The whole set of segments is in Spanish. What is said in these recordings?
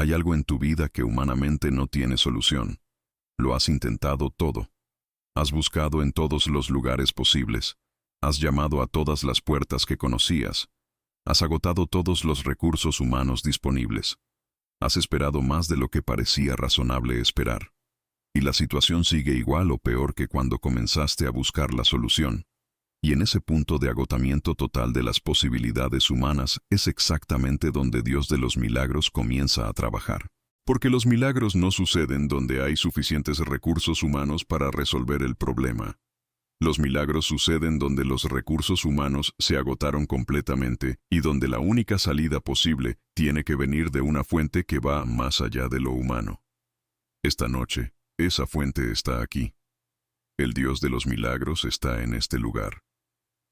Hay algo en tu vida que humanamente no tiene solución. Lo has intentado todo. Has buscado en todos los lugares posibles. Has llamado a todas las puertas que conocías. Has agotado todos los recursos humanos disponibles. Has esperado más de lo que parecía razonable esperar. Y la situación sigue igual o peor que cuando comenzaste a buscar la solución. Y en ese punto de agotamiento total de las posibilidades humanas es exactamente donde Dios de los milagros comienza a trabajar. Porque los milagros no suceden donde hay suficientes recursos humanos para resolver el problema. Los milagros suceden donde los recursos humanos se agotaron completamente y donde la única salida posible tiene que venir de una fuente que va más allá de lo humano. Esta noche, esa fuente está aquí. El Dios de los milagros está en este lugar.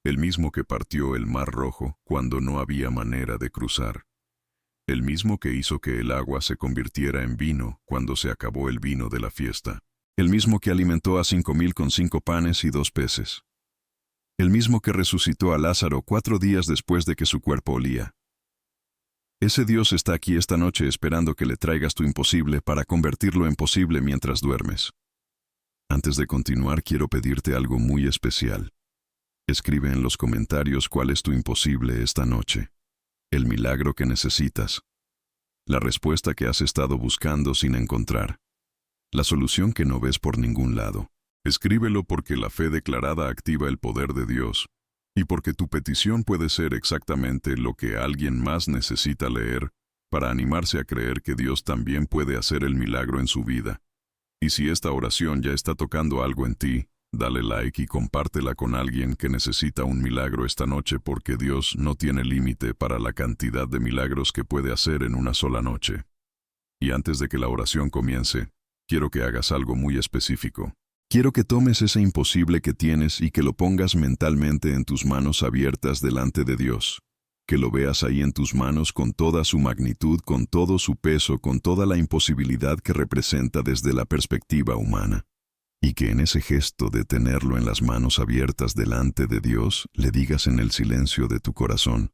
El mismo que partió el Mar Rojo cuando no había manera de cruzar. El mismo que hizo que el agua se convirtiera en vino cuando se acabó el vino de la fiesta. El mismo que alimentó a 5,000 con 5 panes y 2 peces. El mismo que resucitó a Lázaro 4 días después de que su cuerpo olía. Ese Dios está aquí esta noche esperando que le traigas tu imposible para convertirlo en posible mientras duermes. Antes de continuar, quiero pedirte algo muy especial. Escribe en los comentarios cuál es tu imposible esta noche. El milagro que necesitas. La respuesta que has estado buscando sin encontrar. La solución que no ves por ningún lado. Escríbelo porque la fe declarada activa el poder de Dios, y porque tu petición puede ser exactamente lo que alguien más necesita leer para animarse a creer que Dios también puede hacer el milagro en su vida. Y si esta oración ya está tocando algo en ti, dale like y compártela con alguien que necesita un milagro esta noche porque Dios no tiene límite para la cantidad de milagros que puede hacer en una sola noche. Y antes de que la oración comience, quiero que hagas algo muy específico. Quiero que tomes ese imposible que tienes y que lo pongas mentalmente en tus manos abiertas delante de Dios. Que lo veas ahí en tus manos con toda su magnitud, con todo su peso, con toda la imposibilidad que representa desde la perspectiva humana. Y que en ese gesto de tenerlo en las manos abiertas delante de Dios, le digas en el silencio de tu corazón: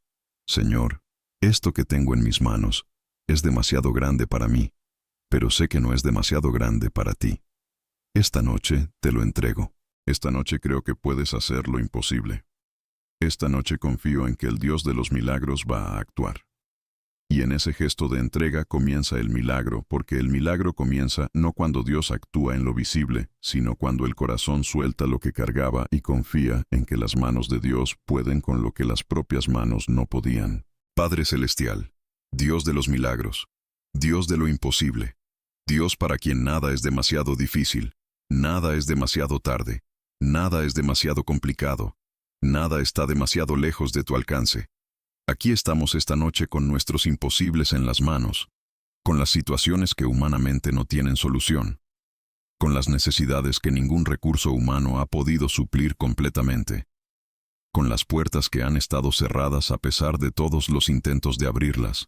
Señor, esto que tengo en mis manos es demasiado grande para mí. Pero sé que no es demasiado grande para ti. Esta noche te lo entrego. Esta noche creo que puedes hacer lo imposible. Esta noche confío en que el Dios de los milagros va a actuar. Y en ese gesto de entrega comienza el milagro, porque el milagro comienza no cuando Dios actúa en lo visible, sino cuando el corazón suelta lo que cargaba y confía en que las manos de Dios pueden con lo que las propias manos no podían. Padre Celestial, Dios de los milagros, Dios de lo imposible, Dios para quien nada es demasiado difícil, nada es demasiado tarde, nada es demasiado complicado, nada está demasiado lejos de tu alcance. Aquí estamos esta noche con nuestros imposibles en las manos, con las situaciones que humanamente no tienen solución, con las necesidades que ningún recurso humano ha podido suplir completamente, con las puertas que han estado cerradas a pesar de todos los intentos de abrirlas,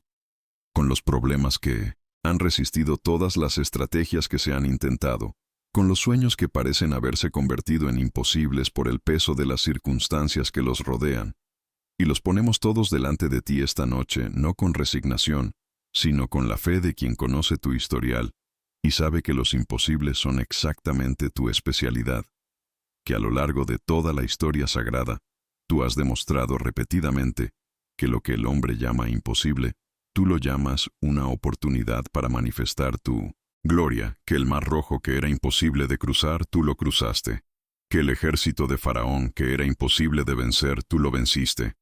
con los problemas que han resistido todas las estrategias que se han intentado, con los sueños que parecen haberse convertido en imposibles por el peso de las circunstancias que los rodean. Y los ponemos todos delante de ti esta noche, no con resignación, sino con la fe de quien conoce tu historial y sabe que los imposibles son exactamente tu especialidad, que a lo largo de toda la historia sagrada, tú has demostrado repetidamente que lo que el hombre llama imposible, tú lo llamas una oportunidad para manifestar tu gloria, que el Mar Rojo que era imposible de cruzar, tú lo cruzaste, que el ejército de Faraón que era imposible de vencer, tú lo venciste,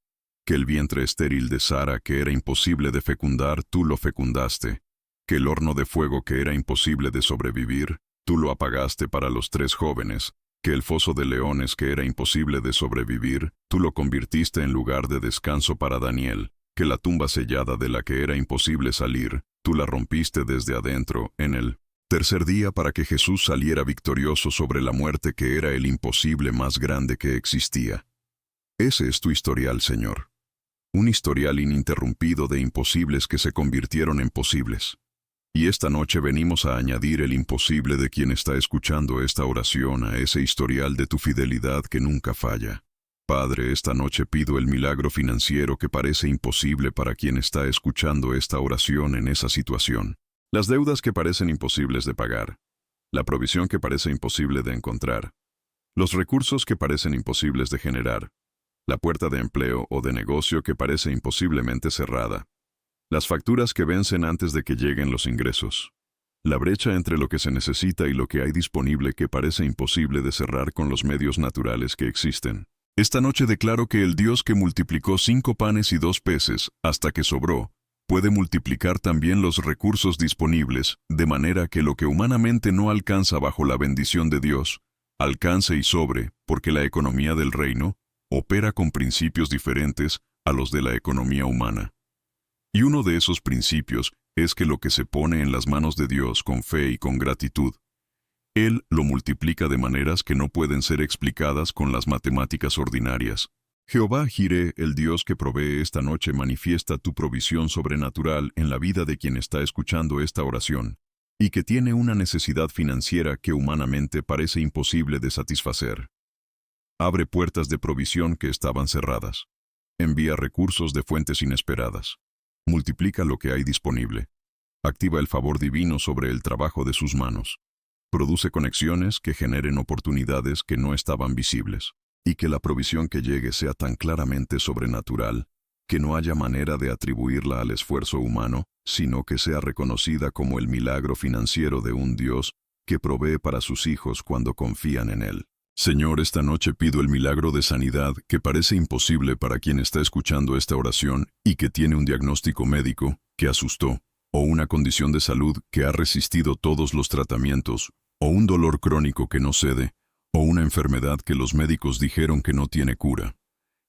que el vientre estéril de Sara que era imposible de fecundar, tú lo fecundaste, que el horno de fuego que era imposible de sobrevivir, tú lo apagaste para los 3 jóvenes, que el foso de leones que era imposible de sobrevivir, tú lo convirtiste en lugar de descanso para Daniel, que la tumba sellada de la que era imposible salir, tú la rompiste desde adentro en el tercer día para que Jesús saliera victorioso sobre la muerte que era el imposible más grande que existía. Ese es tu historial, Señor. Un historial ininterrumpido de imposibles que se convirtieron en posibles. Y esta noche venimos a añadir el imposible de quien está escuchando esta oración a ese historial de tu fidelidad que nunca falla. Padre, esta noche pido el milagro financiero que parece imposible para quien está escuchando esta oración en esa situación. Las deudas que parecen imposibles de pagar. La provisión que parece imposible de encontrar. Los recursos que parecen imposibles de generar. La puerta de empleo o de negocio que parece imposiblemente cerrada. Las facturas que vencen antes de que lleguen los ingresos. La brecha entre lo que se necesita y lo que hay disponible que parece imposible de cerrar con los medios naturales que existen. Esta noche declaro que el Dios que multiplicó 5 panes y 2 peces, hasta que sobró, puede multiplicar también los recursos disponibles, de manera que lo que humanamente no alcanza bajo la bendición de Dios, alcance y sobre, porque la economía del reino opera con principios diferentes a los de la economía humana. Y uno de esos principios es que lo que se pone en las manos de Dios con fe y con gratitud, Él lo multiplica de maneras que no pueden ser explicadas con las matemáticas ordinarias. Jehová Jireh, el Dios que provee esta noche, manifiesta tu provisión sobrenatural en la vida de quien está escuchando esta oración, y que tiene una necesidad financiera que humanamente parece imposible de satisfacer. Abre puertas de provisión que estaban cerradas. Envía recursos de fuentes inesperadas. Multiplica lo que hay disponible. Activa el favor divino sobre el trabajo de sus manos. Produce conexiones que generen oportunidades que no estaban visibles. Y que la provisión que llegue sea tan claramente sobrenatural, que no haya manera de atribuirla al esfuerzo humano, sino que sea reconocida como el milagro financiero de un Dios que provee para sus hijos cuando confían en Él. Señor, esta noche pido el milagro de sanidad que parece imposible para quien está escuchando esta oración y que tiene un diagnóstico médico que asustó, o una condición de salud que ha resistido todos los tratamientos, o un dolor crónico que no cede, o una enfermedad que los médicos dijeron que no tiene cura.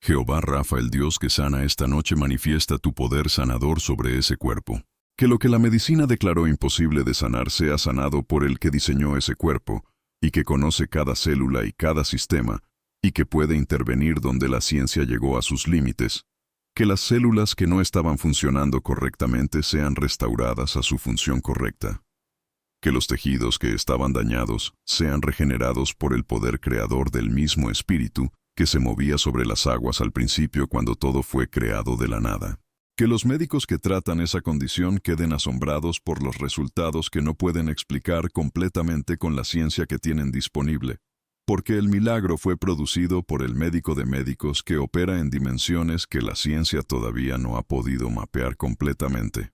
Jehová Rafa, el Dios que sana esta noche, manifiesta tu poder sanador sobre ese cuerpo. Que lo que la medicina declaró imposible de sanar sea sanado por el que diseñó ese cuerpo, y que conoce cada célula y cada sistema, y que puede intervenir donde la ciencia llegó a sus límites. Que las células que no estaban funcionando correctamente sean restauradas a su función correcta. Que los tejidos que estaban dañados sean regenerados por el poder creador del mismo Espíritu que se movía sobre las aguas al principio cuando todo fue creado de la nada. Que los médicos que tratan esa condición queden asombrados por los resultados que no pueden explicar completamente con la ciencia que tienen disponible, porque el milagro fue producido por el médico de médicos que opera en dimensiones que la ciencia todavía no ha podido mapear completamente.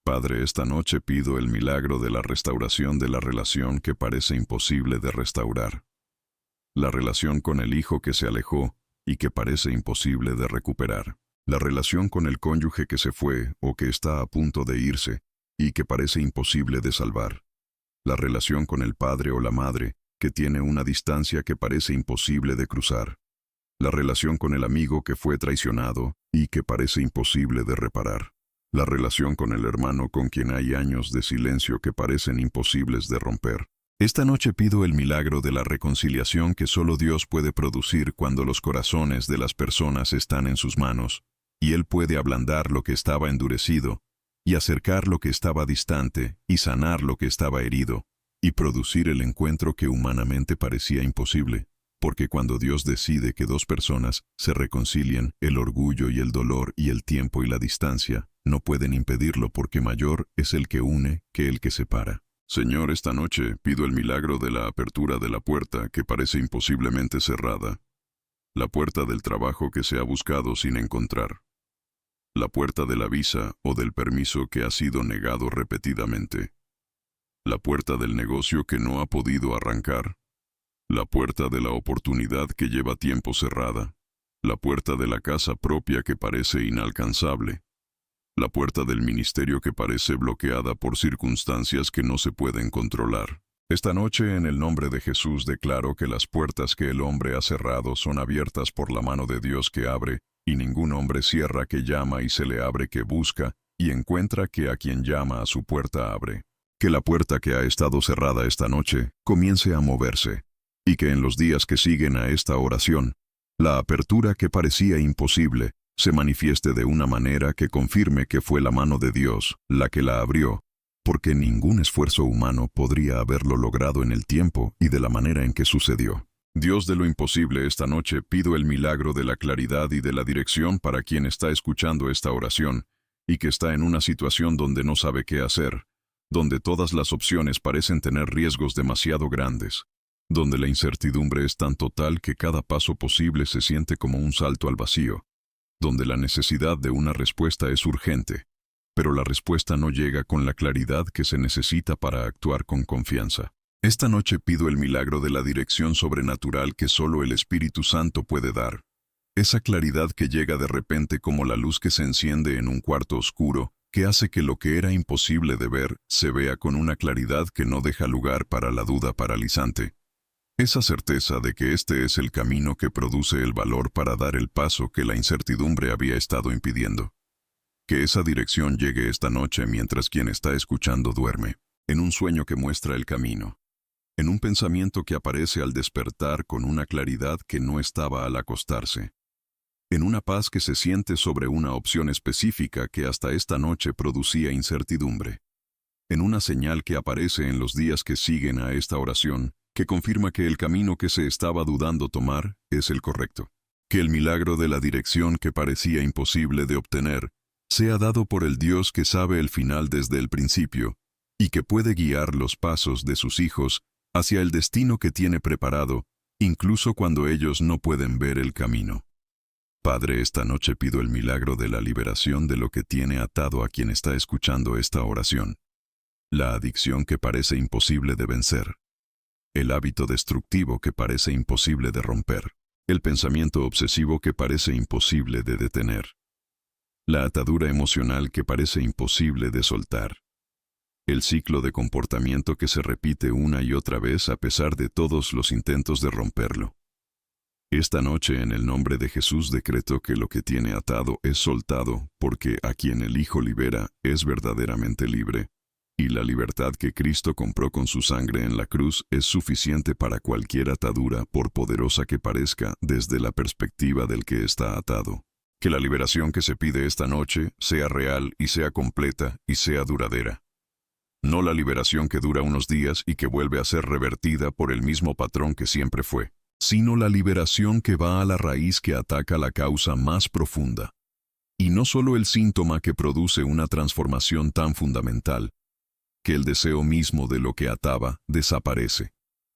Padre, esta noche pido el milagro de la restauración de la relación que parece imposible de restaurar. La relación con el hijo que se alejó y que parece imposible de recuperar. La relación con el cónyuge que se fue o que está a punto de irse y que parece imposible de salvar. La relación con el padre o la madre que tiene una distancia que parece imposible de cruzar. La relación con el amigo que fue traicionado y que parece imposible de reparar. La relación con el hermano con quien hay años de silencio que parecen imposibles de romper. Esta noche pido el milagro de la reconciliación que solo Dios puede producir cuando los corazones de las personas están en sus manos, y Él puede ablandar lo que estaba endurecido, y acercar lo que estaba distante, y sanar lo que estaba herido, y producir el encuentro que humanamente parecía imposible, porque cuando Dios decide que dos personas se reconcilien, el orgullo y el dolor y el tiempo y la distancia no pueden impedirlo porque mayor es el que une que el que separa. Señor, esta noche pido el milagro de la apertura de la puerta que parece imposiblemente cerrada, la puerta del trabajo que se ha buscado sin encontrar, la puerta de la visa o del permiso que ha sido negado repetidamente, la puerta del negocio que no ha podido arrancar, la puerta de la oportunidad que lleva tiempo cerrada, la puerta de la casa propia que parece inalcanzable, la puerta del ministerio que parece bloqueada por circunstancias que no se pueden controlar. Esta noche, en el nombre de Jesús, declaro que las puertas que el hombre ha cerrado son abiertas por la mano de Dios que abre, y ningún hombre cierra que llama y se le abre que busca, y encuentra que a quien llama a su puerta abre. Que la puerta que ha estado cerrada esta noche comience a moverse, y que en los días que siguen a esta oración, la apertura que parecía imposible se manifieste de una manera que confirme que fue la mano de Dios la que la abrió, porque ningún esfuerzo humano podría haberlo logrado en el tiempo y de la manera en que sucedió. Dios de lo imposible, esta noche pido el milagro de la claridad y de la dirección para quien está escuchando esta oración, y que está en una situación donde no sabe qué hacer, donde todas las opciones parecen tener riesgos demasiado grandes, donde la incertidumbre es tan total que cada paso posible se siente como un salto al vacío, donde la necesidad de una respuesta es urgente, pero la respuesta no llega con la claridad que se necesita para actuar con confianza. Esta noche pido el milagro de la dirección sobrenatural que solo el Espíritu Santo puede dar. Esa claridad que llega de repente como la luz que se enciende en un cuarto oscuro, que hace que lo que era imposible de ver se vea con una claridad que no deja lugar para la duda paralizante. Esa certeza de que este es el camino que produce el valor para dar el paso que la incertidumbre había estado impidiendo. Que esa dirección llegue esta noche mientras quien está escuchando duerme, en un sueño que muestra el camino, en un pensamiento que aparece al despertar con una claridad que no estaba al acostarse, en una paz que se siente sobre una opción específica que hasta esta noche producía incertidumbre, en una señal que aparece en los días que siguen a esta oración, que confirma que el camino que se estaba dudando tomar es el correcto, que el milagro de la dirección que parecía imposible de obtener sea dado por el Dios que sabe el final desde el principio y que puede guiar los pasos de sus hijos hacia el destino que tiene preparado, incluso cuando ellos no pueden ver el camino. Padre, esta noche pido el milagro de la liberación de lo que tiene atado a quien está escuchando esta oración. La adicción que parece imposible de vencer. El hábito destructivo que parece imposible de romper. El pensamiento obsesivo que parece imposible de detener. La atadura emocional que parece imposible de soltar. El ciclo de comportamiento que se repite una y otra vez a pesar de todos los intentos de romperlo. Esta noche en el nombre de Jesús decreto que lo que tiene atado es soltado, porque a quien el Hijo libera es verdaderamente libre, y la libertad que Cristo compró con su sangre en la cruz es suficiente para cualquier atadura, por poderosa que parezca desde la perspectiva del que está atado. Que la liberación que se pide esta noche sea real y sea completa y sea duradera. No la liberación que dura unos días y que vuelve a ser revertida por el mismo patrón que siempre fue, sino la liberación que va a la raíz que ataca la causa más profunda. Y no solo el síntoma que produce una transformación tan fundamental, que el deseo mismo de lo que ataba desaparece.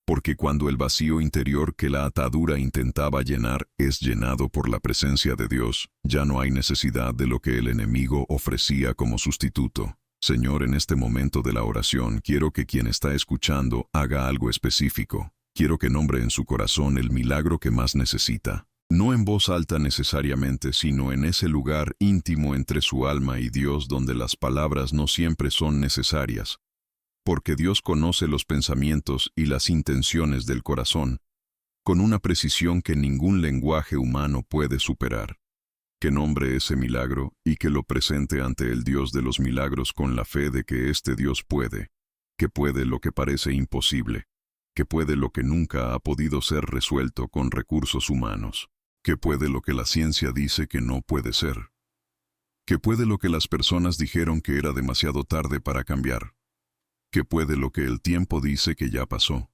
Porque cuando el vacío interior que la atadura intentaba llenar es llenado por la presencia de Dios, ya no hay necesidad de lo que el enemigo ofrecía como sustituto. Señor, en este momento de la oración quiero que quien está escuchando haga algo específico. Quiero que nombre en su corazón el milagro que más necesita. No en voz alta necesariamente, sino en ese lugar íntimo entre su alma y Dios donde las palabras no siempre son necesarias. Porque Dios conoce los pensamientos y las intenciones del corazón, con una precisión que ningún lenguaje humano puede superar. Que nombre ese milagro y que lo presente ante el Dios de los milagros con la fe de que este Dios puede, que puede lo que parece imposible, que puede lo que nunca ha podido ser resuelto con recursos humanos, que puede lo que la ciencia dice que no puede ser, que puede lo que las personas dijeron que era demasiado tarde para cambiar, que puede lo que el tiempo dice que ya pasó,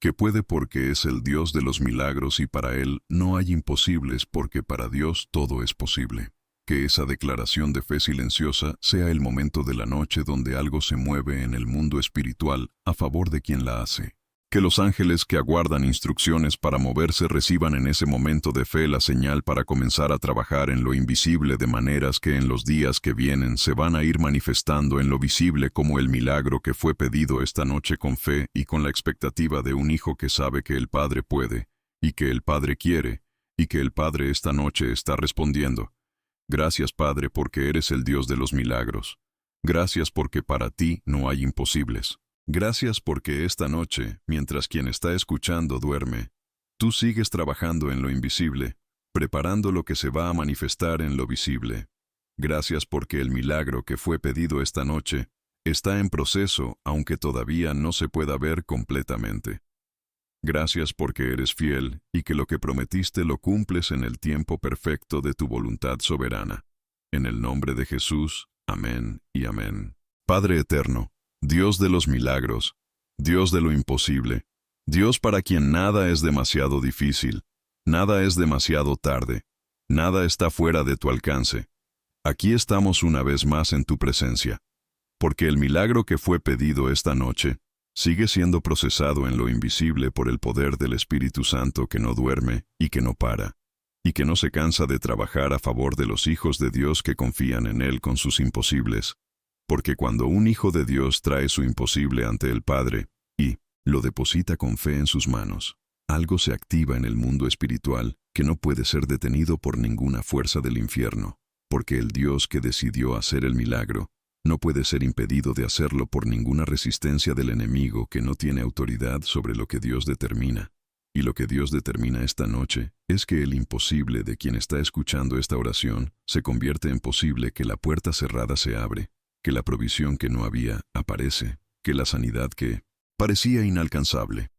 que puede porque es el Dios de los milagros y para Él no hay imposibles porque para Dios todo es posible. Que esa declaración de fe silenciosa sea el momento de la noche donde algo se mueve en el mundo espiritual a favor de quien la hace. Que los ángeles que aguardan instrucciones para moverse reciban en ese momento de fe la señal para comenzar a trabajar en lo invisible de maneras que en los días que vienen se van a ir manifestando en lo visible como el milagro que fue pedido esta noche con fe y con la expectativa de un hijo que sabe que el Padre puede, y que el Padre quiere, y que el Padre esta noche está respondiendo. Gracias, Padre, porque eres el Dios de los milagros. Gracias porque para ti no hay imposibles. Gracias porque esta noche, mientras quien está escuchando duerme, tú sigues trabajando en lo invisible, preparando lo que se va a manifestar en lo visible. Gracias porque el milagro que fue pedido esta noche está en proceso, aunque todavía no se pueda ver completamente. Gracias porque eres fiel y que lo que prometiste lo cumples en el tiempo perfecto de tu voluntad soberana. En el nombre de Jesús, amén y amén. Padre eterno, Dios de los milagros, Dios de lo imposible, Dios para quien nada es demasiado difícil, nada es demasiado tarde, nada está fuera de tu alcance. Aquí estamos una vez más en tu presencia, porque el milagro que fue pedido esta noche sigue siendo procesado en lo invisible por el poder del Espíritu Santo que no duerme y que no para, y que no se cansa de trabajar a favor de los hijos de Dios que confían en Él con sus imposibles, porque cuando un hijo de Dios trae su imposible ante el Padre y lo deposita con fe en sus manos, algo se activa en el mundo espiritual que no puede ser detenido por ninguna fuerza del infierno, porque el Dios que decidió hacer el milagro no puede ser impedido de hacerlo por ninguna resistencia del enemigo que no tiene autoridad sobre lo que Dios determina. Y lo que Dios determina esta noche es que el imposible de quien está escuchando esta oración se convierte en posible, que la puerta cerrada se abre, que la provisión que no había aparece, que la sanidad que parecía inalcanzable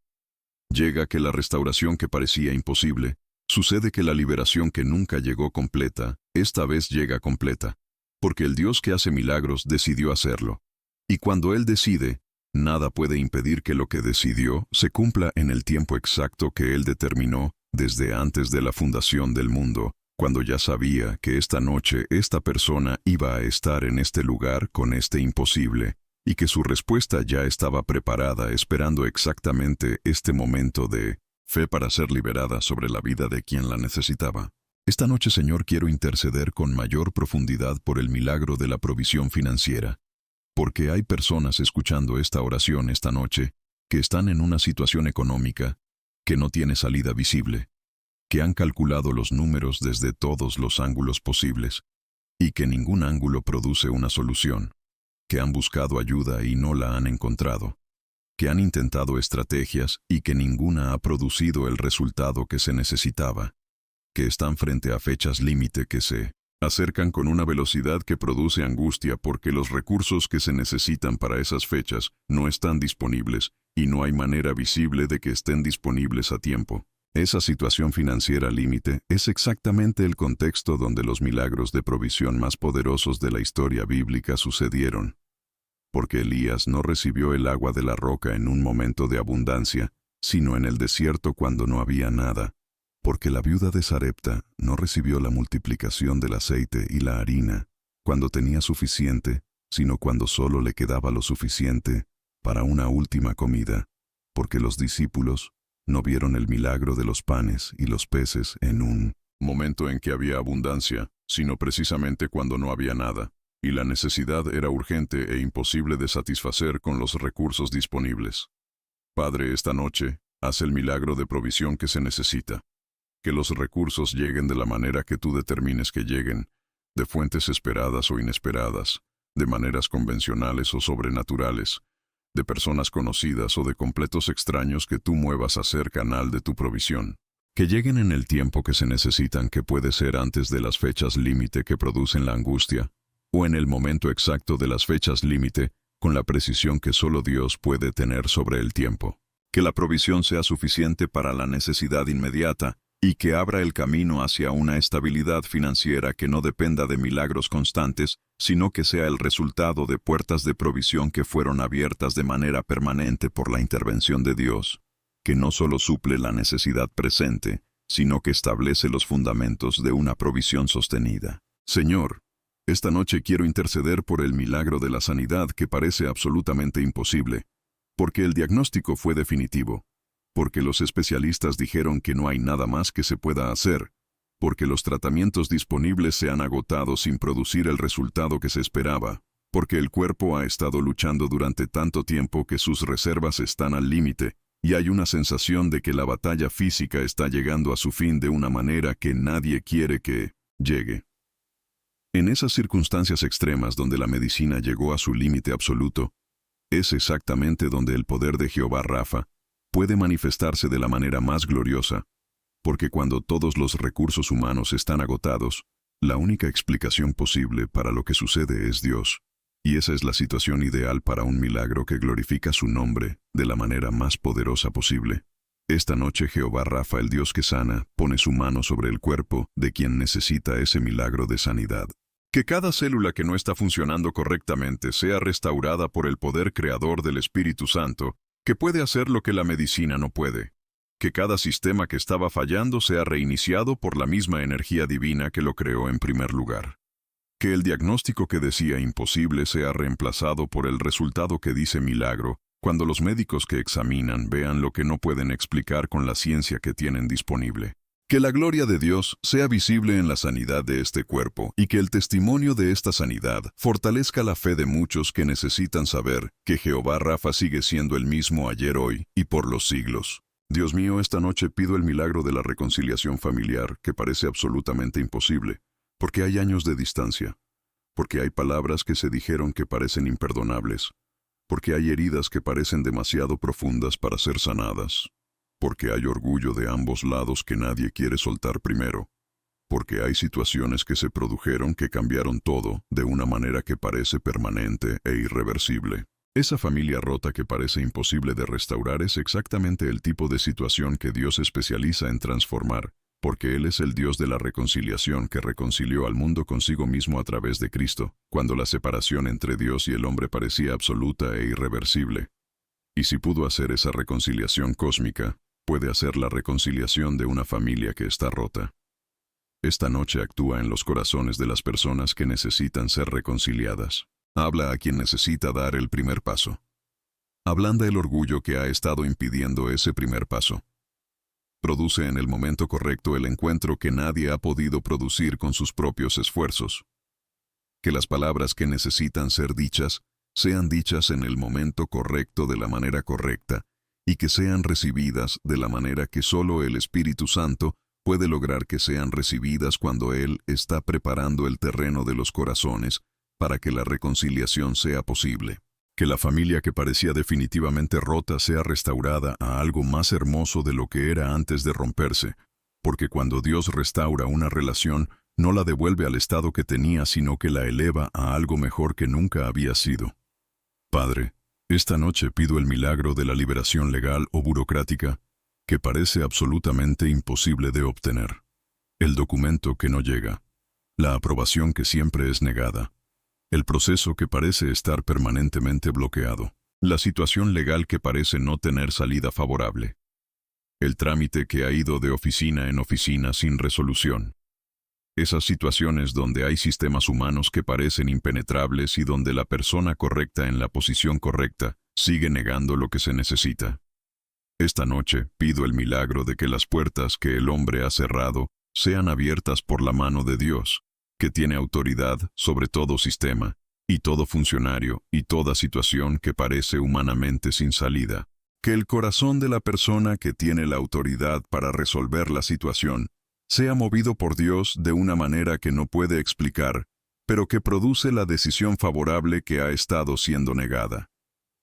llega, que la restauración que parecía imposible sucede, que la liberación que nunca llegó completa, esta vez llega completa, porque el Dios que hace milagros decidió hacerlo. Y cuando Él decide, nada puede impedir que lo que decidió se cumpla en el tiempo exacto que Él determinó desde antes de la fundación del mundo, cuando ya sabía que esta noche esta persona iba a estar en este lugar con este imposible, y que su respuesta ya estaba preparada esperando exactamente este momento de fe para ser liberada sobre la vida de quien la necesitaba. Esta noche, Señor, quiero interceder con mayor profundidad por el milagro de la provisión financiera, porque hay personas escuchando esta oración esta noche que están en una situación económica que no tiene salida visible, que han calculado los números desde todos los ángulos posibles y que ningún ángulo produce una solución, que han buscado ayuda y no la han encontrado, que han intentado estrategias y que ninguna ha producido el resultado que se necesitaba, que están frente a fechas límite que se acercan con una velocidad que produce angustia porque los recursos que se necesitan para esas fechas no están disponibles y no hay manera visible de que estén disponibles a tiempo. Esa situación financiera límite es exactamente el contexto donde los milagros de provisión más poderosos de la historia bíblica sucedieron. Porque Elías no recibió el agua de la roca en un momento de abundancia, sino en el desierto cuando no había nada. Porque la viuda de Sarepta no recibió la multiplicación del aceite y la harina cuando tenía suficiente, sino cuando solo le quedaba lo suficiente para una última comida. Porque los discípulos no vieron el milagro de los panes y los peces en un momento en que había abundancia, sino precisamente cuando no había nada, y la necesidad era urgente e imposible de satisfacer con los recursos disponibles. Padre, esta noche, haz el milagro de provisión que se necesita. Que los recursos lleguen de la manera que tú determines que lleguen, de fuentes esperadas o inesperadas, de maneras convencionales o sobrenaturales, de personas conocidas o de completos extraños que tú muevas a ser canal de tu provisión. Que lleguen en el tiempo que se necesitan, que puede ser antes de las fechas límite que producen la angustia, o en el momento exacto de las fechas límite, con la precisión que solo Dios puede tener sobre el tiempo. Que la provisión sea suficiente para la necesidad inmediata, y que abra el camino hacia una estabilidad financiera que no dependa de milagros constantes, sino que sea el resultado de puertas de provisión que fueron abiertas de manera permanente por la intervención de Dios, que no solo suple la necesidad presente, sino que establece los fundamentos de una provisión sostenida. Señor, esta noche quiero interceder por el milagro de la sanidad que parece absolutamente imposible, porque el diagnóstico fue definitivo, porque los especialistas dijeron que no hay nada más que se pueda hacer, porque los tratamientos disponibles se han agotado sin producir el resultado que se esperaba, porque el cuerpo ha estado luchando durante tanto tiempo que sus reservas están al límite, y hay una sensación de que la batalla física está llegando a su fin de una manera que nadie quiere que llegue. En esas circunstancias extremas donde la medicina llegó a su límite absoluto, es exactamente donde el poder de Jehová Rafa puede manifestarse de la manera más gloriosa, porque cuando todos los recursos humanos están agotados, la única explicación posible para lo que sucede es Dios, y esa es la situación ideal para un milagro que glorifica su nombre de la manera más poderosa posible. Esta noche Jehová Rafa, el Dios que sana, pone su mano sobre el cuerpo de quien necesita ese milagro de sanidad. Que cada célula que no está funcionando correctamente sea restaurada por el poder creador del Espíritu Santo, que puede hacer lo que la medicina no puede. Que cada sistema que estaba fallando sea reiniciado por la misma energía divina que lo creó en primer lugar. Que el diagnóstico que decía imposible sea reemplazado por el resultado que dice milagro, cuando los médicos que examinan vean lo que no pueden explicar con la ciencia que tienen disponible. Que la gloria de Dios sea visible en la sanidad de este cuerpo y que el testimonio de esta sanidad fortalezca la fe de muchos que necesitan saber que Jehová Rafa sigue siendo el mismo ayer, hoy y por los siglos. Dios mío, esta noche pido el milagro de la reconciliación familiar, que parece absolutamente imposible, porque hay años de distancia, porque hay palabras que se dijeron que parecen imperdonables, porque hay heridas que parecen demasiado profundas para ser sanadas, porque hay orgullo de ambos lados que nadie quiere soltar primero, porque hay situaciones que se produjeron que cambiaron todo de una manera que parece permanente e irreversible. Esa familia rota que parece imposible de restaurar es exactamente el tipo de situación que Dios especializa en transformar, porque Él es el Dios de la reconciliación que reconcilió al mundo consigo mismo a través de Cristo, cuando la separación entre Dios y el hombre parecía absoluta e irreversible. Y si pudo hacer esa reconciliación cósmica, puede hacer la reconciliación de una familia que está rota. Esta noche actúa en los corazones de las personas que necesitan ser reconciliadas. Habla a quien necesita dar el primer paso. Ablanda el orgullo que ha estado impidiendo ese primer paso. Produce en el momento correcto el encuentro que nadie ha podido producir con sus propios esfuerzos. Que las palabras que necesitan ser dichas sean dichas en el momento correcto de la manera correcta y que sean recibidas de la manera que solo el Espíritu Santo puede lograr que sean recibidas cuando Él está preparando el terreno de los corazones para que la reconciliación sea posible. Que la familia que parecía definitivamente rota sea restaurada a algo más hermoso de lo que era antes de romperse, porque cuando Dios restaura una relación, no la devuelve al estado que tenía, sino que la eleva a algo mejor que nunca había sido. Padre, esta noche pido el milagro de la liberación legal o burocrática, que parece absolutamente imposible de obtener. El documento que no llega, la aprobación que siempre es negada, el proceso que parece estar permanentemente bloqueado, la situación legal que parece no tener salida favorable, el trámite que ha ido de oficina en oficina sin resolución. Esas situaciones donde hay sistemas humanos que parecen impenetrables y donde la persona correcta en la posición correcta sigue negando lo que se necesita. Esta noche pido el milagro de que las puertas que el hombre ha cerrado sean abiertas por la mano de Dios, que tiene autoridad sobre todo sistema, y todo funcionario, y toda situación que parece humanamente sin salida. Que el corazón de la persona que tiene la autoridad para resolver la situación sea movido por Dios de una manera que no puede explicar, pero que produce la decisión favorable que ha estado siendo negada.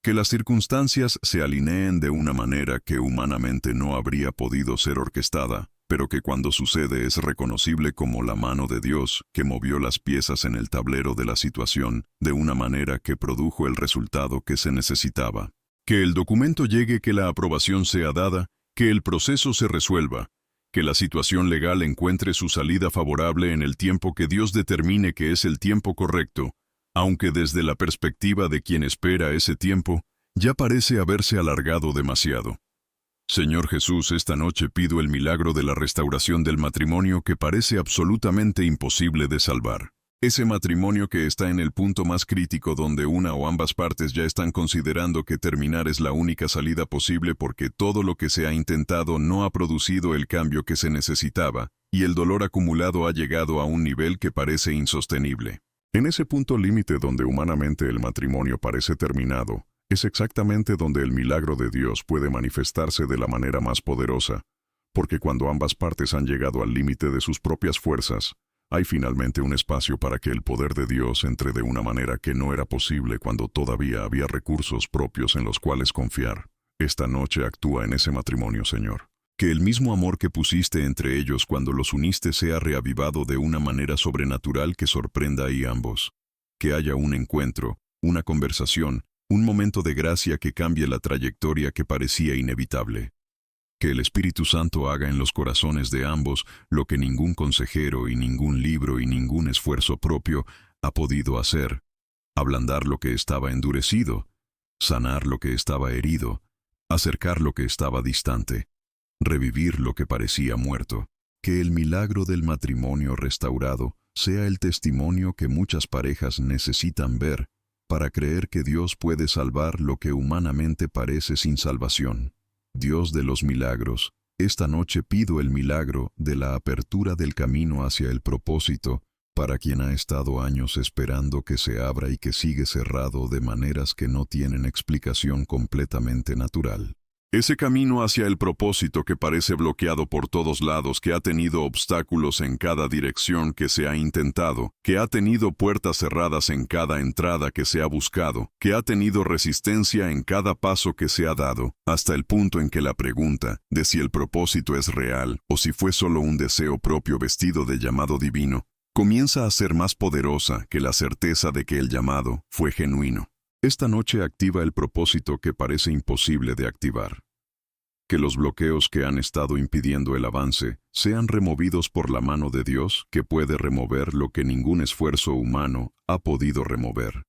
Que las circunstancias se alineen de una manera que humanamente no habría podido ser orquestada, pero que cuando sucede es reconocible como la mano de Dios que movió las piezas en el tablero de la situación de una manera que produjo el resultado que se necesitaba. Que el documento llegue, que la aprobación sea dada, que el proceso se resuelva, que la situación legal encuentre su salida favorable en el tiempo que Dios determine que es el tiempo correcto, aunque desde la perspectiva de quien espera ese tiempo, ya parece haberse alargado demasiado. Señor Jesús, esta noche pido el milagro de la restauración del matrimonio que parece absolutamente imposible de salvar. Ese matrimonio que está en el punto más crítico donde una o ambas partes ya están considerando que terminar es la única salida posible porque todo lo que se ha intentado no ha producido el cambio que se necesitaba, y el dolor acumulado ha llegado a un nivel que parece insostenible. En ese punto límite donde humanamente el matrimonio parece terminado, es exactamente donde el milagro de Dios puede manifestarse de la manera más poderosa, porque cuando ambas partes han llegado al límite de sus propias fuerzas, hay finalmente un espacio para que el poder de Dios entre de una manera que no era posible cuando todavía había recursos propios en los cuales confiar. Esta noche actúa en ese matrimonio, Señor. Que el mismo amor que pusiste entre ellos cuando los uniste sea reavivado de una manera sobrenatural que sorprenda a ambos. Que haya un encuentro, una conversación, un momento de gracia que cambie la trayectoria que parecía inevitable. Que el Espíritu Santo haga en los corazones de ambos lo que ningún consejero y ningún libro y ningún esfuerzo propio ha podido hacer: ablandar lo que estaba endurecido, sanar lo que estaba herido, acercar lo que estaba distante, revivir lo que parecía muerto. Que el milagro del matrimonio restaurado sea el testimonio que muchas parejas necesitan ver para creer que Dios puede salvar lo que humanamente parece sin salvación. Dios de los milagros, esta noche pido el milagro de la apertura del camino hacia el propósito para quien ha estado años esperando que se abra y que sigue cerrado de maneras que no tienen explicación completamente natural. Ese camino hacia el propósito que parece bloqueado por todos lados, que ha tenido obstáculos en cada dirección que se ha intentado, que ha tenido puertas cerradas en cada entrada que se ha buscado, que ha tenido resistencia en cada paso que se ha dado, hasta el punto en que la pregunta de si el propósito es real o si fue solo un deseo propio vestido de llamado divino, comienza a ser más poderosa que la certeza de que el llamado fue genuino. Esta noche activa el propósito que parece imposible de activar. Que los bloqueos que han estado impidiendo el avance sean removidos por la mano de Dios, que puede remover lo que ningún esfuerzo humano ha podido remover.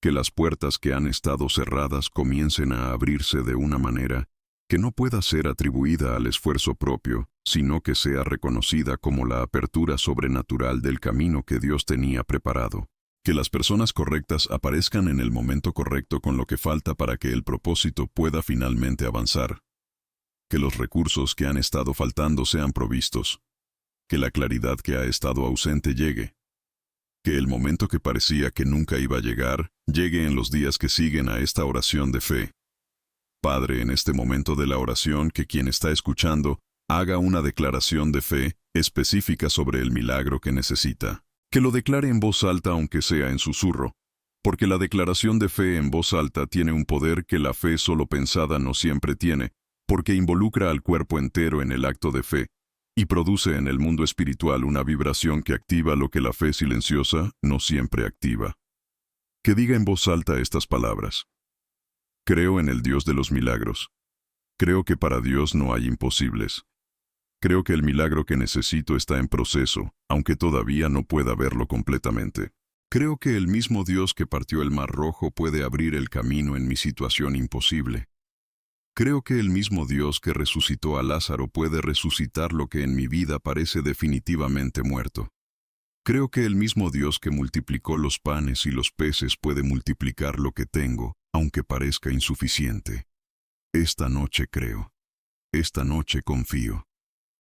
Que las puertas que han estado cerradas comiencen a abrirse de una manera que no pueda ser atribuida al esfuerzo propio, sino que sea reconocida como la apertura sobrenatural del camino que Dios tenía preparado. Que las personas correctas aparezcan en el momento correcto con lo que falta para que el propósito pueda finalmente avanzar. Que los recursos que han estado faltando sean provistos. Que la claridad que ha estado ausente llegue. Que el momento que parecía que nunca iba a llegar, llegue en los días que siguen a esta oración de fe. Padre, en este momento de la oración, que quien está escuchando haga una declaración de fe específica sobre el milagro que necesita. Que lo declare en voz alta aunque sea en susurro, porque la declaración de fe en voz alta tiene un poder que la fe solo pensada no siempre tiene, porque involucra al cuerpo entero en el acto de fe, y produce en el mundo espiritual una vibración que activa lo que la fe silenciosa no siempre activa. Que diga en voz alta estas palabras. Creo en el Dios de los milagros. Creo que para Dios no hay imposibles. Creo que el milagro que necesito está en proceso, aunque todavía no pueda verlo completamente. Creo que el mismo Dios que partió el Mar Rojo puede abrir el camino en mi situación imposible. Creo que el mismo Dios que resucitó a Lázaro puede resucitar lo que en mi vida parece definitivamente muerto. Creo que el mismo Dios que multiplicó los panes y los peces puede multiplicar lo que tengo, aunque parezca insuficiente. Esta noche creo. Esta noche confío.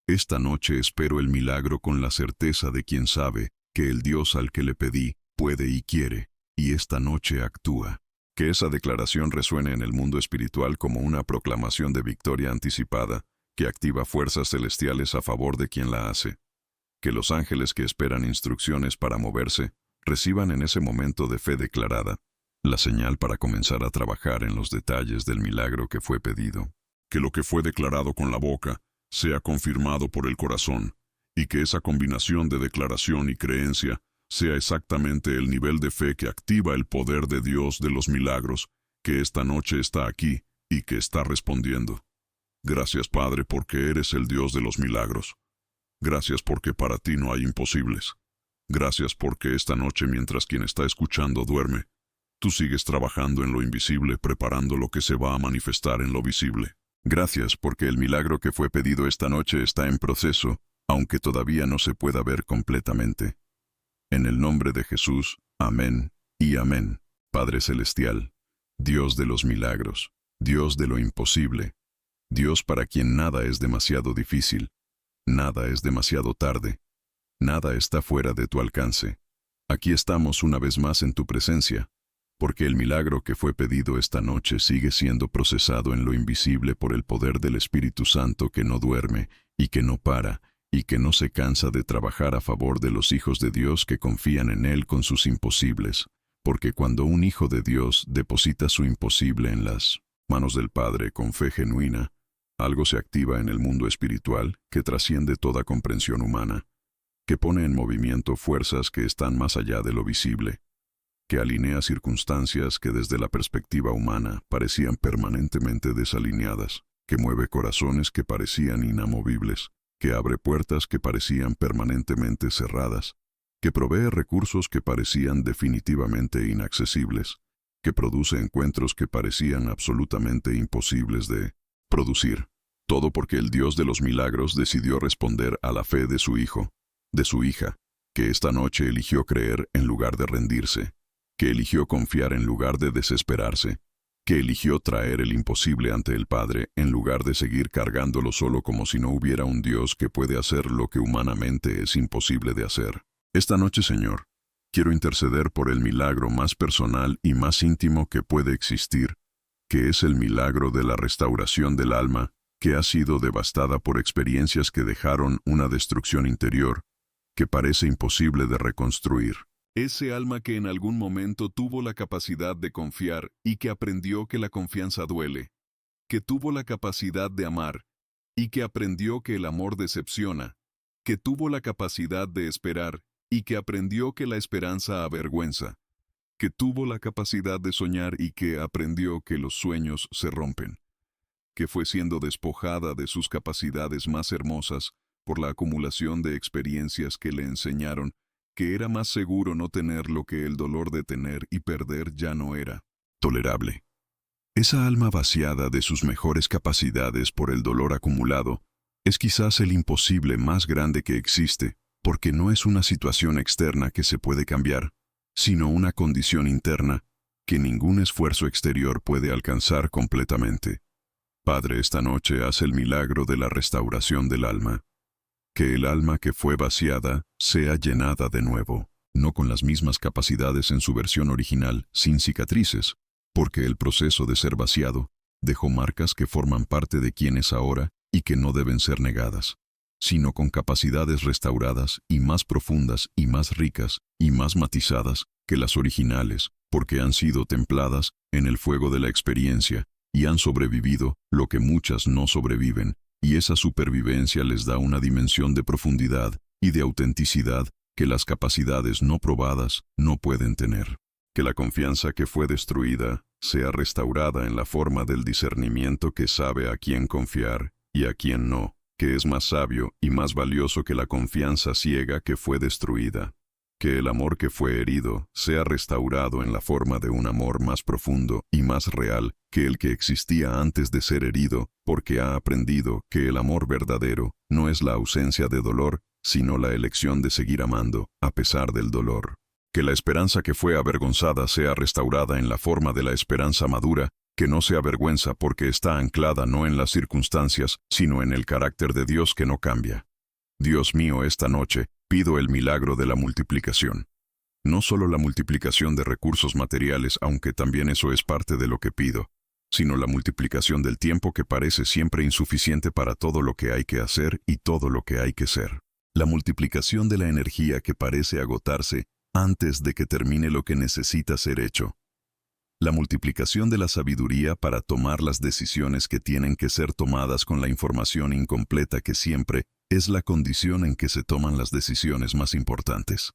Esta noche espero el milagro con la certeza de quien sabe que el Dios al que le pedí puede y quiere, y esta noche actúa. Que esa declaración resuene en el mundo espiritual como una proclamación de victoria anticipada, que activa fuerzas celestiales a favor de quien la hace. Que los ángeles que esperan instrucciones para moverse, reciban en ese momento de fe declarada, la señal para comenzar a trabajar en los detalles del milagro que fue pedido. Que lo que fue declarado con la boca sea confirmado por el corazón, y que esa combinación de declaración y creencia sea exactamente el nivel de fe que activa el poder de Dios de los milagros, que esta noche está aquí y que está respondiendo. Gracias, Padre, porque eres el Dios de los milagros. Gracias porque para ti no hay imposibles. Gracias porque esta noche, mientras quien está escuchando duerme, tú sigues trabajando en lo invisible, preparando lo que se va a manifestar en lo visible. Gracias porque el milagro que fue pedido esta noche está en proceso, aunque todavía no se pueda ver completamente. En el nombre de Jesús, amén y amén. Padre Celestial, Dios de los milagros, Dios de lo imposible, Dios para quien nada es demasiado difícil, nada es demasiado tarde, nada está fuera de tu alcance. Aquí estamos una vez más en tu presencia, porque el milagro que fue pedido esta noche sigue siendo procesado en lo invisible por el poder del Espíritu Santo que no duerme y que no para, y que no se cansa de trabajar a favor de los hijos de Dios que confían en Él con sus imposibles, porque cuando un hijo de Dios deposita su imposible en las manos del Padre con fe genuina, algo se activa en el mundo espiritual que trasciende toda comprensión humana, que pone en movimiento fuerzas que están más allá de lo visible, que alinea circunstancias que desde la perspectiva humana parecían permanentemente desalineadas, que mueve corazones que parecían inamovibles, que abre puertas que parecían permanentemente cerradas, que provee recursos que parecían definitivamente inaccesibles, que produce encuentros que parecían absolutamente imposibles de producir. Todo porque el Dios de los milagros decidió responder a la fe de su hijo, de su hija, que esta noche eligió creer en lugar de rendirse, que eligió confiar en lugar de desesperarse, que eligió traer el imposible ante el Padre en lugar de seguir cargándolo solo como si no hubiera un Dios que puede hacer lo que humanamente es imposible de hacer. Esta noche, Señor, quiero interceder por el milagro más personal y más íntimo que puede existir, que es el milagro de la restauración del alma, que ha sido devastada por experiencias que dejaron una destrucción interior, que parece imposible de reconstruir. Ese alma que en algún momento tuvo la capacidad de confiar y que aprendió que la confianza duele, que tuvo la capacidad de amar y que aprendió que el amor decepciona, que tuvo la capacidad de esperar y que aprendió que la esperanza avergüenza, que tuvo la capacidad de soñar y que aprendió que los sueños se rompen, que fue siendo despojada de sus capacidades más hermosas por la acumulación de experiencias que le enseñaron que era más seguro no tener lo que el dolor de tener y perder ya no era tolerable. Esa alma vaciada de sus mejores capacidades por el dolor acumulado es quizás el imposible más grande que existe, porque no es una situación externa que se puede cambiar, sino una condición interna que ningún esfuerzo exterior puede alcanzar completamente. Padre, esta noche haz el milagro de la restauración del alma. Que el alma que fue vaciada sea llenada de nuevo, no con las mismas capacidades en su versión original, sin cicatrices, porque el proceso de ser vaciado dejó marcas que forman parte de quien es ahora y que no deben ser negadas, sino con capacidades restauradas y más profundas y más ricas y más matizadas que las originales, porque han sido templadas en el fuego de la experiencia y han sobrevivido lo que muchas no sobreviven, y esa supervivencia les da una dimensión de profundidad y de autenticidad que las capacidades no probadas no pueden tener. Que la confianza que fue destruida sea restaurada en la forma del discernimiento que sabe a quién confiar y a quién no, que es más sabio y más valioso que la confianza ciega que fue destruida. Que el amor que fue herido sea restaurado en la forma de un amor más profundo y más real que el que existía antes de ser herido, porque ha aprendido que el amor verdadero no es la ausencia de dolor, sino la elección de seguir amando, a pesar del dolor. Que la esperanza que fue avergonzada sea restaurada en la forma de la esperanza madura, que no se avergüenza porque está anclada no en las circunstancias, sino en el carácter de Dios que no cambia. Dios mío, esta noche pido el milagro de la multiplicación. No solo la multiplicación de recursos materiales, aunque también eso es parte de lo que pido, sino la multiplicación del tiempo que parece siempre insuficiente para todo lo que hay que hacer y todo lo que hay que ser. La multiplicación de la energía que parece agotarse antes de que termine lo que necesita ser hecho. La multiplicación de la sabiduría para tomar las decisiones que tienen que ser tomadas con la información incompleta que siempre es la condición en que se toman las decisiones más importantes.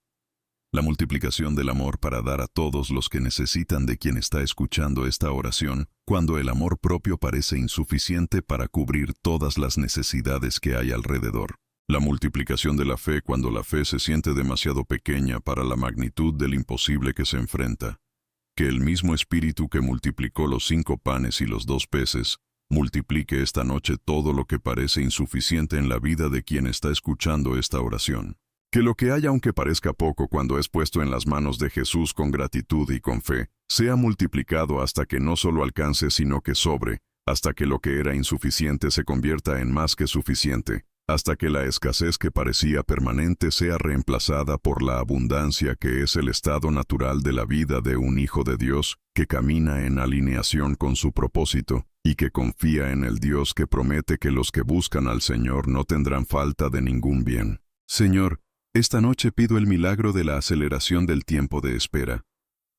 La multiplicación del amor para dar a todos los que necesitan de quien está escuchando esta oración, cuando el amor propio parece insuficiente para cubrir todas las necesidades que hay alrededor. La multiplicación de la fe cuando la fe se siente demasiado pequeña para la magnitud del imposible que se enfrenta. Que el mismo Espíritu que multiplicó los 5 panes y los 2 peces, multiplique esta noche todo lo que parece insuficiente en la vida de quien está escuchando esta oración. Que lo que hay, aunque parezca poco cuando es puesto en las manos de Jesús con gratitud y con fe, sea multiplicado hasta que no solo alcance sino que sobre, hasta que lo que era insuficiente se convierta en más que suficiente, hasta que la escasez que parecía permanente sea reemplazada por la abundancia que es el estado natural de la vida de un hijo de Dios que camina en alineación con su propósito y que confía en el Dios que promete que los que buscan al Señor no tendrán falta de ningún bien. Señor, esta noche pido el milagro de la aceleración del tiempo de espera,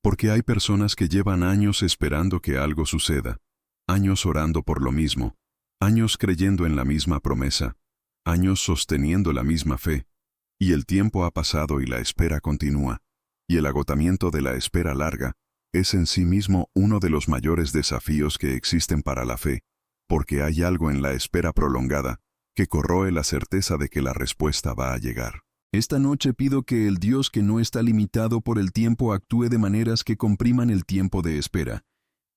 porque hay personas que llevan años esperando que algo suceda, años orando por lo mismo, años creyendo en la misma promesa, años sosteniendo la misma fe, y el tiempo ha pasado y la espera continúa, y el agotamiento de la espera larga es en sí mismo uno de los mayores desafíos que existen para la fe, porque hay algo en la espera prolongada que corroe la certeza de que la respuesta va a llegar. Esta noche pido que el Dios que no está limitado por el tiempo actúe de maneras que compriman el tiempo de espera,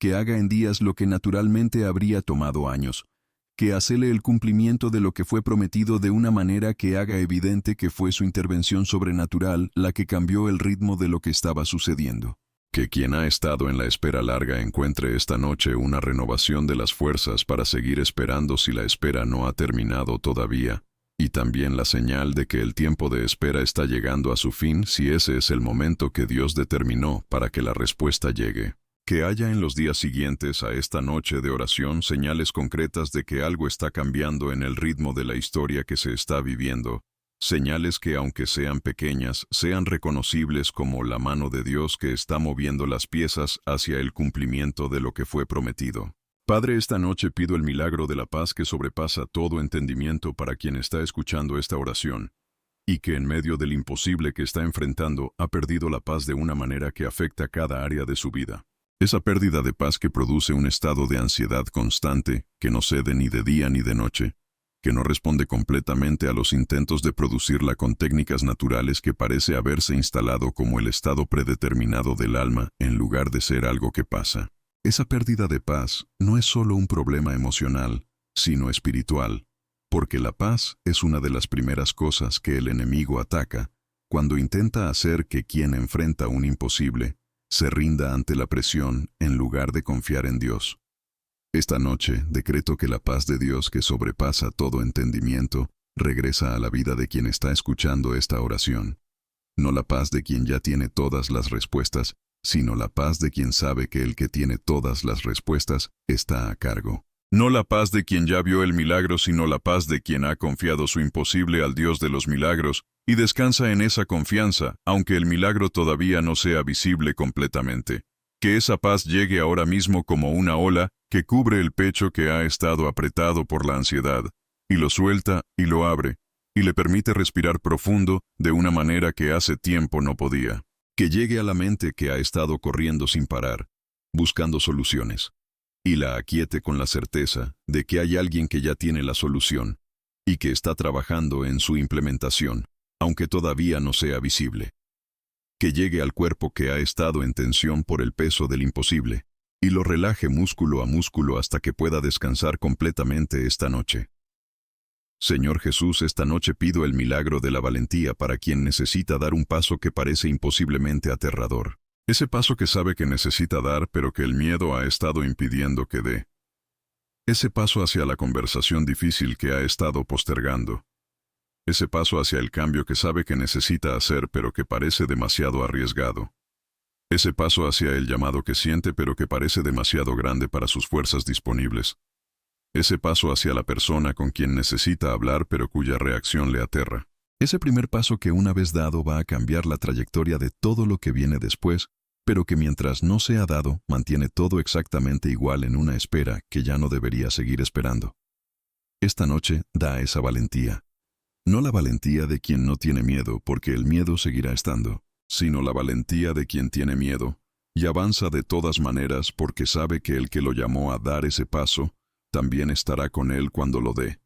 que haga en días lo que naturalmente habría tomado años, que acele el cumplimiento de lo que fue prometido de una manera que haga evidente que fue su intervención sobrenatural la que cambió el ritmo de lo que estaba sucediendo. Que quien ha estado en la espera larga encuentre esta noche una renovación de las fuerzas para seguir esperando si la espera no ha terminado todavía, y también la señal de que el tiempo de espera está llegando a su fin si ese es el momento que Dios determinó para que la respuesta llegue. Que haya en los días siguientes a esta noche de oración señales concretas de que algo está cambiando en el ritmo de la historia que se está viviendo, señales que aunque sean pequeñas, sean reconocibles como la mano de Dios que está moviendo las piezas hacia el cumplimiento de lo que fue prometido. Padre, esta noche pido el milagro de la paz que sobrepasa todo entendimiento para quien está escuchando esta oración, y que en medio del imposible que está enfrentando ha perdido la paz de una manera que afecta cada área de su vida. Esa pérdida de paz que produce un estado de ansiedad constante, que no cede ni de día ni de noche, que no responde completamente a los intentos de producirla con técnicas naturales que parece haberse instalado como el estado predeterminado del alma en lugar de ser algo que pasa. Esa pérdida de paz no es solo un problema emocional, sino espiritual, porque la paz es una de las primeras cosas que el enemigo ataca cuando intenta hacer que quien enfrenta un imposible se rinda ante la presión en lugar de confiar en Dios. Esta noche decreto que la paz de Dios que sobrepasa todo entendimiento regresa a la vida de quien está escuchando esta oración. No la paz de quien ya tiene todas las respuestas, sino la paz de quien sabe que el que tiene todas las respuestas está a cargo. No la paz de quien ya vio el milagro, sino la paz de quien ha confiado su imposible al Dios de los milagros y descansa en esa confianza, aunque el milagro todavía no sea visible completamente. Que esa paz llegue ahora mismo como una ola que cubre el pecho que ha estado apretado por la ansiedad, y lo suelta y lo abre, y le permite respirar profundo de una manera que hace tiempo no podía. Que llegue a la mente que ha estado corriendo sin parar, buscando soluciones, y la aquiete con la certeza de que hay alguien que ya tiene la solución, y que está trabajando en su implementación, aunque todavía no sea visible. Que llegue al cuerpo que ha estado en tensión por el peso del imposible, y lo relaje músculo a músculo hasta que pueda descansar completamente esta noche. Señor Jesús, esta noche pido el milagro de la valentía para quien necesita dar un paso que parece imposiblemente aterrador. Ese paso que sabe que necesita dar pero que el miedo ha estado impidiendo que dé. Ese paso hacia la conversación difícil que ha estado postergando. Ese paso hacia el cambio que sabe que necesita hacer pero que parece demasiado arriesgado. Ese paso hacia el llamado que siente pero que parece demasiado grande para sus fuerzas disponibles. Ese paso hacia la persona con quien necesita hablar pero cuya reacción le aterra. Ese primer paso que una vez dado va a cambiar la trayectoria de todo lo que viene después, pero que mientras no sea dado, mantiene todo exactamente igual en una espera que ya no debería seguir esperando. Esta noche da esa valentía. No la valentía de quien no tiene miedo, porque el miedo seguirá estando, sino la valentía de quien tiene miedo, y avanza de todas maneras porque sabe que el que lo llamó a dar ese paso, también estará con él cuando lo dé,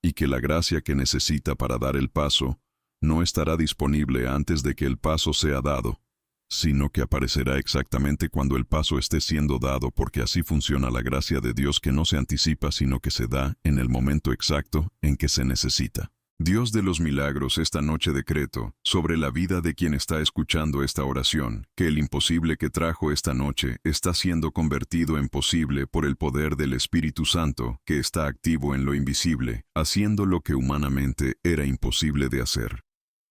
y que la gracia que necesita para dar el paso no estará disponible antes de que el paso sea dado, sino que aparecerá exactamente cuando el paso esté siendo dado, porque así funciona la gracia de Dios, que no se anticipa sino que se da en el momento exacto en que se necesita. Dios de los milagros, esta noche decreto sobre la vida de quien está escuchando esta oración, que el imposible que trajo esta noche está siendo convertido en posible por el poder del Espíritu Santo, que está activo en lo invisible, haciendo lo que humanamente era imposible de hacer.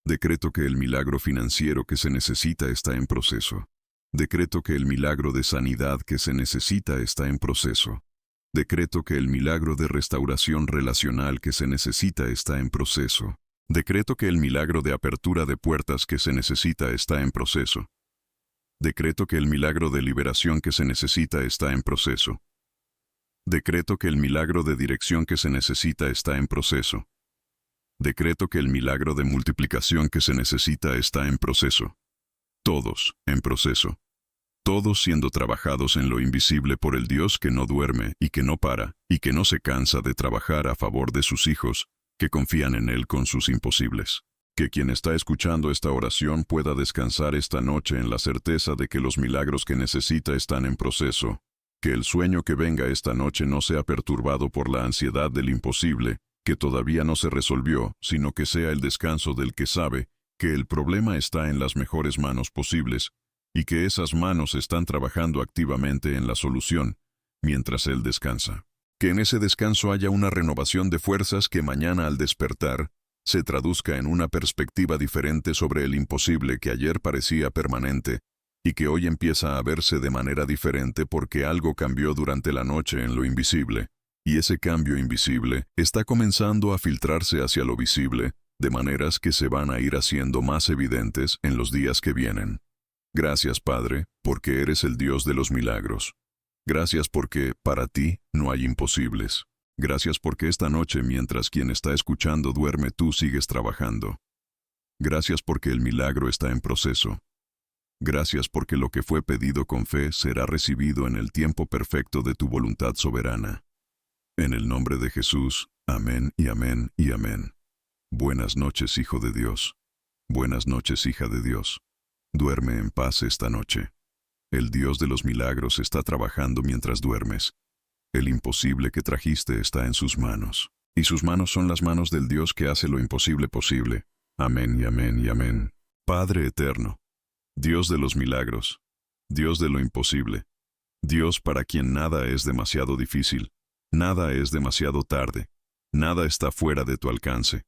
Decreto que el milagro financiero que se necesita está en proceso. Decreto que el milagro de sanidad que se necesita está en proceso. Decreto que el milagro de restauración relacional que se necesita está en proceso. Decreto que el milagro de apertura de puertas que se necesita está en proceso. Decreto que el milagro de liberación que se necesita está en proceso. Decreto que el milagro de dirección que se necesita está en proceso. Decreto que el milagro de multiplicación que se necesita está en proceso. Todos en proceso. Todos siendo trabajados en lo invisible por el Dios que no duerme y que no para, y que no se cansa de trabajar a favor de sus hijos, que confían en Él con sus imposibles. Que quien está escuchando esta oración pueda descansar esta noche en la certeza de que los milagros que necesita están en proceso, Que el sueño que venga esta noche no sea perturbado por la ansiedad del imposible, que todavía no se resolvió, sino que sea el descanso del que sabe que el problema está en las mejores manos posibles, y que esas manos están trabajando activamente en la solución, mientras él descansa. Que en ese descanso haya una renovación de fuerzas que mañana al despertar se traduzca en una perspectiva diferente sobre el imposible que ayer parecía permanente, y que hoy empieza a verse de manera diferente porque algo cambió durante la noche en lo invisible, y ese cambio invisible está comenzando a filtrarse hacia lo visible, de maneras que se van a ir haciendo más evidentes en los días que vienen. Gracias, Padre, porque eres el Dios de los milagros. Gracias porque, para ti, no hay imposibles. Gracias porque esta noche, mientras quien está escuchando duerme, tú sigues trabajando. Gracias porque el milagro está en proceso. Gracias porque lo que fue pedido con fe será recibido en el tiempo perfecto de tu voluntad soberana. En el nombre de Jesús, amén y amén y amén. Buenas noches, Hijo de Dios. Buenas noches, hija de Dios. Duerme en paz esta noche. El Dios de los milagros está trabajando mientras duermes. El imposible que trajiste está en sus manos. Y sus manos son las manos del Dios que hace lo imposible posible. Amén y amén y amén. Padre eterno, Dios de los milagros, Dios de lo imposible, Dios para quien nada es demasiado difícil, nada es demasiado tarde, nada está fuera de tu alcance.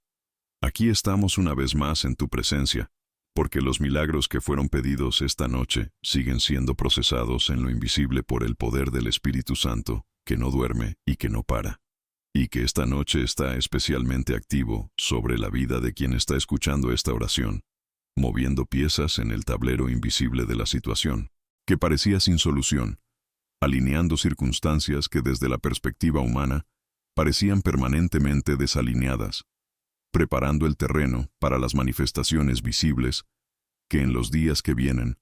Aquí estamos una vez más en tu presencia, porque los milagros que fueron pedidos esta noche siguen siendo procesados en lo invisible por el poder del Espíritu Santo, que no duerme y que no para, y que esta noche está especialmente activo sobre la vida de quien está escuchando esta oración, moviendo piezas en el tablero invisible de la situación, que parecía sin solución, alineando circunstancias que desde la perspectiva humana parecían permanentemente desalineadas, preparando el terreno para las manifestaciones visibles que en los días que vienen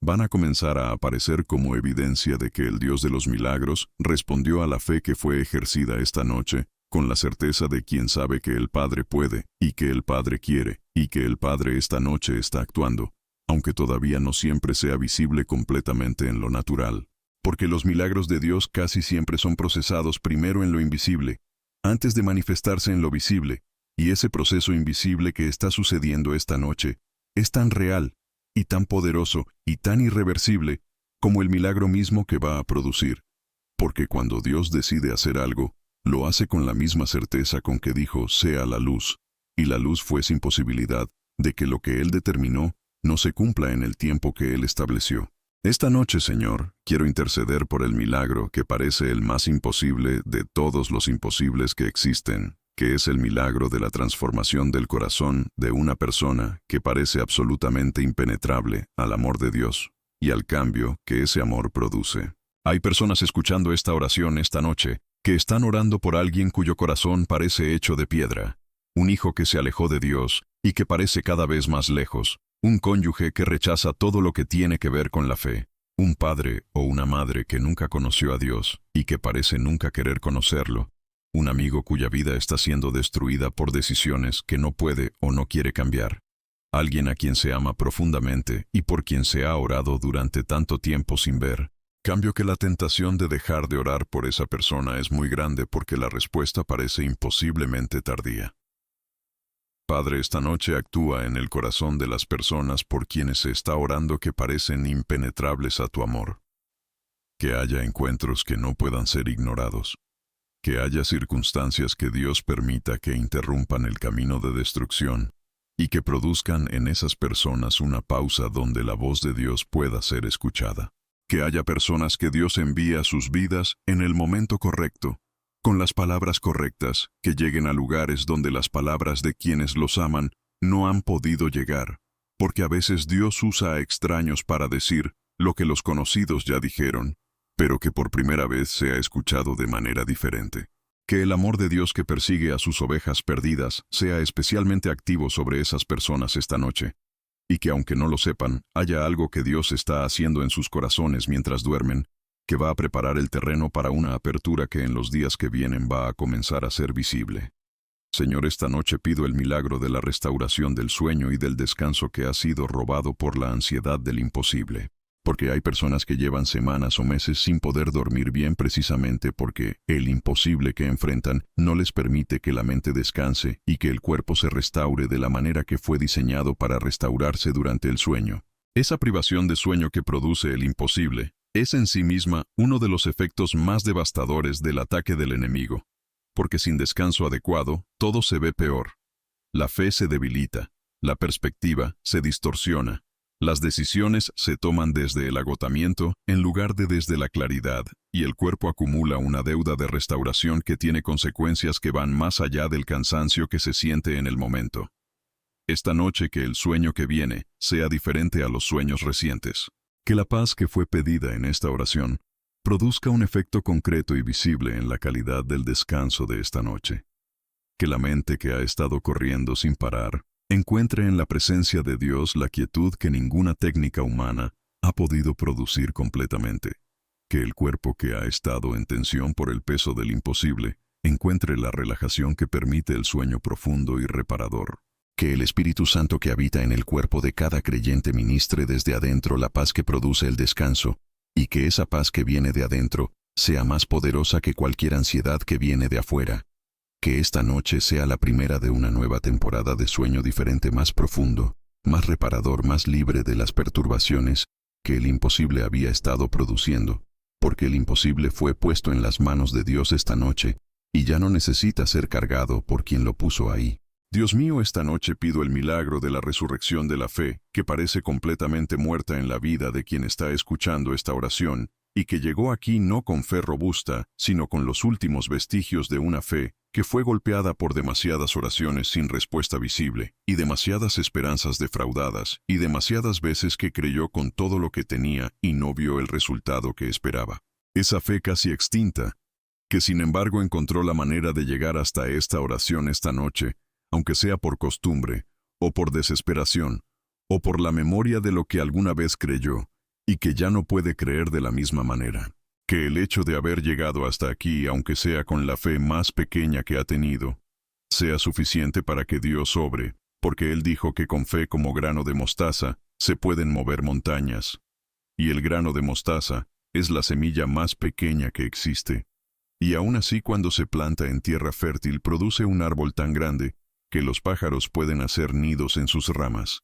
van a comenzar a aparecer como evidencia de que el Dios de los milagros respondió a la fe que fue ejercida esta noche, con la certeza de quien sabe que el Padre puede, y que el Padre quiere, y que el Padre esta noche está actuando, aunque todavía no siempre sea visible completamente en lo natural. Porque los milagros de Dios casi siempre son procesados primero en lo invisible, antes de manifestarse en lo visible, y ese proceso invisible que está sucediendo esta noche es tan real, y tan poderoso, y tan irreversible, como el milagro mismo que va a producir. Porque cuando Dios decide hacer algo, lo hace con la misma certeza con que dijo, sea la luz, y la luz fue sin posibilidad de que lo que Él determinó no se cumpla en el tiempo que Él estableció. Esta noche, Señor, quiero interceder por el milagro que parece el más imposible de todos los imposibles que existen, que es el milagro de la transformación del corazón de una persona que parece absolutamente impenetrable al amor de Dios, y al cambio que ese amor produce. Hay personas escuchando esta oración esta noche que están orando por alguien cuyo corazón parece hecho de piedra, un hijo que se alejó de Dios y que parece cada vez más lejos, un cónyuge que rechaza todo lo que tiene que ver con la fe, un padre o una madre que nunca conoció a Dios y que parece nunca querer conocerlo, un amigo cuya vida está siendo destruida por decisiones que no puede o no quiere cambiar, alguien a quien se ama profundamente y por quien se ha orado durante tanto tiempo sin ver. Cambio que la tentación de dejar de orar por esa persona es muy grande porque la respuesta parece imposiblemente tardía. Padre, esta noche actúa en el corazón de las personas por quienes se está orando que parecen impenetrables a tu amor. Que haya encuentros que no puedan ser ignorados. Que haya circunstancias que Dios permita que interrumpan el camino de destrucción y que produzcan en esas personas una pausa donde la voz de Dios pueda ser escuchada. Que haya personas que Dios envía a sus vidas en el momento correcto, con las palabras correctas, que lleguen a lugares donde las palabras de quienes los aman no han podido llegar, porque a veces Dios usa a extraños para decir lo que los conocidos ya dijeron, pero que por primera vez se ha escuchado de manera diferente. Que el amor de Dios que persigue a sus ovejas perdidas sea especialmente activo sobre esas personas esta noche, y que aunque no lo sepan, haya algo que Dios está haciendo en sus corazones mientras duermen, que va a preparar el terreno para una apertura que en los días que vienen va a comenzar a ser visible. Señor, esta noche pido el milagro de la restauración del sueño y del descanso que ha sido robado por la ansiedad del imposible. Porque hay personas que llevan semanas o meses sin poder dormir bien precisamente porque el imposible que enfrentan no les permite que la mente descanse y que el cuerpo se restaure de la manera que fue diseñado para restaurarse durante el sueño. Esa privación de sueño que produce el imposible es en sí misma uno de los efectos más devastadores del ataque del enemigo, porque sin descanso adecuado todo se ve peor. La fe se debilita, la perspectiva se distorsiona. Las decisiones se toman desde el agotamiento en lugar de desde la claridad, y el cuerpo acumula una deuda de restauración que tiene consecuencias que van más allá del cansancio que se siente en el momento. Esta noche que el sueño que viene sea diferente a los sueños recientes. Que la paz que fue pedida en esta oración produzca un efecto concreto y visible en la calidad del descanso de esta noche. Que la mente que ha estado corriendo sin parar encuentre en la presencia de Dios la quietud que ninguna técnica humana ha podido producir completamente. Que el cuerpo que ha estado en tensión por el peso del imposible encuentre la relajación que permite el sueño profundo y reparador. Que el Espíritu Santo que habita en el cuerpo de cada creyente ministre desde adentro la paz que produce el descanso, y que esa paz que viene de adentro sea más poderosa que cualquier ansiedad que viene de afuera. Que esta noche sea la primera de una nueva temporada de sueño diferente, más profundo, más reparador, más libre de las perturbaciones que el imposible había estado produciendo, porque el imposible fue puesto en las manos de Dios esta noche y ya no necesita ser cargado por quien lo puso ahí. Dios mío, esta noche pido el milagro de la resurrección de la fe, que parece completamente muerta en la vida de quien está escuchando esta oración, y que llegó aquí no con fe robusta, sino con los últimos vestigios de una fe que fue golpeada por demasiadas oraciones sin respuesta visible, y demasiadas esperanzas defraudadas, y demasiadas veces que creyó con todo lo que tenía y no vio el resultado que esperaba. Esa fe casi extinta, que sin embargo encontró la manera de llegar hasta esta oración esta noche, aunque sea por costumbre, o por desesperación, o por la memoria de lo que alguna vez creyó, y que ya no puede creer de la misma manera. Que el hecho de haber llegado hasta aquí, aunque sea con la fe más pequeña que ha tenido, sea suficiente para que Dios obre, porque Él dijo que con fe como grano de mostaza se pueden mover montañas. Y el grano de mostaza es la semilla más pequeña que existe. Y aún así, cuando se planta en tierra fértil, produce un árbol tan grande que los pájaros pueden hacer nidos en sus ramas.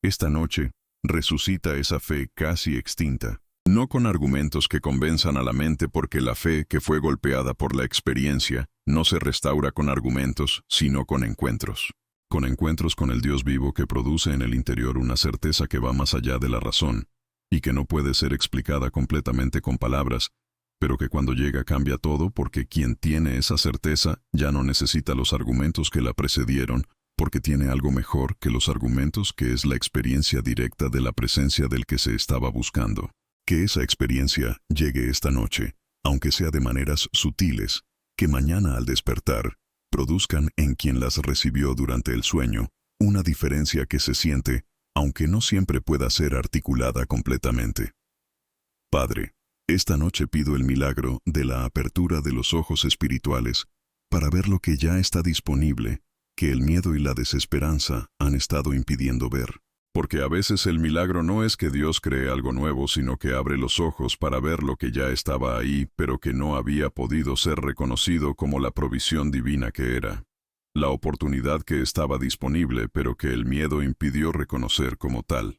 Esta noche, resucita esa fe casi extinta, no con argumentos que convenzan a la mente, porque la fe que fue golpeada por la experiencia no se restaura con argumentos, sino con encuentros. Con encuentros con el Dios vivo que produce en el interior una certeza que va más allá de la razón, y que no puede ser explicada completamente con palabras, pero que cuando llega cambia todo, porque quien tiene esa certeza ya no necesita los argumentos que la precedieron, porque tiene algo mejor que los argumentos, que es la experiencia directa de la presencia del que se estaba buscando. Que esa experiencia llegue esta noche, aunque sea de maneras sutiles, que mañana al despertar produzcan en quien las recibió durante el sueño una diferencia que se siente, aunque no siempre pueda ser articulada completamente. Padre, esta noche pido el milagro de la apertura de los ojos espirituales para ver lo que ya está disponible, que el miedo y la desesperanza han estado impidiendo ver. Porque a veces el milagro no es que Dios cree algo nuevo, sino que abre los ojos para ver lo que ya estaba ahí, pero que no había podido ser reconocido como la provisión divina que era. La oportunidad que estaba disponible, pero que el miedo impidió reconocer como tal.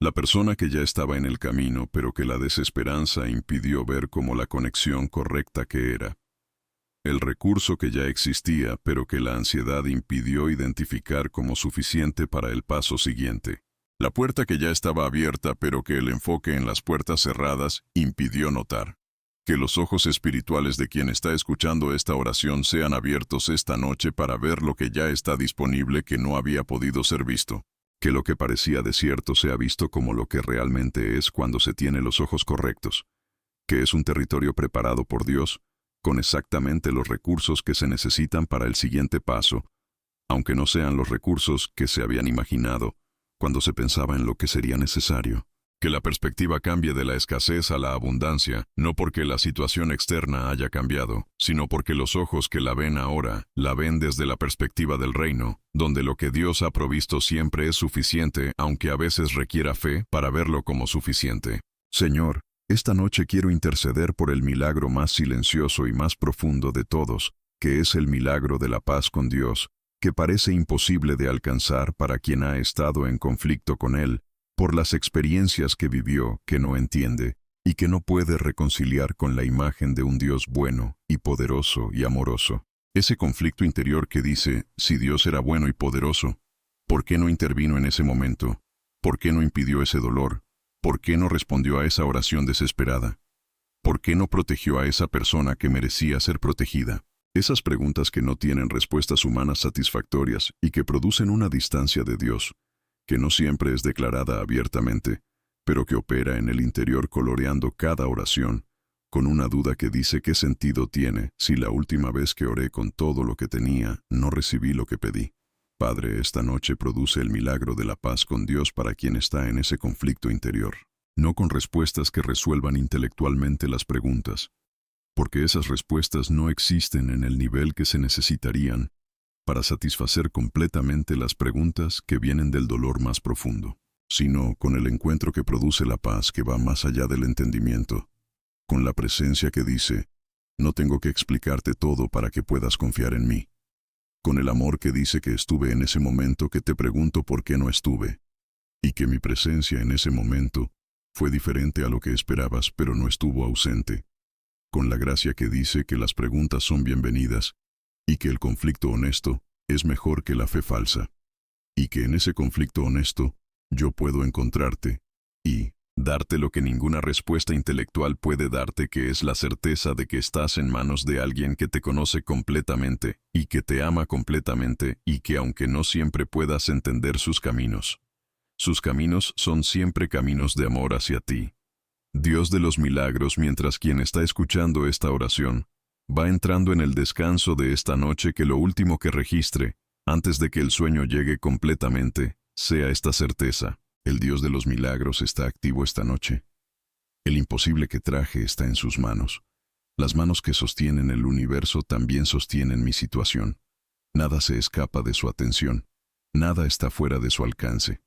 La persona que ya estaba en el camino, pero que la desesperanza impidió ver como la conexión correcta que era. El recurso que ya existía, pero que la ansiedad impidió identificar como suficiente para el paso siguiente. La puerta que ya estaba abierta, pero que el enfoque en las puertas cerradas impidió notar. Que los ojos espirituales de quien está escuchando esta oración sean abiertos esta noche para ver lo que ya está disponible, que no había podido ser visto. Que lo que parecía desierto sea visto como lo que realmente es cuando se tiene los ojos correctos. Que es un territorio preparado por Dios, con exactamente los recursos que se necesitan para el siguiente paso, aunque no sean los recursos que se habían imaginado cuando se pensaba en lo que sería necesario. Que la perspectiva cambie de la escasez a la abundancia, no porque la situación externa haya cambiado, sino porque los ojos que la ven ahora, la ven desde la perspectiva del reino, donde lo que Dios ha provisto siempre es suficiente, aunque a veces requiera fe para verlo como suficiente. Señor, esta noche quiero interceder por el milagro más silencioso y más profundo de todos, que es el milagro de la paz con Dios, que parece imposible de alcanzar para quien ha estado en conflicto con Él, por las experiencias que vivió, que no entiende, y que no puede reconciliar con la imagen de un Dios bueno, y poderoso, y amoroso. Ese conflicto interior que dice, si Dios era bueno y poderoso, ¿por qué no intervino en ese momento? ¿Por qué no impidió ese dolor? ¿Por qué no respondió a esa oración desesperada? ¿Por qué no protegió a esa persona que merecía ser protegida? Esas preguntas que no tienen respuestas humanas satisfactorias y que producen una distancia de Dios, que no siempre es declarada abiertamente, pero que opera en el interior coloreando cada oración, con una duda que dice qué sentido tiene si la última vez que oré con todo lo que tenía no recibí lo que pedí. Padre, esta noche produce el milagro de la paz con Dios para quien está en ese conflicto interior, no con respuestas que resuelvan intelectualmente las preguntas, porque esas respuestas no existen en el nivel que se necesitarían para satisfacer completamente las preguntas que vienen del dolor más profundo, sino con el encuentro que produce la paz que va más allá del entendimiento, con la presencia que dice, no tengo que explicarte todo para que puedas confiar en mí, con el amor que dice que estuve en ese momento que te pregunto por qué no estuve, y que mi presencia en ese momento fue diferente a lo que esperabas, pero no estuvo ausente, con la gracia que dice que las preguntas son bienvenidas, y que el conflicto honesto es mejor que la fe falsa, y que en ese conflicto honesto yo puedo encontrarte y darte lo que ninguna respuesta intelectual puede darte, que es la certeza de que estás en manos de alguien que te conoce completamente y que te ama completamente y que aunque no siempre puedas entender sus caminos son siempre caminos de amor hacia ti. Dios de los milagros, mientras quien está escuchando esta oración va entrando en el descanso de esta noche, que lo último que registre, antes de que el sueño llegue completamente, sea esta certeza: el Dios de los milagros está activo esta noche. El imposible que traje está en sus manos. Las manos que sostienen el universo también sostienen mi situación. Nada se escapa de su atención. Nada está fuera de su alcance.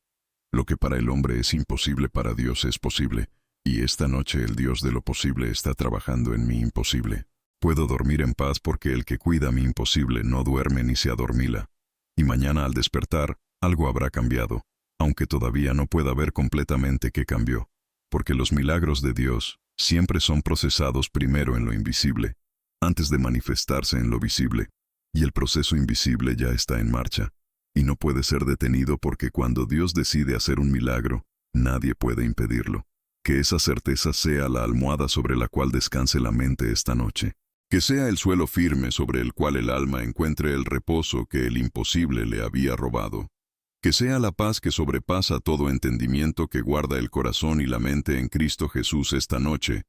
Lo que para el hombre es imposible, para Dios es posible. Y esta noche el Dios de lo posible está trabajando en mi imposible. Puedo dormir en paz porque el que cuida mi imposible no duerme ni se adormila. Y mañana al despertar, algo habrá cambiado, aunque todavía no pueda ver completamente qué cambió, porque los milagros de Dios siempre son procesados primero en lo invisible, antes de manifestarse en lo visible, y el proceso invisible ya está en marcha, y no puede ser detenido, porque cuando Dios decide hacer un milagro, nadie puede impedirlo. Que esa certeza sea la almohada sobre la cual descanse la mente esta noche. Que sea el suelo firme sobre el cual el alma encuentre el reposo que el imposible le había robado. Que sea la paz que sobrepasa todo entendimiento, que guarda el corazón y la mente en Cristo Jesús esta noche,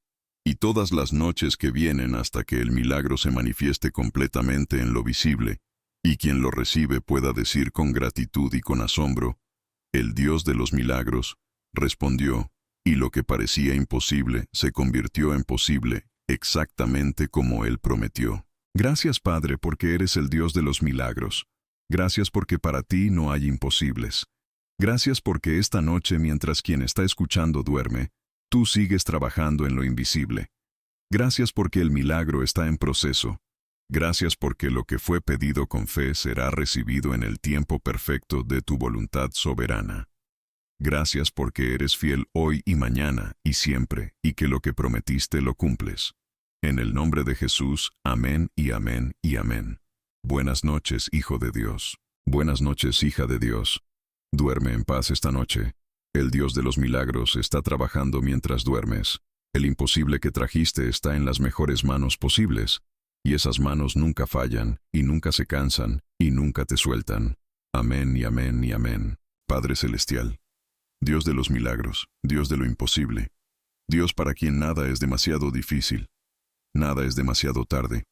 y todas las noches que vienen hasta que el milagro se manifieste completamente en lo visible, y quien lo recibe pueda decir con gratitud y con asombro: el Dios de los milagros respondió, y lo que parecía imposible se convirtió en posible, exactamente como Él prometió. Gracias, Padre, porque eres el Dios de los milagros. Gracias porque para ti no hay imposibles. Gracias porque esta noche, mientras quien está escuchando duerme, tú sigues trabajando en lo invisible. Gracias porque el milagro está en proceso. Gracias porque lo que fue pedido con fe será recibido en el tiempo perfecto de tu voluntad soberana. Gracias porque eres fiel hoy y mañana y siempre, y que lo que prometiste lo cumples. En el nombre de Jesús, amén y amén y amén. Buenas noches, Hijo de Dios. Buenas noches, hija de Dios. Duerme en paz esta noche. El Dios de los milagros está trabajando mientras duermes. El imposible que trajiste está en las mejores manos posibles, y esas manos nunca fallan, y nunca se cansan, y nunca te sueltan. Amén y amén y amén. Padre Celestial, Dios de los milagros, Dios de lo imposible, Dios para quien nada es demasiado difícil, nada es demasiado tarde,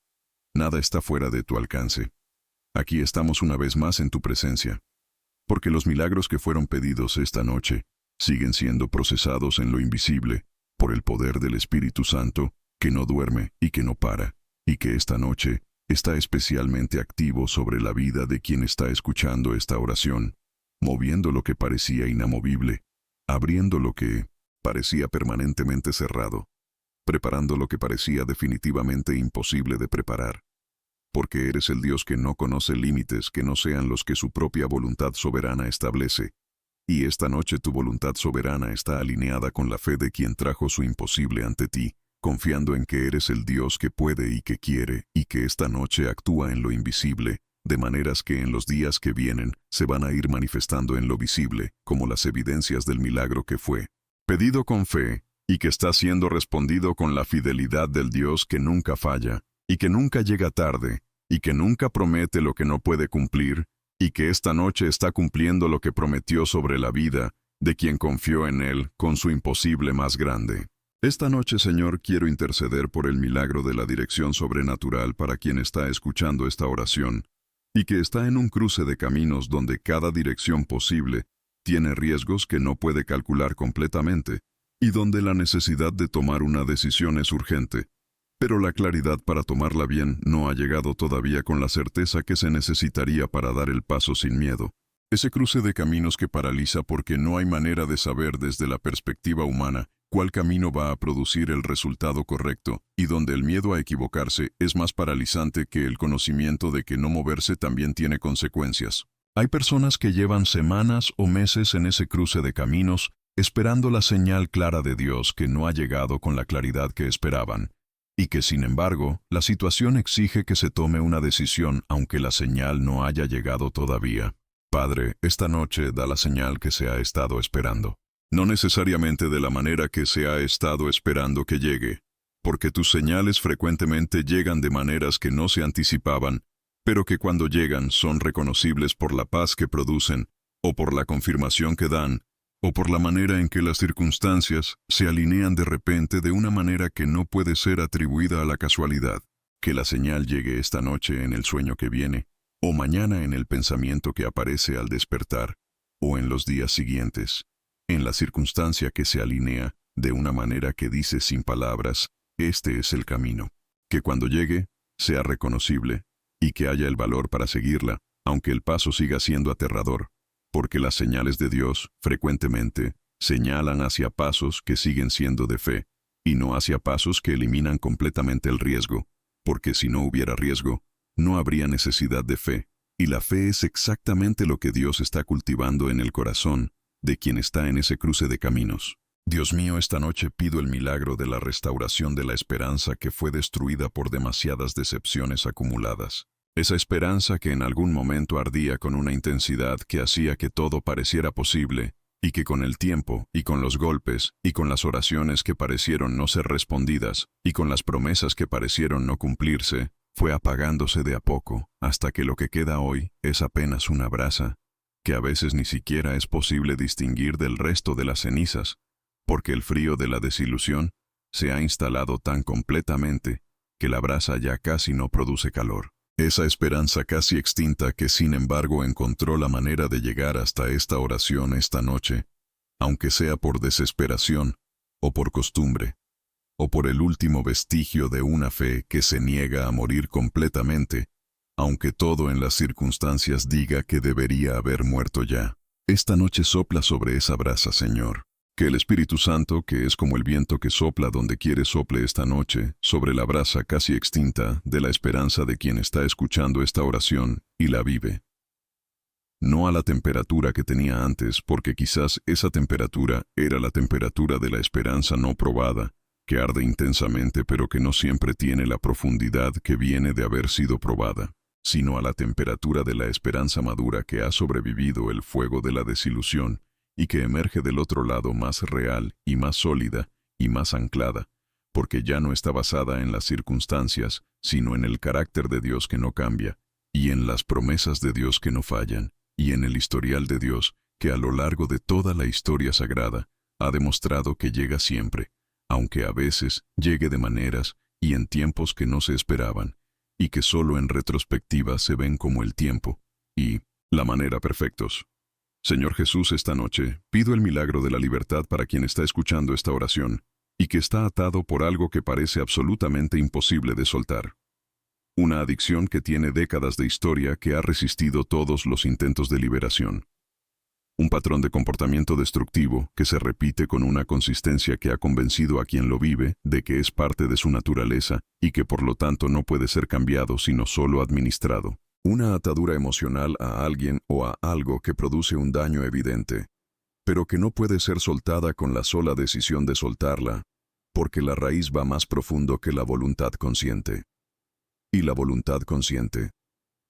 nada está fuera de tu alcance. Aquí estamos una vez más en tu presencia, porque los milagros que fueron pedidos esta noche siguen siendo procesados en lo invisible por el poder del Espíritu Santo, que no duerme y que no para, y que esta noche está especialmente activo sobre la vida de quien está escuchando esta oración, moviendo lo que parecía inamovible, abriendo lo que parecía permanentemente cerrado, preparando lo que parecía definitivamente imposible de preparar. Porque eres el Dios que no conoce límites que no sean los que su propia voluntad soberana establece. Y esta noche tu voluntad soberana está alineada con la fe de quien trajo su imposible ante ti, confiando en que eres el Dios que puede y que quiere, y que esta noche actúa en lo invisible, de maneras que en los días que vienen se van a ir manifestando en lo visible, como las evidencias del milagro que fue pedido con fe, y que está siendo respondido con la fidelidad del Dios que nunca falla, y que nunca llega tarde, y que nunca promete lo que no puede cumplir, y que esta noche está cumpliendo lo que prometió sobre la vida de quien confió en Él con su imposible más grande. Esta noche, Señor, quiero interceder por el milagro de la dirección sobrenatural para quien está escuchando esta oración, y que está en un cruce de caminos donde cada dirección posible tiene riesgos que no puede calcular completamente, y donde la necesidad de tomar una decisión es urgente, pero la claridad para tomarla bien no ha llegado todavía con la certeza que se necesitaría para dar el paso sin miedo. Ese cruce de caminos que paraliza porque no hay manera de saber desde la perspectiva humana cuál camino va a producir el resultado correcto, y donde el miedo a equivocarse es más paralizante que el conocimiento de que no moverse también tiene consecuencias. Hay personas que llevan semanas o meses en ese cruce de caminos, esperando la señal clara de Dios que no ha llegado con la claridad que esperaban, y que sin embargo, la situación exige que se tome una decisión aunque la señal no haya llegado todavía. Padre, esta noche da la señal que se ha estado esperando. No necesariamente de la manera que se ha estado esperando que llegue, porque tus señales frecuentemente llegan de maneras que no se anticipaban, pero que cuando llegan son reconocibles por la paz que producen, o por la confirmación que dan, o por la manera en que las circunstancias se alinean de repente de una manera que no puede ser atribuida a la casualidad. Que la señal llegue esta noche en el sueño que viene, o mañana en el pensamiento que aparece al despertar, o en los días siguientes, en la circunstancia que se alinea de una manera que dice sin palabras, este es el camino. Que cuando llegue, sea reconocible, y que haya el valor para seguirla, aunque el paso siga siendo aterrador, porque las señales de Dios, frecuentemente, señalan hacia pasos que siguen siendo de fe, y no hacia pasos que eliminan completamente el riesgo, porque si no hubiera riesgo, no habría necesidad de fe, y la fe es exactamente lo que Dios está cultivando en el corazón de quien está en ese cruce de caminos. Dios mío, esta noche pido el milagro de la restauración de la esperanza que fue destruida por demasiadas decepciones acumuladas. Esa esperanza que en algún momento ardía con una intensidad que hacía que todo pareciera posible, y que con el tiempo, y con los golpes, y con las oraciones que parecieron no ser respondidas, y con las promesas que parecieron no cumplirse, fue apagándose de a poco, hasta que lo que queda hoy es apenas una brasa, que a veces ni siquiera es posible distinguir del resto de las cenizas, porque el frío de la desilusión se ha instalado tan completamente que la brasa ya casi no produce calor. Esa esperanza casi extinta que sin embargo encontró la manera de llegar hasta esta oración esta noche, aunque sea por desesperación, o por costumbre, o por el último vestigio de una fe que se niega a morir completamente, aunque todo en las circunstancias diga que debería haber muerto ya. Esta noche sopla sobre esa brasa, Señor. Que el Espíritu Santo, que es como el viento que sopla donde quiere sople esta noche, sobre la brasa casi extinta de la esperanza de quien está escuchando esta oración y la vive. No a la temperatura que tenía antes, porque quizás esa temperatura era la temperatura de la esperanza no probada, que arde intensamente pero que no siempre tiene la profundidad que viene de haber sido probada, sino a la temperatura de la esperanza madura que ha sobrevivido el fuego de la desilusión, y que emerge del otro lado más real y más sólida y más anclada, porque ya no está basada en las circunstancias, sino en el carácter de Dios que no cambia, y en las promesas de Dios que no fallan, y en el historial de Dios que a lo largo de toda la historia sagrada ha demostrado que llega siempre, aunque a veces llegue de maneras y en tiempos que no se esperaban, y que solo en retrospectiva se ven como el tiempo y la manera perfectos. Señor Jesús, esta noche pido el milagro de la libertad para quien está escuchando esta oración y que está atado por algo que parece absolutamente imposible de soltar. Una adicción que tiene décadas de historia que ha resistido todos los intentos de liberación. Un patrón de comportamiento destructivo que se repite con una consistencia que ha convencido a quien lo vive de que es parte de su naturaleza y que por lo tanto no puede ser cambiado sino solo administrado. Una atadura emocional a alguien o a algo que produce un daño evidente, pero que no puede ser soltada con la sola decisión de soltarla, porque la raíz va más profundo que la voluntad consciente. Y la voluntad consciente,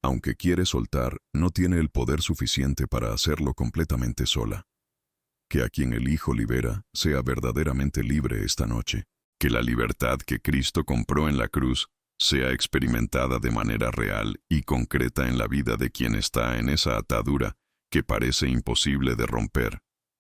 aunque quiere soltar, no tiene el poder suficiente para hacerlo completamente sola. Que a quien el Hijo libera sea verdaderamente libre esta noche. Que la libertad que Cristo compró en la cruz sea experimentada de manera real y concreta en la vida de quien está en esa atadura que parece imposible de romper.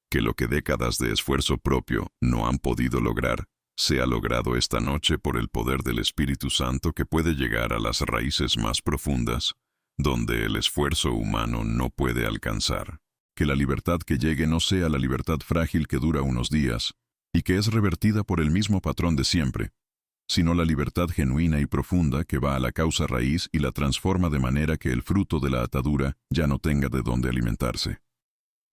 Que lo que décadas de esfuerzo propio no han podido lograr, sea logrado esta noche por el poder del Espíritu Santo que puede llegar a las raíces más profundas, donde el esfuerzo humano no puede alcanzar. Que la libertad que llegue no sea la libertad frágil que dura unos días, y que es revertida por el mismo patrón de siempre, sino la libertad genuina y profunda que va a la causa raíz y la transforma de manera que el fruto de la atadura ya no tenga de dónde alimentarse.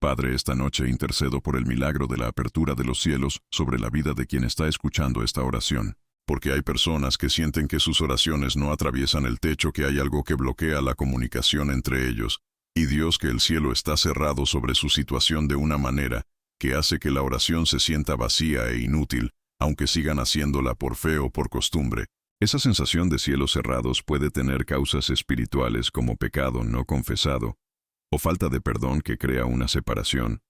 Padre, esta noche intercedo por el milagro de la apertura de los cielos sobre la vida de quien está escuchando esta oración, porque hay personas que sienten que sus oraciones no atraviesan el techo, que hay algo que bloquea la comunicación entre ellos, y Dios, que el cielo está cerrado sobre su situación de una manera que hace que la oración se sienta vacía e inútil, aunque sigan haciéndola por fe o por costumbre. Esa sensación de cielos cerrados puede tener causas espirituales como pecado no confesado, o falta de perdón que crea una separación,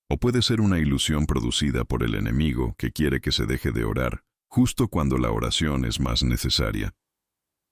o puede ser una ilusión producida por el enemigo que quiere que se deje de orar, justo cuando la oración es más necesaria.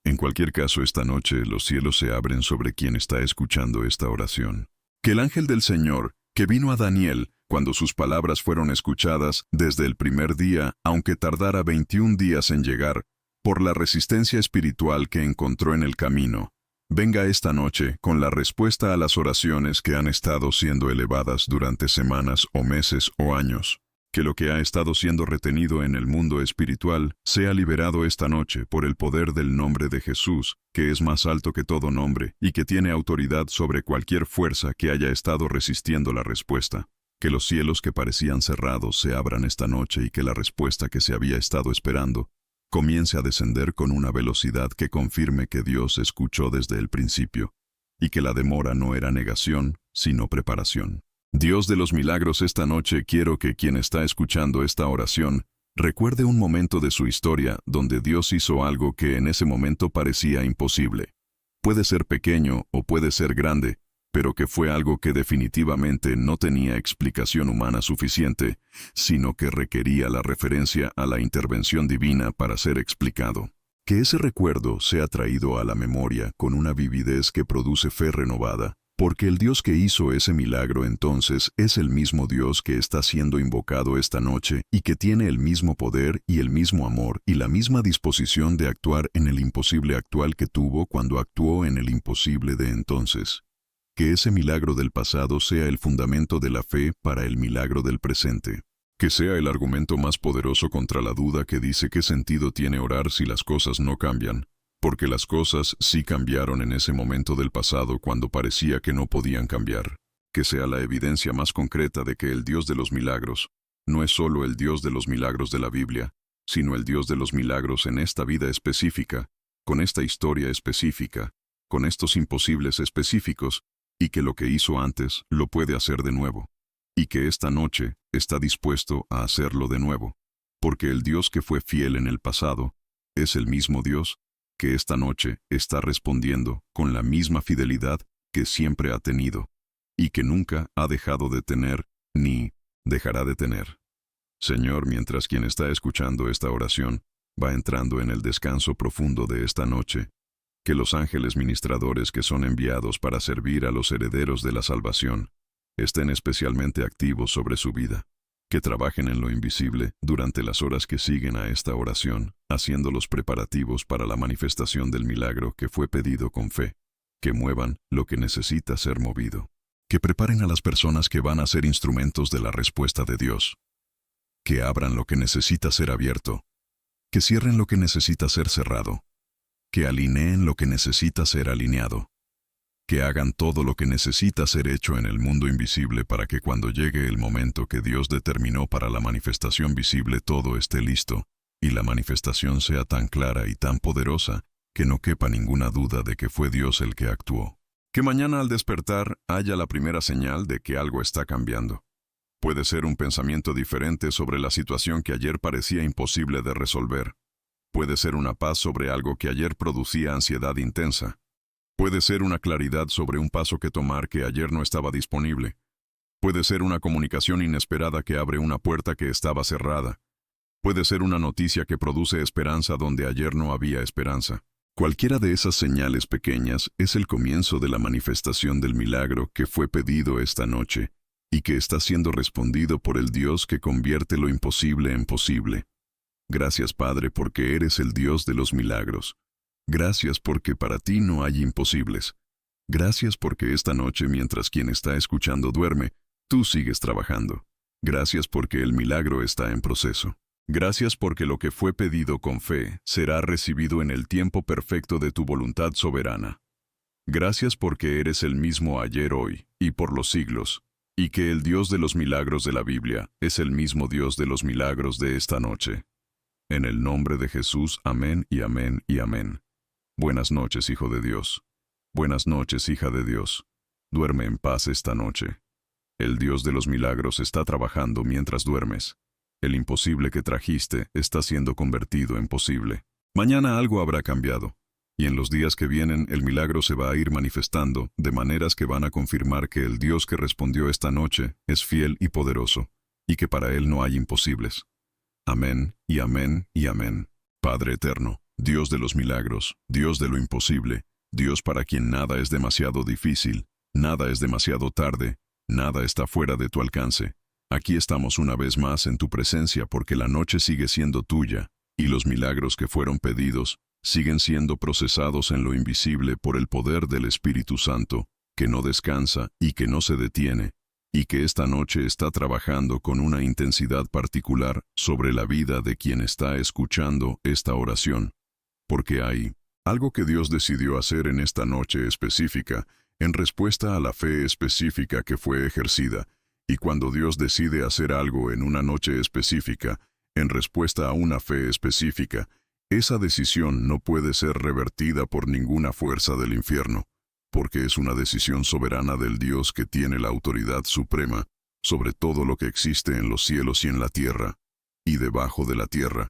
En cualquier caso, esta noche los cielos se abren sobre quien está escuchando esta oración. Que el ángel del Señor, que vino a Daniel cuando sus palabras fueron escuchadas desde el primer día, aunque tardara 21 días en llegar, por la resistencia espiritual que encontró en el camino, venga esta noche con la respuesta a las oraciones que han estado siendo elevadas durante semanas o meses o años. Que lo que ha estado siendo retenido en el mundo espiritual sea liberado esta noche por el poder del nombre de Jesús, que es más alto que todo nombre y que tiene autoridad sobre cualquier fuerza que haya estado resistiendo la respuesta. Que los cielos que parecían cerrados se abran esta noche y que la respuesta que se había estado esperando comience a descender con una velocidad que confirme que Dios escuchó desde el principio, y que la demora no era negación, sino preparación. Dios de los milagros, esta noche quiero que quien está escuchando esta oración recuerde un momento de su historia donde Dios hizo algo que en ese momento parecía imposible. Puede ser pequeño o puede ser grande, pero que fue algo que definitivamente no tenía explicación humana suficiente, sino que requería la referencia a la intervención divina para ser explicado. Que ese recuerdo sea traído a la memoria con una vividez que produce fe renovada, porque el Dios que hizo ese milagro entonces es el mismo Dios que está siendo invocado esta noche y que tiene el mismo poder y el mismo amor y la misma disposición de actuar en el imposible actual que tuvo cuando actuó en el imposible de entonces. Que ese milagro del pasado sea el fundamento de la fe para el milagro del presente. Que sea el argumento más poderoso contra la duda que dice qué sentido tiene orar si las cosas no cambian, porque las cosas sí cambiaron en ese momento del pasado cuando parecía que no podían cambiar. Que sea la evidencia más concreta de que el Dios de los milagros no es solo el Dios de los milagros de la Biblia, sino el Dios de los milagros en esta vida específica, con esta historia específica, con estos imposibles específicos, y que lo que hizo antes lo puede hacer de nuevo, y que esta noche está dispuesto a hacerlo de nuevo, porque el Dios que fue fiel en el pasado es el mismo Dios que esta noche está respondiendo con la misma fidelidad que siempre ha tenido, y que nunca ha dejado de tener, ni dejará de tener. Señor, mientras quien está escuchando esta oración va entrando en el descanso profundo de esta noche, que los ángeles ministradores que son enviados para servir a los herederos de la salvación estén especialmente activos sobre su vida, que trabajen en lo invisible durante las horas que siguen a esta oración, haciendo los preparativos para la manifestación del milagro que fue pedido con fe, que muevan lo que necesita ser movido. que preparen a las personas que van a ser instrumentos de la respuesta de Dios, que abran lo que necesita ser abierto, que cierren lo que necesita ser cerrado, que alineen lo que necesita ser alineado, que hagan todo lo que necesita ser hecho en el mundo invisible para que cuando llegue el momento que Dios determinó para la manifestación visible todo esté listo, y la manifestación sea tan clara y tan poderosa que no quepa ninguna duda de que fue Dios el que actuó. Que mañana al despertar haya la primera señal de que algo está cambiando. Puede ser un pensamiento diferente sobre la situación que ayer parecía imposible de resolver. Puede ser una paz sobre algo que ayer producía ansiedad intensa. Puede ser una claridad sobre un paso que tomar que ayer no estaba disponible. Puede ser una comunicación inesperada que abre una puerta que estaba cerrada. Puede ser una noticia que produce esperanza donde ayer no había esperanza. Cualquiera de esas señales pequeñas es el comienzo de la manifestación del milagro que fue pedido esta noche y que está siendo respondido por el Dios que convierte lo imposible en posible. Gracias, Padre, porque eres el Dios de los milagros. Gracias porque para ti no hay imposibles. Gracias porque esta noche, mientras quien está escuchando duerme, tú sigues trabajando. Gracias porque el milagro está en proceso. Gracias porque lo que fue pedido con fe será recibido en el tiempo perfecto de tu voluntad soberana. Gracias porque eres el mismo ayer, hoy y por los siglos, y que el Dios de los milagros de la Biblia es el mismo Dios de los milagros de esta noche. En el nombre de Jesús, amén y amén y amén. Buenas noches, Hijo de Dios. Buenas noches, hija de Dios. Duerme en paz esta noche. El Dios de los milagros está trabajando mientras duermes. El imposible que trajiste está siendo convertido en posible. Mañana algo habrá cambiado, y en los días que vienen el milagro se va a ir manifestando de maneras que van a confirmar que el Dios que respondió esta noche es fiel y poderoso, y que para Él no hay imposibles. Amén y amén y amén. Padre eterno, Dios de los milagros, Dios de lo imposible, Dios para quien nada es demasiado difícil, nada es demasiado tarde, nada está fuera de tu alcance. Aquí estamos una vez más en tu presencia porque la noche sigue siendo tuya, y los milagros que fueron pedidos siguen siendo procesados en lo invisible por el poder del Espíritu Santo, que no descansa y que no se detiene, y que esta noche está trabajando con una intensidad particular sobre la vida de quien está escuchando esta oración. Porque hay algo que Dios decidió hacer en esta noche específica, en respuesta a la fe específica que fue ejercida. Y cuando Dios decide hacer algo en una noche específica, en respuesta a una fe específica, esa decisión no puede ser revertida por ninguna fuerza del infierno, porque es una decisión soberana del Dios que tiene la autoridad suprema sobre todo lo que existe en los cielos y en la tierra, y debajo de la tierra,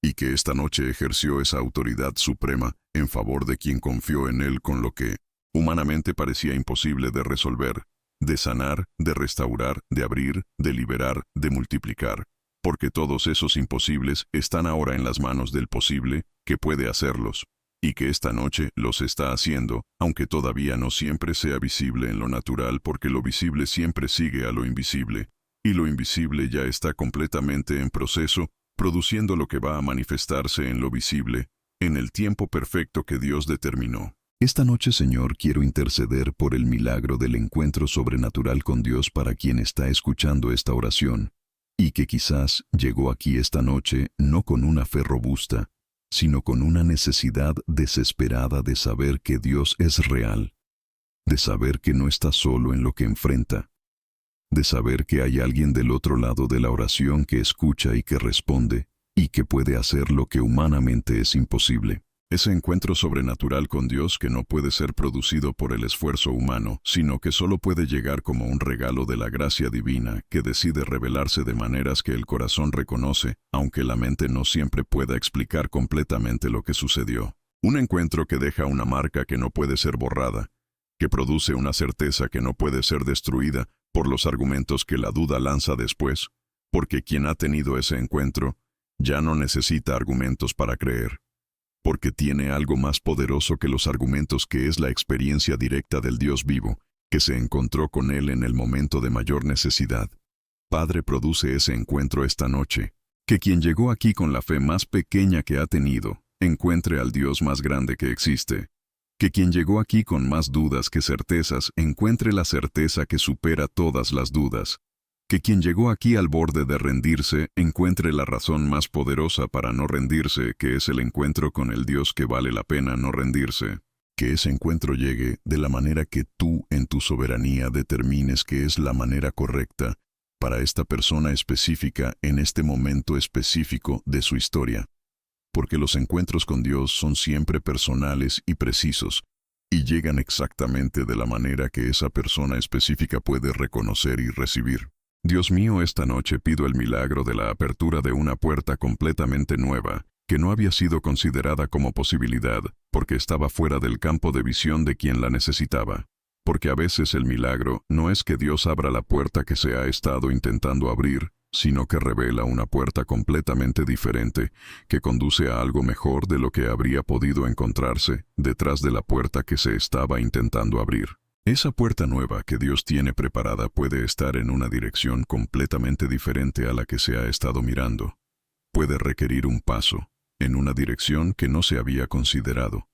y que esta noche ejerció esa autoridad suprema en favor de quien confió en Él con lo que humanamente parecía imposible de resolver, de sanar, de restaurar, de abrir, de liberar, de multiplicar, porque todos esos imposibles están ahora en las manos del posible, que puede hacerlos, y que esta noche los está haciendo, aunque todavía no siempre sea visible en lo natural porque lo visible siempre sigue a lo invisible, y lo invisible ya está completamente en proceso, produciendo lo que va a manifestarse en lo visible, en el tiempo perfecto que Dios determinó. Esta noche, Señor, quiero interceder por el milagro del encuentro sobrenatural con Dios para quien está escuchando esta oración, y que quizás llegó aquí esta noche no con una fe robusta, sino con una necesidad desesperada de saber que Dios es real, de saber que no está solo en lo que enfrenta, de saber que hay alguien del otro lado de la oración que escucha y que responde, y que puede hacer lo que humanamente es imposible. Ese encuentro sobrenatural con Dios que no puede ser producido por el esfuerzo humano, sino que solo puede llegar como un regalo de la gracia divina que decide revelarse de maneras que el corazón reconoce, aunque la mente no siempre pueda explicar completamente lo que sucedió. Un encuentro que deja una marca que no puede ser borrada, que produce una certeza que no puede ser destruida por los argumentos que la duda lanza después, porque quien ha tenido ese encuentro ya no necesita argumentos para creer, porque tiene algo más poderoso que los argumentos que es la experiencia directa del Dios vivo, que se encontró con Él en el momento de mayor necesidad. Padre, produce ese encuentro esta noche, que quien llegó aquí con la fe más pequeña que ha tenido, encuentre al Dios más grande que existe, Que quien llegó aquí con más dudas que certezas encuentre la certeza que supera todas las dudas. Que quien llegó aquí al borde de rendirse encuentre la razón más poderosa para no rendirse, que es el encuentro con el Dios que vale la pena no rendirse. Que ese encuentro llegue de la manera que tú en tu soberanía determines que es la manera correcta para esta persona específica en este momento específico de su historia. Porque los encuentros con Dios son siempre personales y precisos, y llegan exactamente de la manera que esa persona específica puede reconocer y recibir. Dios mío, esta noche pido el milagro de la apertura de una puerta completamente nueva, que no había sido considerada como posibilidad, porque estaba fuera del campo de visión de quien la necesitaba. Porque a veces el milagro no es que Dios abra la puerta que se ha estado intentando abrir, sino que revela una puerta completamente diferente, que conduce a algo mejor de lo que habría podido encontrarse detrás de la puerta que se estaba intentando abrir. Esa puerta nueva que Dios tiene preparada puede estar en una dirección completamente diferente a la que se ha estado mirando. Puede requerir un paso en una dirección que no se había considerado.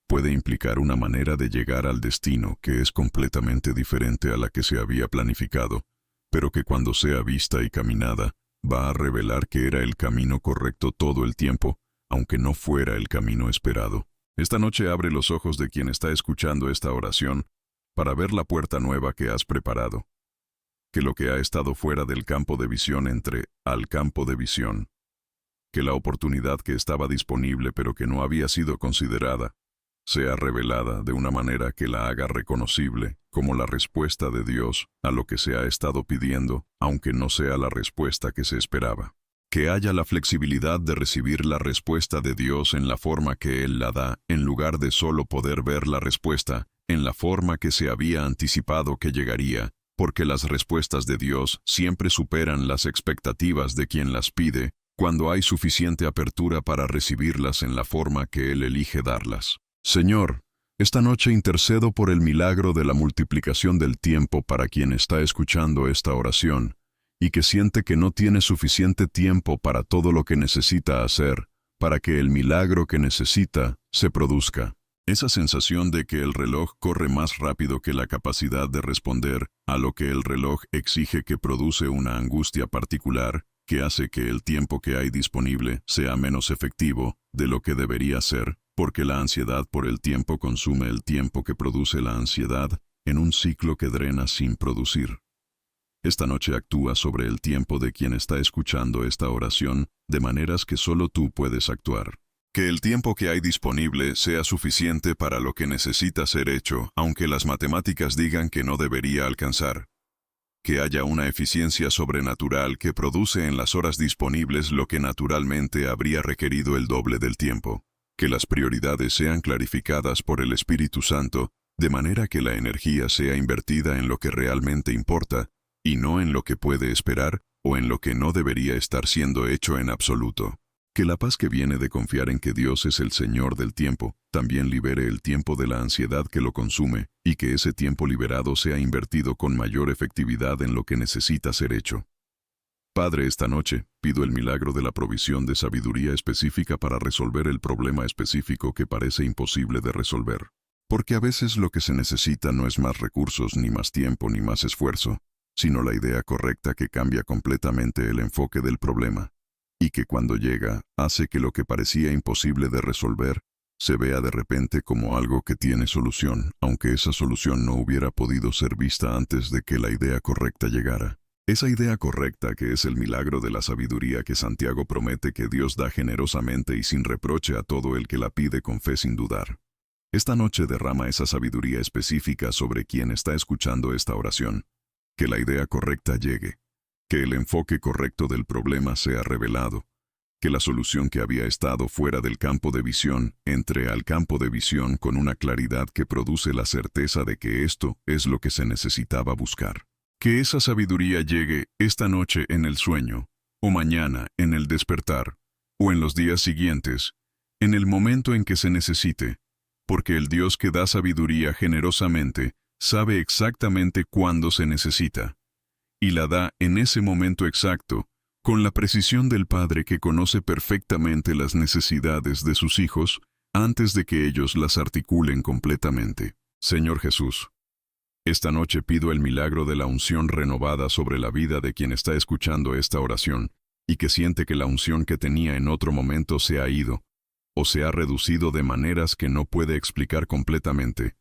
Puede implicar una manera de llegar al destino que es completamente diferente a la que se había planificado, pero que cuando sea vista y caminada, va a revelar que era el camino correcto todo el tiempo, aunque no fuera el camino esperado. Esta noche abre los ojos de quien está escuchando esta oración para ver la puerta nueva que has preparado. Que lo que ha estado fuera del campo de visión entre al campo de visión. Que la oportunidad que estaba disponible pero que no había sido considerada, sea revelada de una manera que la haga reconocible como la respuesta de Dios a lo que se ha estado pidiendo, aunque no sea la respuesta que se esperaba. Que haya la flexibilidad de recibir la respuesta de Dios en la forma que Él la da, en lugar de solo poder ver la respuesta en la forma que se había anticipado que llegaría, porque las respuestas de Dios siempre superan las expectativas de quien las pide, cuando hay suficiente apertura para recibirlas en la forma que Él elige darlas. Señor, esta noche intercedo por el milagro de la multiplicación del tiempo para quien está escuchando esta oración, y que siente que no tiene suficiente tiempo para todo lo que necesita hacer, para que el milagro que necesita se produzca. Esa sensación de que el reloj corre más rápido que la capacidad de responder a lo que el reloj exige, que produce una angustia particular, que hace que el tiempo que hay disponible sea menos efectivo de lo que debería ser, porque la ansiedad por el tiempo consume el tiempo que produce la ansiedad en un ciclo que drena sin producir. Esta noche actúa sobre el tiempo de quien está escuchando esta oración de maneras que solo tú puedes actuar. Que el tiempo que hay disponible sea suficiente para lo que necesita ser hecho, aunque las matemáticas digan que no debería alcanzar. Que haya una eficiencia sobrenatural que produce en las horas disponibles lo que naturalmente habría requerido el doble del tiempo. Que las prioridades sean clarificadas por el Espíritu Santo, de manera que la energía sea invertida en lo que realmente importa, y no en lo que puede esperar o en lo que no debería estar siendo hecho en absoluto. Que la paz que viene de confiar en que Dios es el Señor del tiempo, también libere el tiempo de la ansiedad que lo consume, y que ese tiempo liberado sea invertido con mayor efectividad en lo que necesita ser hecho. Padre, esta noche pido el milagro de la provisión de sabiduría específica para resolver el problema específico que parece imposible de resolver. Porque a veces lo que se necesita no es más recursos, ni más tiempo, ni más esfuerzo, sino la idea correcta que cambia completamente el enfoque del problema, y que cuando llega, hace que lo que parecía imposible de resolver se vea de repente como algo que tiene solución, aunque esa solución no hubiera podido ser vista antes de que la idea correcta llegara. Esa idea correcta que es el milagro de la sabiduría que Santiago promete que Dios da generosamente y sin reproche a todo el que la pide con fe sin dudar. Esta noche derrama esa sabiduría específica sobre quien está escuchando esta oración. Que la idea correcta llegue. Que el enfoque correcto del problema sea revelado. Que la solución que había estado fuera del campo de visión entre al campo de visión con una claridad que produce la certeza de que esto es lo que se necesitaba buscar. Que esa sabiduría llegue esta noche en el sueño, o mañana en el despertar, o en los días siguientes, en el momento en que se necesite, porque el Dios que da sabiduría generosamente sabe exactamente cuándo se necesita, y la da en ese momento exacto, con la precisión del Padre que conoce perfectamente las necesidades de sus hijos antes de que ellos las articulen completamente. Señor Jesús, esta noche pido el milagro de la unción renovada sobre la vida de quien está escuchando esta oración y que siente que la unción que tenía en otro momento se ha ido o se ha reducido de maneras que no puede explicar completamente,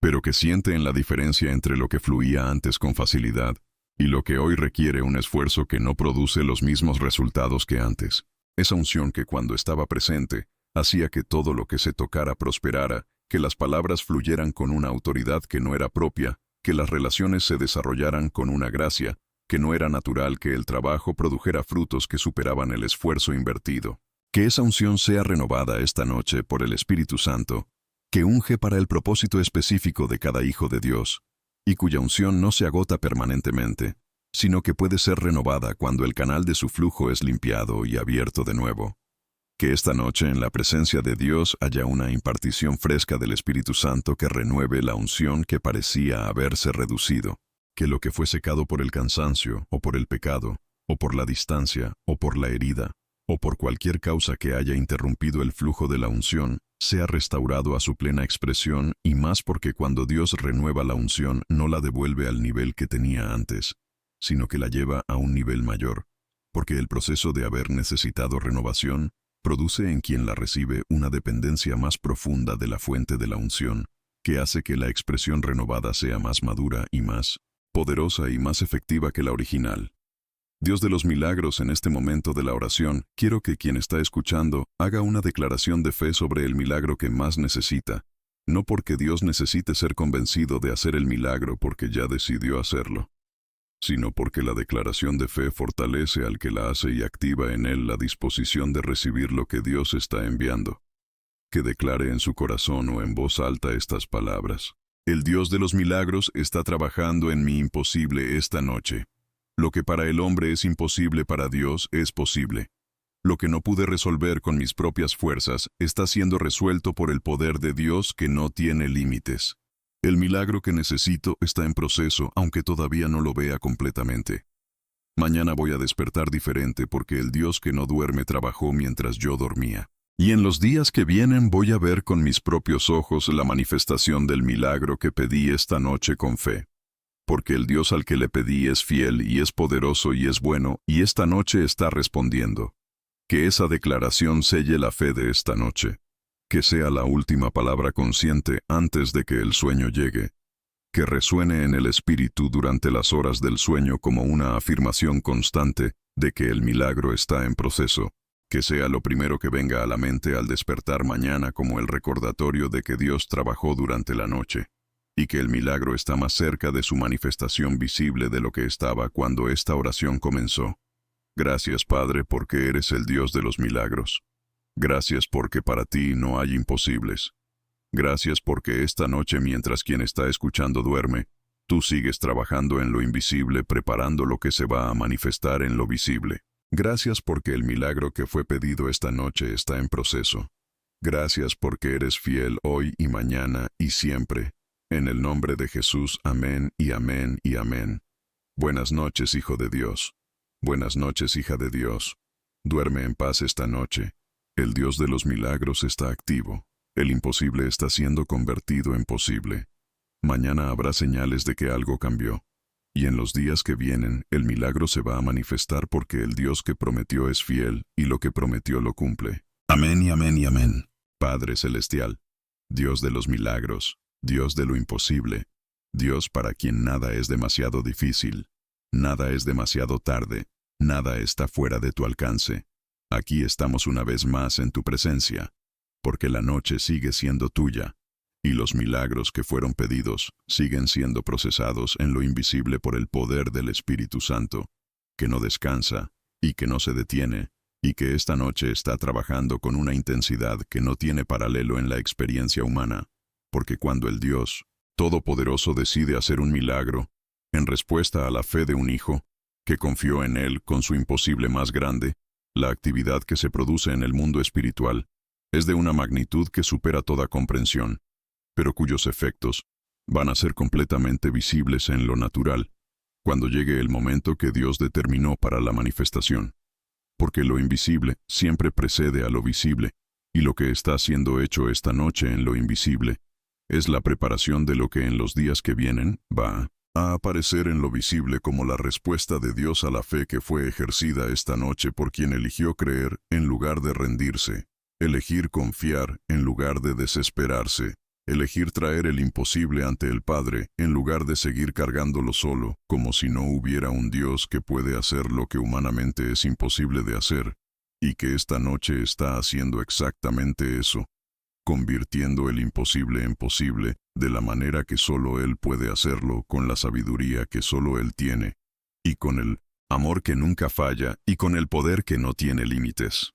pero que siente en la diferencia entre lo que fluía antes con facilidad y lo que hoy requiere un esfuerzo que no produce los mismos resultados que antes. Esa unción que cuando estaba presente hacía que todo lo que se tocara prosperara, que las palabras fluyeran con una autoridad que no era propia, que las relaciones se desarrollaran con una gracia, que no era natural que el trabajo produjera frutos que superaban el esfuerzo invertido. Que esa unción sea renovada esta noche por el Espíritu Santo, que unge para el propósito específico de cada hijo de Dios, y cuya unción no se agota permanentemente, sino que puede ser renovada cuando el canal de su flujo es limpiado y abierto de nuevo. Que esta noche en la presencia de Dios haya una impartición fresca del Espíritu Santo que renueve la unción que parecía haberse reducido. Que lo que fue secado por el cansancio, o por el pecado, o por la distancia, o por la herida, o por cualquier causa que haya interrumpido el flujo de la unción, sea restaurado a su plena expresión, y más porque cuando Dios renueva la unción no la devuelve al nivel que tenía antes, sino que la lleva a un nivel mayor, porque el proceso de haber necesitado renovación produce en quien la recibe una dependencia más profunda de la fuente de la unción, que hace que la expresión renovada sea más madura y más poderosa y más efectiva que la original. Dios de los milagros, en este momento de la oración, quiero que quien está escuchando haga una declaración de fe sobre el milagro que más necesita, no porque Dios necesite ser convencido de hacer el milagro porque ya decidió hacerlo, sino porque la declaración de fe fortalece al que la hace y activa en él la disposición de recibir lo que Dios está enviando. Que declare en su corazón o en voz alta estas palabras. El Dios de los milagros está trabajando en mi imposible esta noche. Lo que para el hombre es imposible para Dios es posible. Lo que no pude resolver con mis propias fuerzas está siendo resuelto por el poder de Dios que no tiene límites. El milagro que necesito está en proceso, aunque todavía no lo vea completamente. Mañana voy a despertar diferente porque el Dios que no duerme trabajó mientras yo dormía. Y en los días que vienen voy a ver con mis propios ojos la manifestación del milagro que pedí esta noche con fe. Porque el Dios al que le pedí es fiel y es poderoso y es bueno, y esta noche está respondiendo. Que esa declaración selle la fe de esta noche. Que sea la última palabra consciente antes de que el sueño llegue. Que resuene en el espíritu durante las horas del sueño como una afirmación constante de que el milagro está en proceso. Que sea lo primero que venga a la mente al despertar mañana como el recordatorio de que Dios trabajó durante la noche, y que el milagro está más cerca de su manifestación visible de lo que estaba cuando esta oración comenzó. Gracias, Padre, porque eres el Dios de los milagros. Gracias porque para ti no hay imposibles. Gracias porque esta noche mientras quien está escuchando duerme, tú sigues trabajando en lo invisible preparando lo que se va a manifestar en lo visible. Gracias porque el milagro que fue pedido esta noche está en proceso. Gracias porque eres fiel hoy y mañana y siempre. En el nombre de Jesús, amén y amén y amén. Buenas noches, Hijo de Dios. Buenas noches, hija de Dios. Duerme en paz esta noche. El Dios de los milagros está activo. El imposible está siendo convertido en posible. Mañana habrá señales de que algo cambió. Y en los días que vienen, el milagro se va a manifestar porque el Dios que prometió es fiel y lo que prometió lo cumple. Amén y amén y amén. Padre Celestial, Dios de los milagros, Dios de lo imposible, Dios para quien nada es demasiado difícil, nada es demasiado tarde, nada está fuera de tu alcance. Aquí estamos una vez más en tu presencia, porque la noche sigue siendo tuya, y los milagros que fueron pedidos siguen siendo procesados en lo invisible por el poder del Espíritu Santo, que no descansa y que no se detiene, y que esta noche está trabajando con una intensidad que no tiene paralelo en la experiencia humana, porque cuando el Dios Todopoderoso decide hacer un milagro, en respuesta a la fe de un hijo, que confió en él con su imposible más grande, la actividad que se produce en el mundo espiritual es de una magnitud que supera toda comprensión, pero cuyos efectos van a ser completamente visibles en lo natural, cuando llegue el momento que Dios determinó para la manifestación. Porque lo invisible siempre precede a lo visible, Y lo que está siendo hecho esta noche en lo invisible es la preparación de lo que en los días que vienen va a aparecer en lo visible como la respuesta de Dios a la fe que fue ejercida esta noche por quien eligió creer en lugar de rendirse, elegir confiar en lugar de desesperarse, elegir traer el imposible ante el Padre en lugar de seguir cargándolo solo, como si no hubiera un Dios que puede hacer lo que humanamente es imposible de hacer, y que esta noche está haciendo exactamente eso, convirtiendo el imposible en posible, de la manera que solo Él puede hacerlo, con la sabiduría que solo Él tiene, y con el amor que nunca falla, y con el poder que no tiene límites.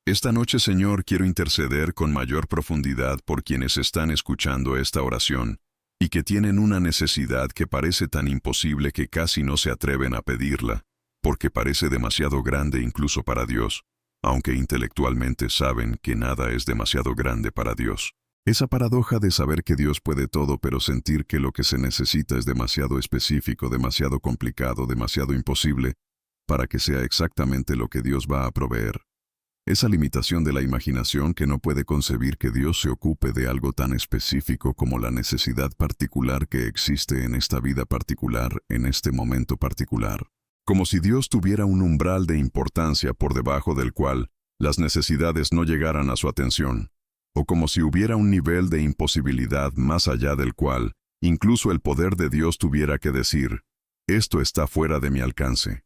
Esta noche, Señor, quiero interceder con mayor profundidad por quienes están escuchando esta oración, y que tienen una necesidad que parece tan imposible que casi no se atreven a pedirla, porque parece demasiado grande incluso para Dios, aunque intelectualmente saben que nada es demasiado grande para Dios. Esa paradoja de saber que Dios puede todo pero sentir que lo que se necesita es demasiado específico, demasiado complicado, demasiado imposible, para que sea exactamente lo que Dios va a proveer. Esa limitación de la imaginación que no puede concebir que Dios se ocupe de algo tan específico como la necesidad particular que existe en esta vida particular, en este momento particular. Como si Dios tuviera un umbral de importancia por debajo del cual las necesidades no llegaran a su atención, o como si hubiera un nivel de imposibilidad más allá del cual incluso el poder de Dios tuviera que decir, esto está fuera de mi alcance.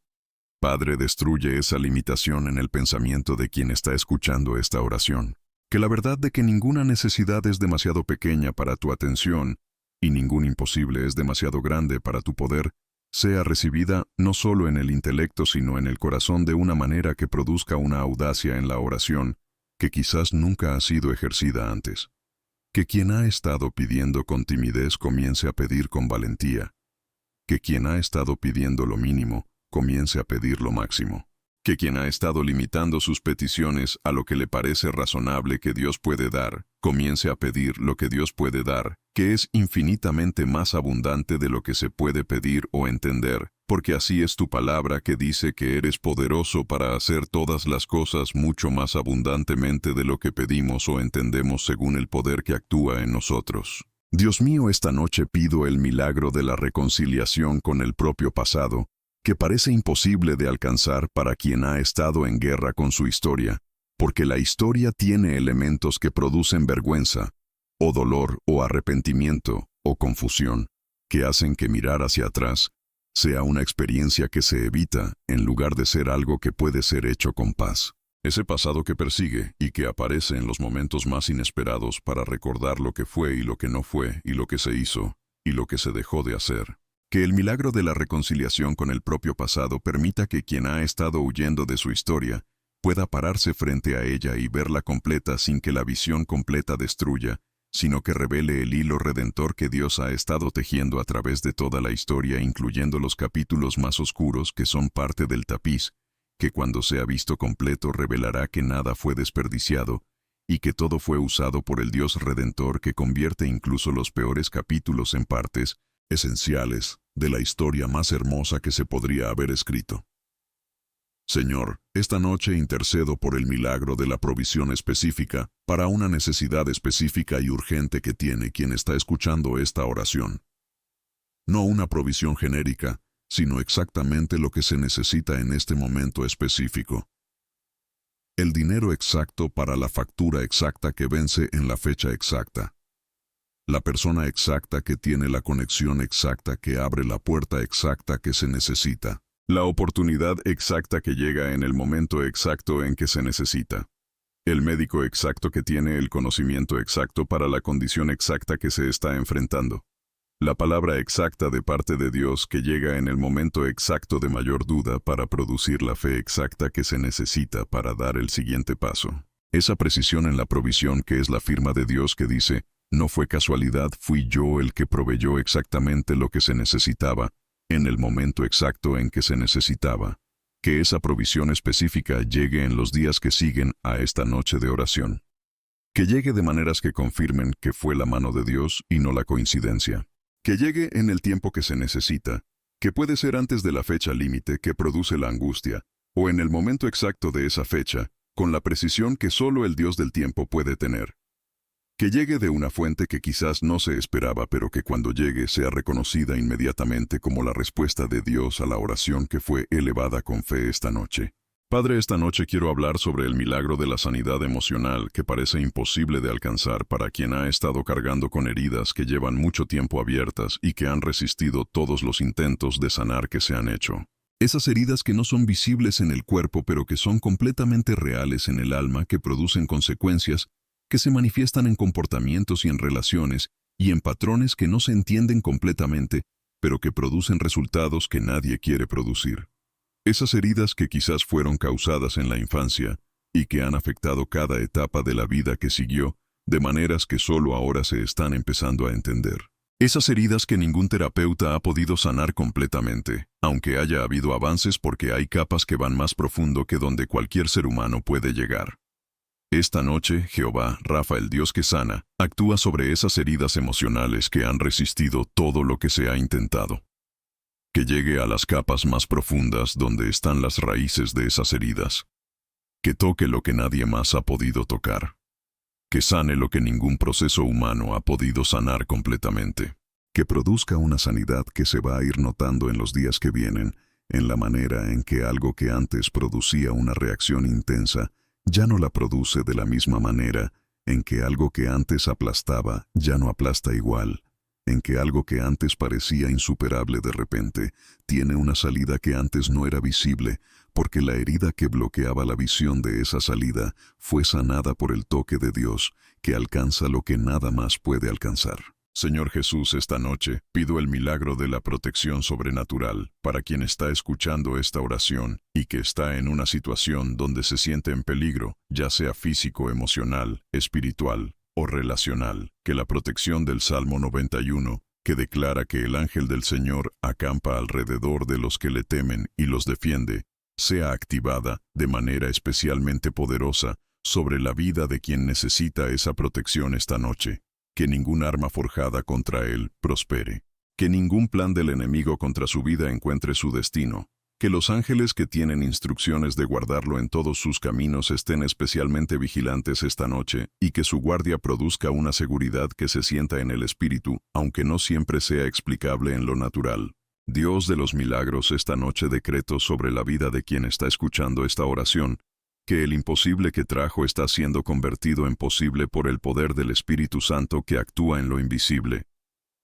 Padre, destruye esa limitación en el pensamiento de quien está escuchando esta oración, que la verdad de que ninguna necesidad es demasiado pequeña para tu atención y ningún imposible es demasiado grande para tu poder, sea recibida no solo en el intelecto sino en el corazón de una manera que produzca una audacia en la oración que quizás nunca ha sido ejercida antes. Que quien ha estado pidiendo con timidez comience a pedir con valentía. Que quien ha estado pidiendo lo mínimo comience a pedir lo máximo. Que quien ha estado limitando sus peticiones a lo que le parece razonable que Dios puede dar, comience a pedir lo que Dios puede dar, que es infinitamente más abundante de lo que se puede pedir o entender, porque así es tu palabra que dice que eres poderoso para hacer todas las cosas mucho más abundantemente de lo que pedimos o entendemos según el poder que actúa en nosotros. Dios mío, esta noche pido el milagro de la reconciliación con el propio pasado, que parece imposible de alcanzar para quien ha estado en guerra con su historia, porque la historia tiene elementos que producen vergüenza, o dolor, o arrepentimiento, o confusión, que hacen que mirar hacia atrás sea una experiencia que se evita en lugar de ser algo que puede ser hecho con paz. Ese pasado que persigue y que aparece en los momentos más inesperados para recordar lo que fue y lo que no fue, y lo que se hizo, y lo que se dejó de hacer. Que el milagro de la reconciliación con el propio pasado permita que quien ha estado huyendo de su historia pueda pararse frente a ella y verla completa sin que la visión completa destruya, sino que revele el hilo redentor que Dios ha estado tejiendo a través de toda la historia, incluyendo los capítulos más oscuros que son parte del tapiz, que cuando sea visto completo revelará que nada fue desperdiciado, y que todo fue usado por el Dios redentor que convierte incluso los peores capítulos en partes esenciales de la historia más hermosa que se podría haber escrito. Señor, esta noche intercedo por el milagro de la provisión específica para una necesidad específica y urgente que tiene quien está escuchando esta oración. No una provisión genérica, sino exactamente lo que se necesita en este momento específico. El dinero exacto para la factura exacta que vence en la fecha exacta. La persona exacta que tiene la conexión exacta que abre la puerta exacta que se necesita. La oportunidad exacta que llega en el momento exacto en que se necesita. El médico exacto que tiene el conocimiento exacto para la condición exacta que se está enfrentando. La palabra exacta de parte de Dios que llega en el momento exacto de mayor duda para producir la fe exacta que se necesita para dar el siguiente paso. Esa precisión en la provisión que es la firma de Dios que dice, no fue casualidad, fui yo el que proveyó exactamente lo que se necesitaba, en el momento exacto en que se necesitaba. Que esa provisión específica llegue en los días que siguen a esta noche de oración. Que llegue de maneras que confirmen que fue la mano de Dios y no la coincidencia. Que llegue en el tiempo que se necesita, que puede ser antes de la fecha límite que produce la angustia, o en el momento exacto de esa fecha, con la precisión que solo el Dios del tiempo puede tener. Que llegue de una fuente que quizás no se esperaba, pero que cuando llegue sea reconocida inmediatamente como la respuesta de Dios a la oración que fue elevada con fe esta noche. Padre, esta noche quiero hablar sobre el milagro de la sanidad emocional que parece imposible de alcanzar para quien ha estado cargando con heridas que llevan mucho tiempo abiertas y que han resistido todos los intentos de sanar que se han hecho. Esas heridas que no son visibles en el cuerpo, pero que son completamente reales en el alma, que producen consecuencias que se manifiestan en comportamientos y en relaciones y en patrones que no se entienden completamente, pero que producen resultados que nadie quiere producir. Esas heridas que quizás fueron causadas en la infancia y que han afectado cada etapa de la vida que siguió, de maneras que solo ahora se están empezando a entender. Esas heridas que ningún terapeuta ha podido sanar completamente, aunque haya habido avances, porque hay capas que van más profundo que donde cualquier ser humano puede llegar. Esta noche, Jehová, Rafa, el Dios que sana, actúa sobre esas heridas emocionales que han resistido todo lo que se ha intentado. Que llegue a las capas más profundas donde están las raíces de esas heridas. Que toque lo que nadie más ha podido tocar. Que sane lo que ningún proceso humano ha podido sanar completamente. Que produzca una sanidad que se va a ir notando en los días que vienen, en la manera en que algo que antes producía una reacción intensa, ya no la produce de la misma manera, en que algo que antes aplastaba ya no aplasta igual, en que algo que antes parecía insuperable de repente tiene una salida que antes no era visible, porque la herida que bloqueaba la visión de esa salida fue sanada por el toque de Dios, que alcanza lo que nada más puede alcanzar. Señor Jesús, esta noche pido el milagro de la protección sobrenatural para quien está escuchando esta oración y que está en una situación donde se siente en peligro, ya sea físico, emocional, espiritual o relacional. Que la protección del Salmo 91, que declara que el ángel del Señor acampa alrededor de los que le temen y los defiende, sea activada de manera especialmente poderosa sobre la vida de quien necesita esa protección esta noche. Que ningún arma forjada contra él prospere. Que ningún plan del enemigo contra su vida encuentre su destino. Que los ángeles que tienen instrucciones de guardarlo en todos sus caminos estén especialmente vigilantes esta noche y que su guardia produzca una seguridad que se sienta en el espíritu, aunque no siempre sea explicable en lo natural. Dios de los milagros, esta noche decreto sobre la vida de quien está escuchando esta oración, que el imposible que trajo está siendo convertido en posible por el poder del Espíritu Santo que actúa en lo invisible.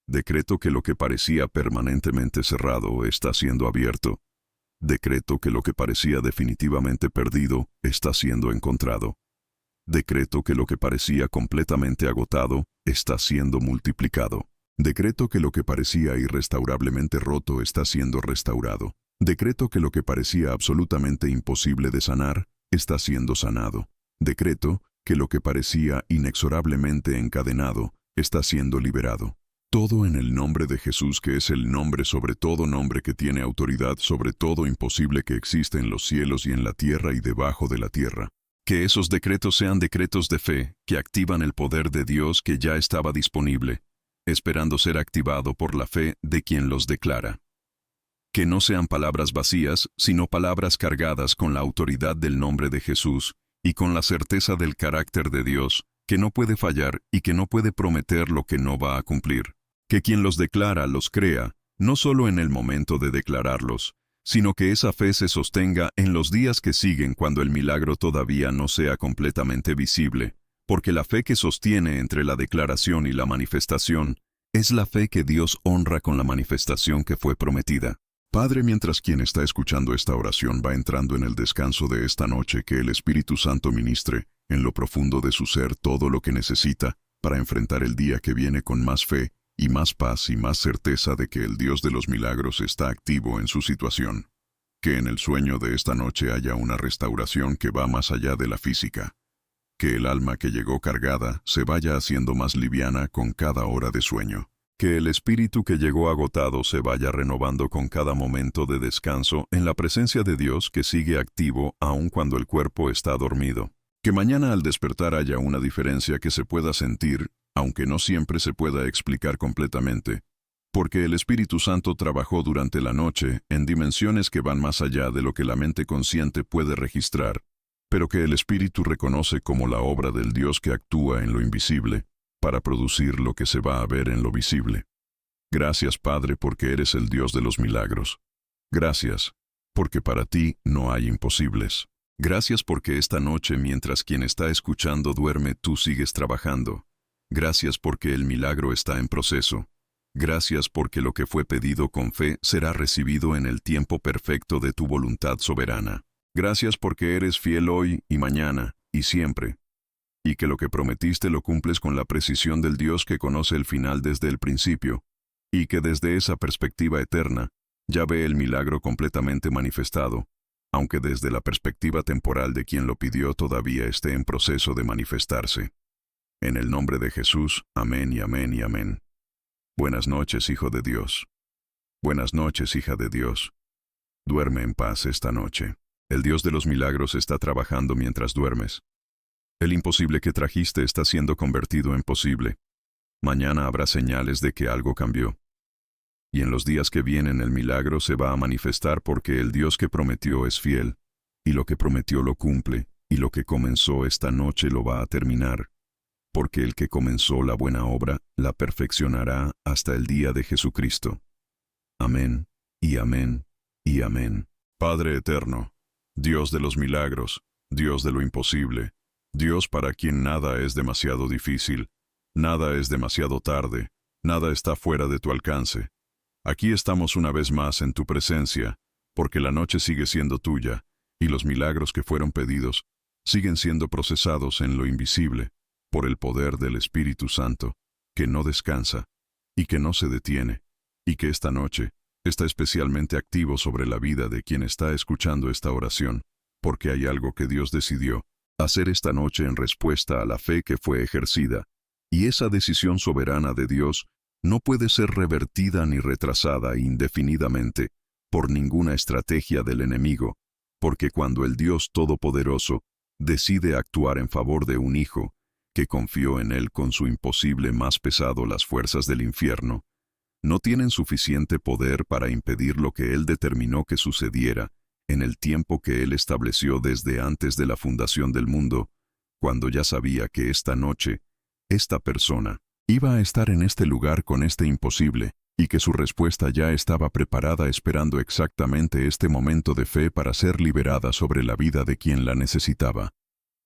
Decreto que lo que parecía permanentemente cerrado está siendo abierto. Decreto que lo que parecía definitivamente perdido está siendo encontrado. Decreto que lo que parecía completamente agotado está siendo multiplicado. Decreto que lo que parecía irrestaurablemente roto está siendo restaurado. Decreto que lo que parecía absolutamente imposible de sanar está siendo sanado. Decreto que lo que parecía inexorablemente encadenado está siendo liberado. Todo en el nombre de Jesús, que es el nombre sobre todo nombre, que tiene autoridad sobre todo imposible que existe en los cielos y en la tierra y debajo de la tierra. Que esos decretos sean decretos de fe, que activan el poder de Dios que ya estaba disponible, esperando ser activado por la fe de quien los declara. Que no sean palabras vacías, sino palabras cargadas con la autoridad del nombre de Jesús y con la certeza del carácter de Dios, que no puede fallar y que no puede prometer lo que no va a cumplir. Que quien los declara los crea, no solo en el momento de declararlos, sino que esa fe se sostenga en los días que siguen cuando el milagro todavía no sea completamente visible, porque la fe que sostiene entre la declaración y la manifestación es la fe que Dios honra con la manifestación que fue prometida. Padre, mientras quien está escuchando esta oración va entrando en el descanso de esta noche, que el Espíritu Santo ministre en lo profundo de su ser todo lo que necesita para enfrentar el día que viene con más fe y más paz y más certeza de que el Dios de los milagros está activo en su situación. Que en el sueño de esta noche haya una restauración que va más allá de la física. Que el alma que llegó cargada se vaya haciendo más liviana con cada hora de sueño. Que el espíritu que llegó agotado se vaya renovando con cada momento de descanso en la presencia de Dios que sigue activo aun cuando el cuerpo está dormido. Que mañana al despertar haya una diferencia que se pueda sentir, aunque no siempre se pueda explicar completamente, porque el Espíritu Santo trabajó durante la noche en dimensiones que van más allá de lo que la mente consciente puede registrar, pero que el Espíritu reconoce como la obra del Dios que actúa en lo invisible, para producir lo que se va a ver en lo visible. Gracias, Padre, porque eres el Dios de los milagros. Gracias, porque para ti no hay imposibles. Gracias porque esta noche, mientras quien está escuchando duerme, tú sigues trabajando. Gracias porque el milagro está en proceso. Gracias porque lo que fue pedido con fe será recibido en el tiempo perfecto de tu voluntad soberana. Gracias porque eres fiel hoy y mañana y siempre, y que lo que prometiste lo cumples con la precisión del Dios que conoce el final desde el principio, y que desde esa perspectiva eterna ya ve el milagro completamente manifestado, aunque desde la perspectiva temporal de quien lo pidió todavía esté en proceso de manifestarse. En el nombre de Jesús, amén y amén y amén. Buenas noches, Hijo de Dios. Buenas noches, hija de Dios. Duerme en paz esta noche. El Dios de los milagros está trabajando mientras duermes. El imposible que trajiste está siendo convertido en posible. Mañana habrá señales de que algo cambió. Y en los días que vienen el milagro se va a manifestar porque el Dios que prometió es fiel, y lo que prometió lo cumple, y lo que comenzó esta noche lo va a terminar. Porque el que comenzó la buena obra la perfeccionará hasta el día de Jesucristo. Amén, y amén, y amén. Padre eterno, Dios de los milagros, Dios de lo imposible, Dios para quien nada es demasiado difícil, nada es demasiado tarde, nada está fuera de tu alcance. Aquí estamos una vez más en tu presencia, porque la noche sigue siendo tuya, y los milagros que fueron pedidos siguen siendo procesados en lo invisible, por el poder del Espíritu Santo, que no descansa, y que no se detiene, y que esta noche está especialmente activo sobre la vida de quien está escuchando esta oración, porque hay algo que Dios decidió hacer esta noche en respuesta a la fe que fue ejercida, y esa decisión soberana de Dios no puede ser revertida ni retrasada indefinidamente por ninguna estrategia del enemigo, porque cuando el Dios Todopoderoso decide actuar en favor de un hijo, que confió en él con su imposible más pesado las fuerzas del infierno, no tienen suficiente poder para impedir lo que él determinó que sucediera en el tiempo que él estableció desde antes de la fundación del mundo, cuando ya sabía que esta noche, esta persona, iba a estar en este lugar con este imposible, y que su respuesta ya estaba preparada esperando exactamente este momento de fe para ser liberada sobre la vida de quien la necesitaba.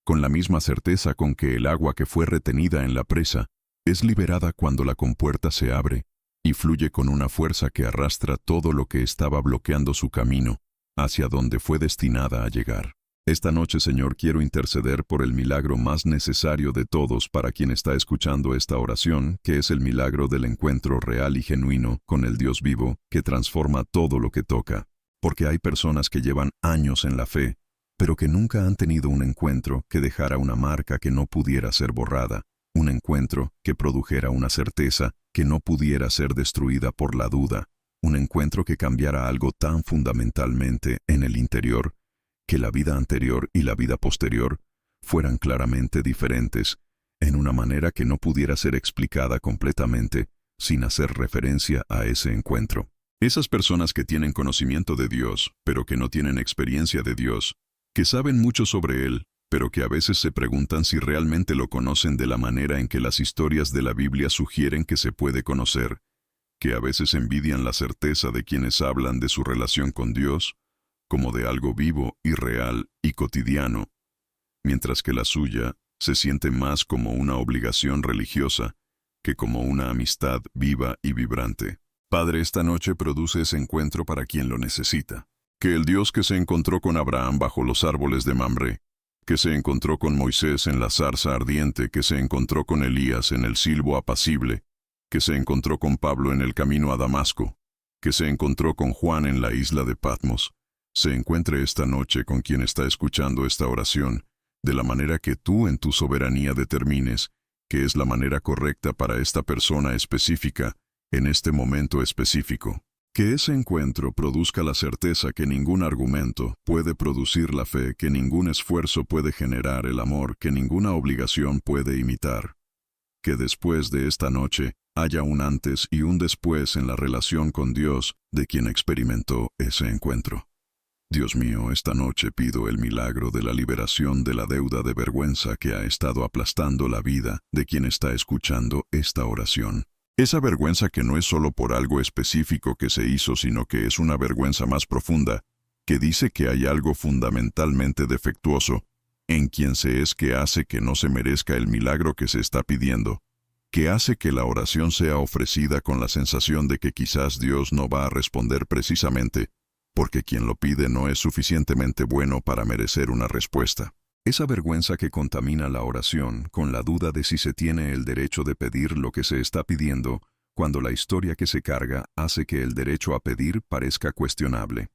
Con la misma certeza con que el agua que fue retenida en la presa es liberada cuando la compuerta se abre, y fluye con una fuerza que arrastra todo lo que estaba bloqueando su camino, hacia donde fue destinada a llegar. Esta noche, Señor, quiero interceder por el milagro más necesario de todos para quien está escuchando esta oración, que es el milagro del encuentro real y genuino con el Dios vivo, que transforma todo lo que toca. Porque hay personas que llevan años en la fe, pero que nunca han tenido un encuentro que dejara una marca que no pudiera ser borrada, un encuentro que produjera una certeza que no pudiera ser destruida por la duda, un encuentro que cambiara algo tan fundamentalmente en el interior, que la vida anterior y la vida posterior fueran claramente diferentes, en una manera que no pudiera ser explicada completamente sin hacer referencia a ese encuentro. Esas personas que tienen conocimiento de Dios, pero que no tienen experiencia de Dios, que saben mucho sobre Él, pero que a veces se preguntan si realmente lo conocen de la manera en que las historias de la Biblia sugieren que se puede conocer, que a veces envidian la certeza de quienes hablan de su relación con Dios, como de algo vivo y real y cotidiano, mientras que la suya se siente más como una obligación religiosa que como una amistad viva y vibrante. Padre, esta noche produce ese encuentro para quien lo necesita. Que el Dios que se encontró con Abraham bajo los árboles de Mamre, que se encontró con Moisés en la zarza ardiente, que se encontró con Elías en el silbo apacible, que se encontró con Pablo en el camino a Damasco, que se encontró con Juan en la isla de Patmos, se encuentre esta noche con quien está escuchando esta oración, de la manera que tú en tu soberanía determines que es la manera correcta para esta persona específica, en este momento específico. Que ese encuentro produzca la certeza que ningún argumento puede producir la fe, que ningún esfuerzo puede generar el amor, que ninguna obligación puede imitar. Que después de esta noche haya un antes y un después en la relación con Dios de quien experimentó ese encuentro. Dios mío, esta noche pido el milagro de la liberación de la deuda de vergüenza que ha estado aplastando la vida de quien está escuchando esta oración. Esa vergüenza que no es solo por algo específico que se hizo, sino que es una vergüenza más profunda, que dice que hay algo fundamentalmente defectuoso en quien se es que hace que no se merezca el milagro que se está pidiendo, que hace que la oración sea ofrecida con la sensación de que quizás Dios no va a responder precisamente porque quien lo pide no es suficientemente bueno para merecer una respuesta. Esa vergüenza que contamina la oración con la duda de si se tiene el derecho de pedir lo que se está pidiendo, cuando la historia que se carga hace que el derecho a pedir parezca cuestionable.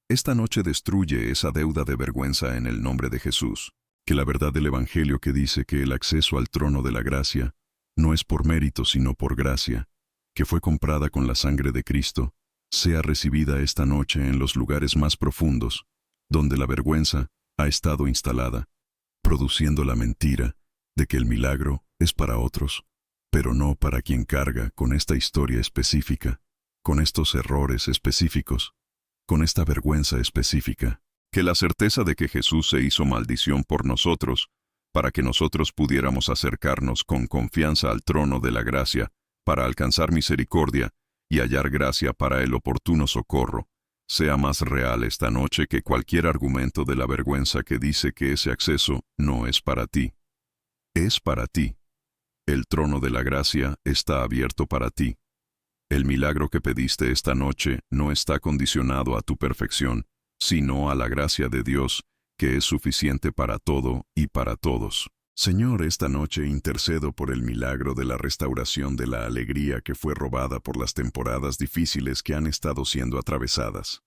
Esta noche destruye esa deuda de vergüenza en el nombre de Jesús, que la verdad del Evangelio que dice que el acceso al trono de la gracia no es por mérito sino por gracia, que fue comprada con la sangre de Cristo, sea recibida esta noche en los lugares más profundos, donde la vergüenza ha estado instalada, produciendo la mentira de que el milagro es para otros, pero no para quien carga con esta historia específica, con estos errores específicos, con esta vergüenza específica. Que la certeza de que Jesús se hizo maldición por nosotros, para que nosotros pudiéramos acercarnos con confianza al trono de la gracia, para alcanzar misericordia y hallar gracia para el oportuno socorro, sea más real esta noche que cualquier argumento de la vergüenza que dice que ese acceso no es para ti. Es para ti. El trono de la gracia está abierto para ti. El milagro que pediste esta noche no está condicionado a tu perfección, sino a la gracia de Dios, que es suficiente para todo y para todos. Señor, esta noche intercedo por el milagro de la restauración de la alegría que fue robada por las temporadas difíciles que han estado siendo atravesadas.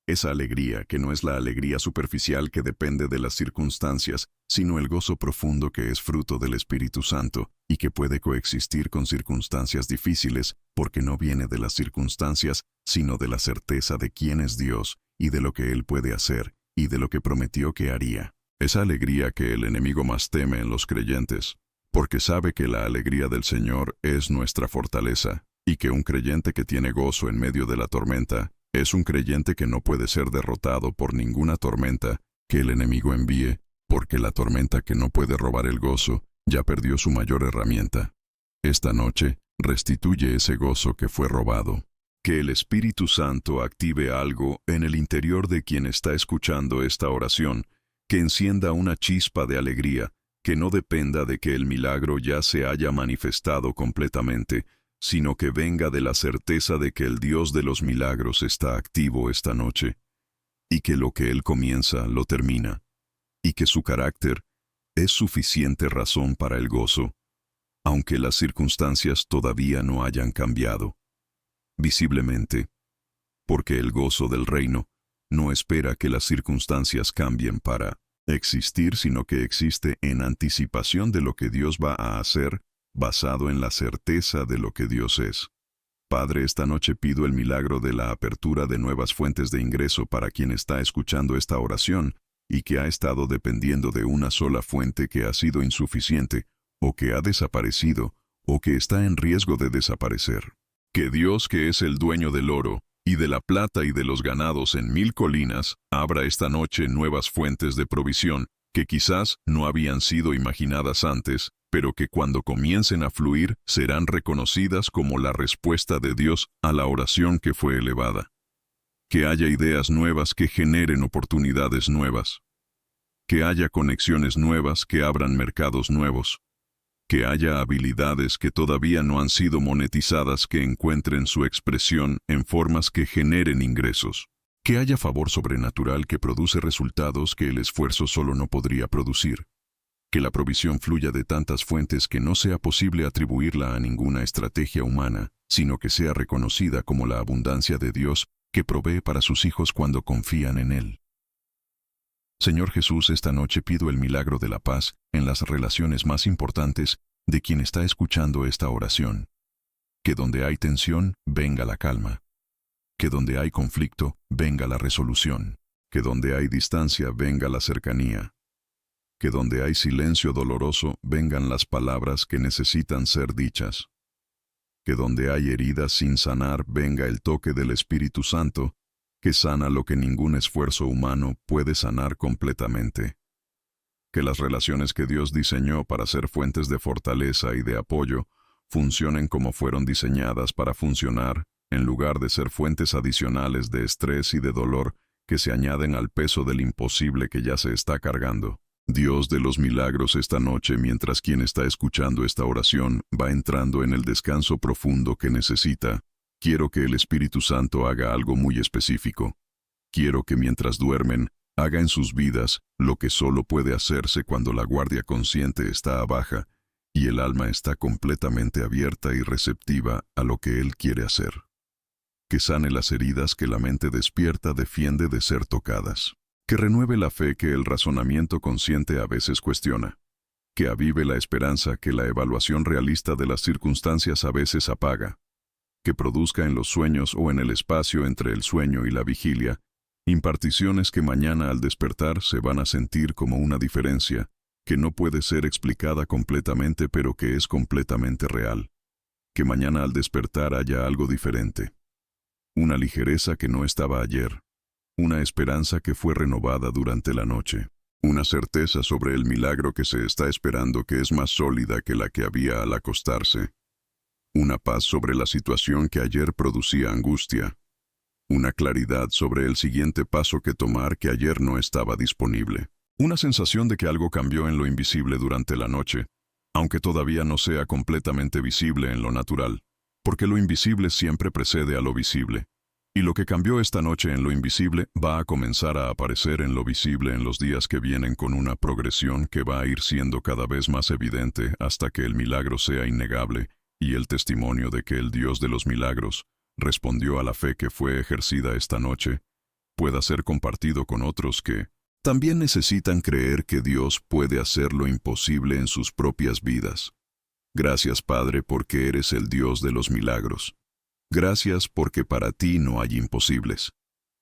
Esa alegría que no es la alegría superficial que depende de las circunstancias, sino el gozo profundo que es fruto del Espíritu Santo y que puede coexistir con circunstancias difíciles porque no viene de las circunstancias, sino de la certeza de quién es Dios y de lo que Él puede hacer y de lo que prometió que haría. Esa alegría que el enemigo más teme en los creyentes, porque sabe que la alegría del Señor es nuestra fortaleza, y que un creyente que tiene gozo en medio de la tormenta, es un creyente que no puede ser derrotado por ninguna tormenta que el enemigo envíe, porque la tormenta que no puede robar el gozo, ya perdió su mayor herramienta. Esta noche, restituye ese gozo que fue robado. Que el Espíritu Santo active algo en el interior de quien está escuchando esta oración, que encienda una chispa de alegría, que no dependa de que el milagro ya se haya manifestado completamente, sino que venga de la certeza de que el Dios de los milagros está activo esta noche, y que lo que Él comienza lo termina, y que su carácter es suficiente razón para el gozo, aunque las circunstancias todavía no hayan cambiado. Visiblemente, porque el gozo del reino no espera que las circunstancias cambien para existir, sino que existe en anticipación de lo que Dios va a hacer, basado en la certeza de lo que Dios es. Padre, esta noche pido el milagro de la apertura de nuevas fuentes de ingreso para quien está escuchando esta oración y que ha estado dependiendo de una sola fuente que ha sido insuficiente, o que ha desaparecido, o que está en riesgo de desaparecer. Que Dios, que es el dueño del oro, y de la plata y de los ganados en 1000 colinas, abra esta noche nuevas fuentes de provisión, que quizás no habían sido imaginadas antes, pero que cuando comiencen a fluir serán reconocidas como la respuesta de Dios a la oración que fue elevada. Que haya ideas nuevas que generen oportunidades nuevas. Que haya conexiones nuevas que abran mercados nuevos. Que haya habilidades que todavía no han sido monetizadas que encuentren su expresión en formas que generen ingresos. Que haya favor sobrenatural que produce resultados que el esfuerzo solo no podría producir. Que la provisión fluya de tantas fuentes que no sea posible atribuirla a ninguna estrategia humana, sino que sea reconocida como la abundancia de Dios que provee para sus hijos cuando confían en Él. Señor Jesús, esta noche pido el milagro de la paz en las relaciones más importantes de quien está escuchando esta oración. Que donde hay tensión, venga la calma. Que donde hay conflicto, venga la resolución. Que donde hay distancia, venga la cercanía. Que donde hay silencio doloroso, vengan las palabras que necesitan ser dichas. Que donde hay heridas sin sanar, venga el toque del Espíritu Santo, que sana lo que ningún esfuerzo humano puede sanar completamente. Que las relaciones que Dios diseñó para ser fuentes de fortaleza y de apoyo funcionen como fueron diseñadas para funcionar, en lugar de ser fuentes adicionales de estrés y de dolor que se añaden al peso del imposible que ya se está cargando. Dios de los milagros, esta noche, mientras quien está escuchando esta oración va entrando en el descanso profundo que necesita, quiero que el Espíritu Santo haga algo muy específico. Quiero que mientras duermen, haga en sus vidas lo que solo puede hacerse cuando la guardia consciente está baja y el alma está completamente abierta y receptiva a lo que Él quiere hacer. Que sane las heridas que la mente despierta defiende de ser tocadas. Que renueve la fe que el razonamiento consciente a veces cuestiona. Que avive la esperanza que la evaluación realista de las circunstancias a veces apaga. Que produzca en los sueños o en el espacio entre el sueño y la vigilia imparticiones que mañana al despertar se van a sentir como una diferencia, que no puede ser explicada completamente pero que es completamente real. Que mañana al despertar haya algo diferente. Una ligereza que no estaba ayer. Una esperanza que fue renovada durante la noche. Una certeza sobre el milagro que se está esperando que es más sólida que la que había al acostarse. Una paz sobre la situación que ayer producía angustia. Una claridad sobre el siguiente paso que tomar que ayer no estaba disponible. Una sensación de que algo cambió en lo invisible durante la noche, aunque todavía no sea completamente visible en lo natural, porque lo invisible siempre precede a lo visible. Y lo que cambió esta noche en lo invisible va a comenzar a aparecer en lo visible en los días que vienen con una progresión que va a ir siendo cada vez más evidente hasta que el milagro sea innegable y el testimonio de que el Dios de los milagros respondió a la fe que fue ejercida esta noche pueda ser compartido con otros que también necesitan creer que Dios puede hacer lo imposible en sus propias vidas. Gracias, Padre, porque eres el Dios de los milagros. Gracias porque para ti no hay imposibles.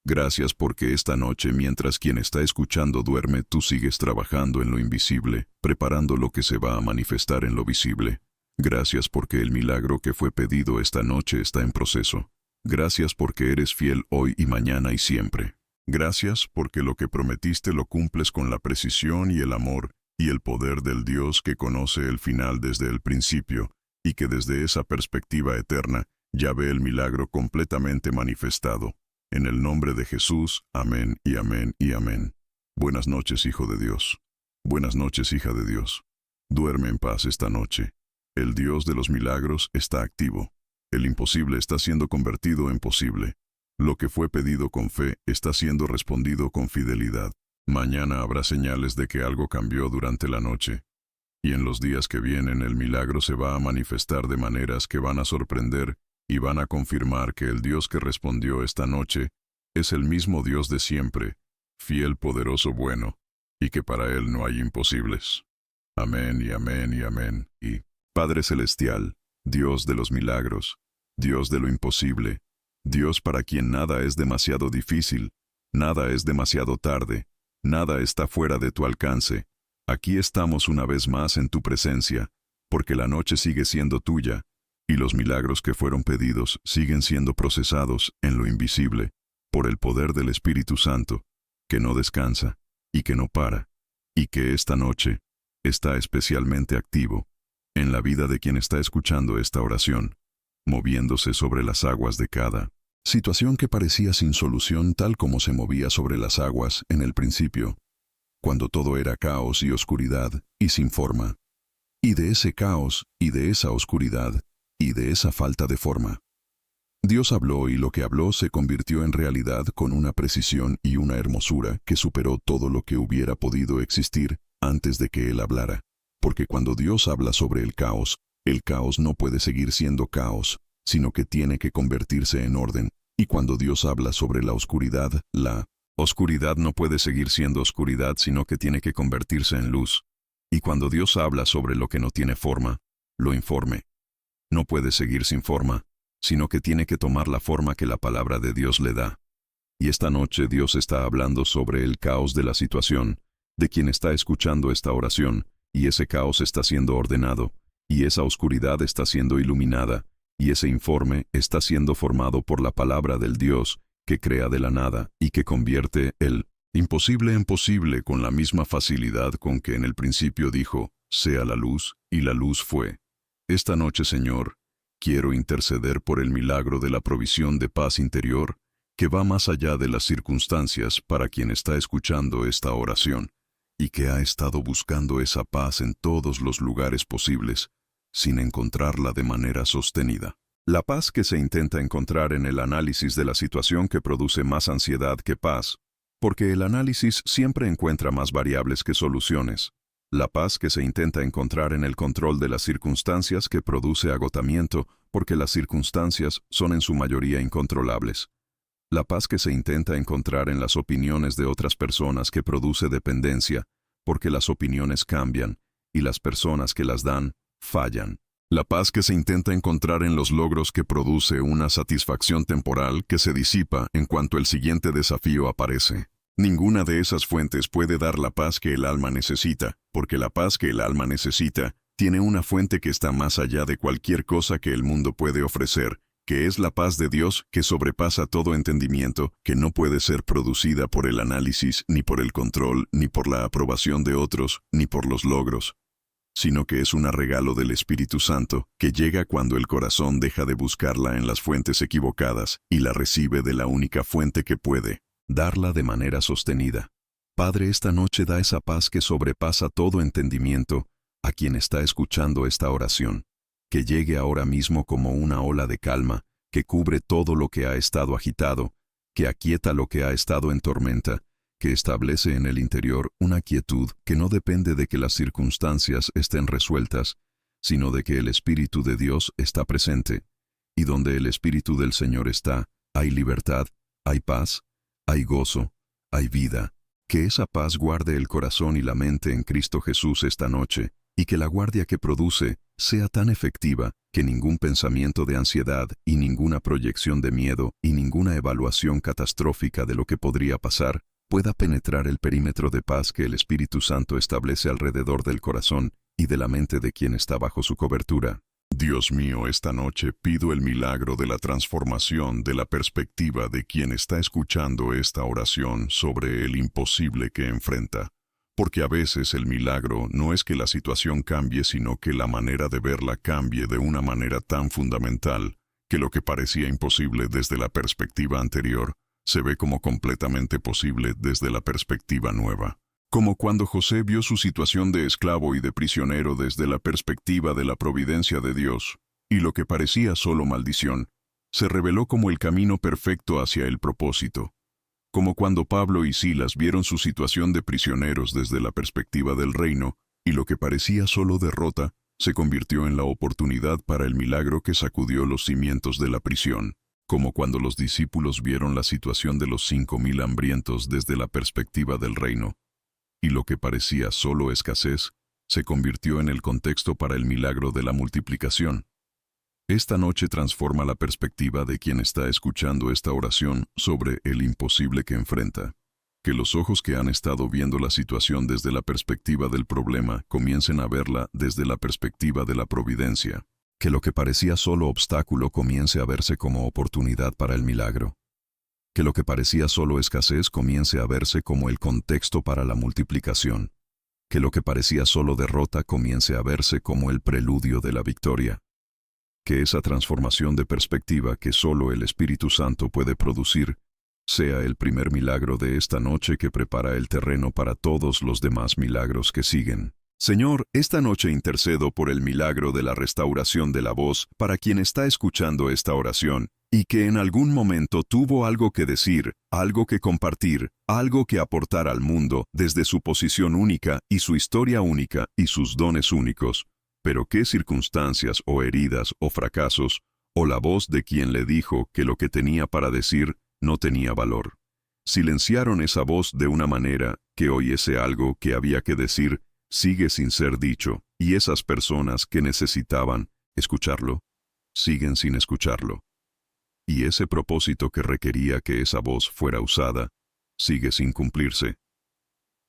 Gracias porque esta noche, mientras quien está escuchando duerme, tú sigues trabajando en lo invisible, preparando lo que se va a manifestar en lo visible. Gracias porque el milagro que fue pedido esta noche está en proceso. Gracias porque eres fiel hoy y mañana y siempre. Gracias porque lo que prometiste lo cumples con la precisión y el amor y el poder del Dios que conoce el final desde el principio y que desde esa perspectiva eterna ya ve el milagro completamente manifestado. En el nombre de Jesús, amén y amén y amén. Buenas noches, Hijo de Dios. Buenas noches, hija de Dios. Duerme en paz esta noche. El Dios de los milagros está activo. El imposible está siendo convertido en posible. Lo que fue pedido con fe está siendo respondido con fidelidad. Mañana habrá señales de que algo cambió durante la noche. Y en los días que vienen el milagro se va a manifestar de maneras que van a sorprender y van a confirmar que el Dios que respondió esta noche es el mismo Dios de siempre, fiel, poderoso, bueno, y que para Él no hay imposibles. Amén y amén y amén. Y Padre Celestial, Dios de los milagros, Dios de lo imposible, Dios para quien nada es demasiado difícil, nada es demasiado tarde, nada está fuera de tu alcance. Aquí estamos una vez más en tu presencia, porque la noche sigue siendo tuya, y los milagros que fueron pedidos siguen siendo procesados en lo invisible, por el poder del Espíritu Santo, que no descansa, y que no para, y que esta noche está especialmente activo en la vida de quien está escuchando esta oración, moviéndose sobre las aguas de cada situación que parecía sin solución, tal como se movía sobre las aguas en el principio, cuando todo era caos y oscuridad y sin forma. Y de ese caos y de esa oscuridad y de esa falta de forma, Dios habló y lo que habló se convirtió en realidad con una precisión y una hermosura que superó todo lo que hubiera podido existir antes de que Él hablara. Porque cuando Dios habla sobre el caos no puede seguir siendo caos, sino que tiene que convertirse en orden. Y cuando Dios habla sobre la oscuridad no puede seguir siendo oscuridad, sino que tiene que convertirse en luz. Y cuando Dios habla sobre lo que no tiene forma, lo informe, no puede seguir sin forma, sino que tiene que tomar la forma que la palabra de Dios le da. Y esta noche Dios está hablando sobre el caos de la situación, de quien está escuchando esta oración, y ese caos está siendo ordenado, y esa oscuridad está siendo iluminada, y ese informe está siendo formado por la palabra del Dios, que crea de la nada y que convierte el imposible en posible con la misma facilidad con que en el principio dijo, sea la luz, y la luz fue. Esta noche, Señor, quiero interceder por el milagro de la provisión de paz interior, que va más allá de las circunstancias para quien está escuchando esta oración, y que ha estado buscando esa paz en todos los lugares posibles, sin encontrarla de manera sostenida. La paz que se intenta encontrar en el análisis de la situación que produce más ansiedad que paz, porque el análisis siempre encuentra más variables que soluciones. La paz que se intenta encontrar en el control de las circunstancias que produce agotamiento, porque las circunstancias son en su mayoría incontrolables. La paz que se intenta encontrar en las opiniones de otras personas que produce dependencia, porque las opiniones cambian, y las personas que las dan, fallan. La paz que se intenta encontrar en los logros que produce una satisfacción temporal que se disipa en cuanto el siguiente desafío aparece. Ninguna de esas fuentes puede dar la paz que el alma necesita, porque la paz que el alma necesita tiene una fuente que está más allá de cualquier cosa que el mundo puede ofrecer, que es la paz de Dios que sobrepasa todo entendimiento, que no puede ser producida por el análisis, ni por el control, ni por la aprobación de otros, ni por los logros, sino que es un regalo del Espíritu Santo, que llega cuando el corazón deja de buscarla en las fuentes equivocadas y la recibe de la única fuente que puede darla de manera sostenida. Padre, esta noche da esa paz que sobrepasa todo entendimiento a quien está escuchando esta oración, que llegue ahora mismo como una ola de calma, que cubre todo lo que ha estado agitado, que aquieta lo que ha estado en tormenta, que establece en el interior una quietud que no depende de que las circunstancias estén resueltas, sino de que el Espíritu de Dios está presente, y donde el Espíritu del Señor está, hay libertad, hay paz, hay gozo, hay vida. Que esa paz guarde el corazón y la mente en Cristo Jesús esta noche, y que la guardia que produce sea tan efectiva que ningún pensamiento de ansiedad y ninguna proyección de miedo y ninguna evaluación catastrófica de lo que podría pasar pueda penetrar el perímetro de paz que el Espíritu Santo establece alrededor del corazón y de la mente de quien está bajo su cobertura. Dios mío, esta noche pido el milagro de la transformación de la perspectiva de quien está escuchando esta oración sobre el imposible que enfrenta. Porque a veces el milagro no es que la situación cambie, sino que la manera de verla cambie de una manera tan fundamental que lo que parecía imposible desde la perspectiva anterior se ve como completamente posible desde la perspectiva nueva. Como cuando José vio su situación de esclavo y de prisionero desde la perspectiva de la providencia de Dios, y lo que parecía solo maldición, se reveló como el camino perfecto hacia el propósito. Como cuando Pablo y Silas vieron su situación de prisioneros desde la perspectiva del reino, y lo que parecía solo derrota, se convirtió en la oportunidad para el milagro que sacudió los cimientos de la prisión. Como cuando los discípulos vieron la situación de los 5,000 hambrientos desde la perspectiva del reino, y lo que parecía solo escasez, se convirtió en el contexto para el milagro de la multiplicación. Esta noche transforma la perspectiva de quien está escuchando esta oración sobre el imposible que enfrenta. Que los ojos que han estado viendo la situación desde la perspectiva del problema comiencen a verla desde la perspectiva de la providencia. Que lo que parecía solo obstáculo comience a verse como oportunidad para el milagro. Que lo que parecía solo escasez comience a verse como el contexto para la multiplicación. Que lo que parecía solo derrota comience a verse como el preludio de la victoria. Que esa transformación de perspectiva que solo el Espíritu Santo puede producir sea el primer milagro de esta noche que prepara el terreno para todos los demás milagros que siguen. Señor, esta noche intercedo por el milagro de la restauración de la voz para quien está escuchando esta oración, y que en algún momento tuvo algo que decir, algo que compartir, algo que aportar al mundo desde su posición única y su historia única y sus dones únicos. Pero qué circunstancias o heridas o fracasos, o la voz de quien le dijo que lo que tenía para decir no tenía valor. Silenciaron esa voz de una manera que oyese algo que había que decir sigue sin ser dicho, y esas personas que necesitaban escucharlo, siguen sin escucharlo. Y ese propósito que requería que esa voz fuera usada, sigue sin cumplirse.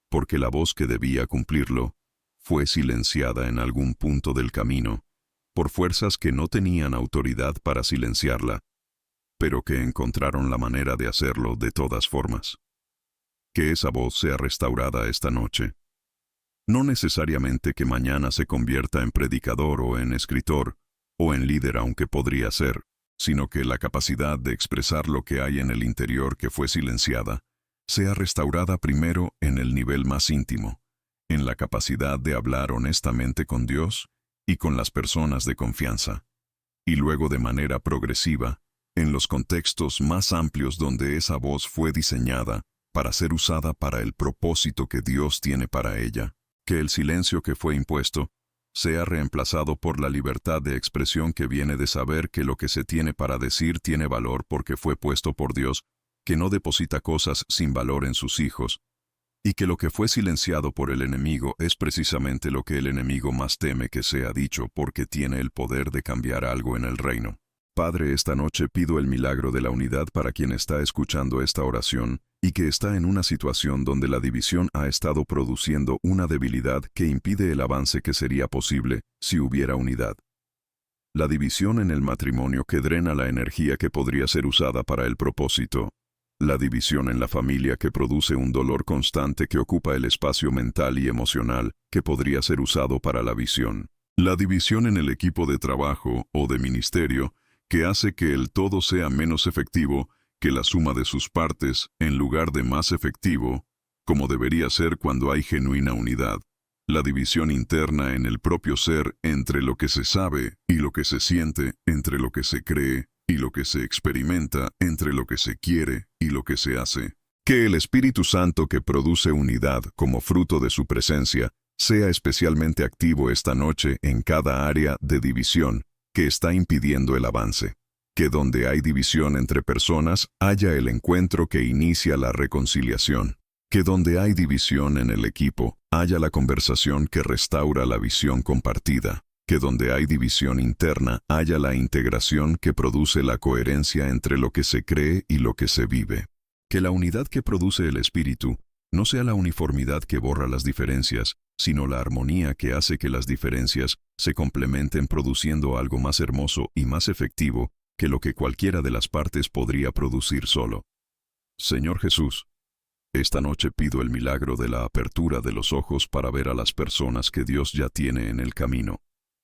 Porque la voz que debía cumplirlo, fue silenciada en algún punto del camino, por fuerzas que no tenían autoridad para silenciarla, pero que encontraron la manera de hacerlo de todas formas. Que esa voz sea restaurada esta noche. No necesariamente que mañana se convierta en predicador o en escritor, o en líder aunque podría ser, sino que la capacidad de expresar lo que hay en el interior que fue silenciada, sea restaurada primero en el nivel más íntimo, en la capacidad de hablar honestamente con Dios y con las personas de confianza, y luego de manera progresiva, en los contextos más amplios donde esa voz fue diseñada para ser usada para el propósito que Dios tiene para ella, que el silencio que fue impuesto sea reemplazado por la libertad de expresión que viene de saber que lo que se tiene para decir tiene valor porque fue puesto por Dios, que no deposita cosas sin valor en sus hijos, y que lo que fue silenciado por el enemigo es precisamente lo que el enemigo más teme que sea dicho porque tiene el poder de cambiar algo en el reino. Padre, esta noche pido el milagro de la unidad para quien está escuchando esta oración y que está en una situación donde la división ha estado produciendo una debilidad que impide el avance que sería posible si hubiera unidad. La división en el matrimonio que drena la energía que podría ser usada para el propósito. La división en la familia que produce un dolor constante que ocupa el espacio mental y emocional que podría ser usado para la visión. La división en el equipo de trabajo o de ministerio que hace que el todo sea menos efectivo que la suma de sus partes en lugar de más efectivo, como debería ser cuando hay genuina unidad. La división interna en el propio ser entre lo que se sabe y lo que se siente, entre lo que se cree y lo que se experimenta, entre lo que se quiere y lo que se hace. Que el Espíritu Santo que produce unidad como fruto de su presencia sea especialmente activo esta noche en cada área de división que está impidiendo el avance. Que donde hay división entre personas haya el encuentro que inicia la reconciliación. Que donde hay división en el equipo haya la conversación que restaura la visión compartida. Que donde hay división interna haya la integración que produce la coherencia entre lo que se cree y lo que se vive. Que la unidad que produce el Espíritu no sea la uniformidad que borra las diferencias, sino la armonía que hace que las diferencias se complementen produciendo algo más hermoso y más efectivo que lo que cualquiera de las partes podría producir solo. Señor Jesús, esta noche pido el milagro de la apertura de los ojos para ver a las personas que Dios ya tiene en el camino,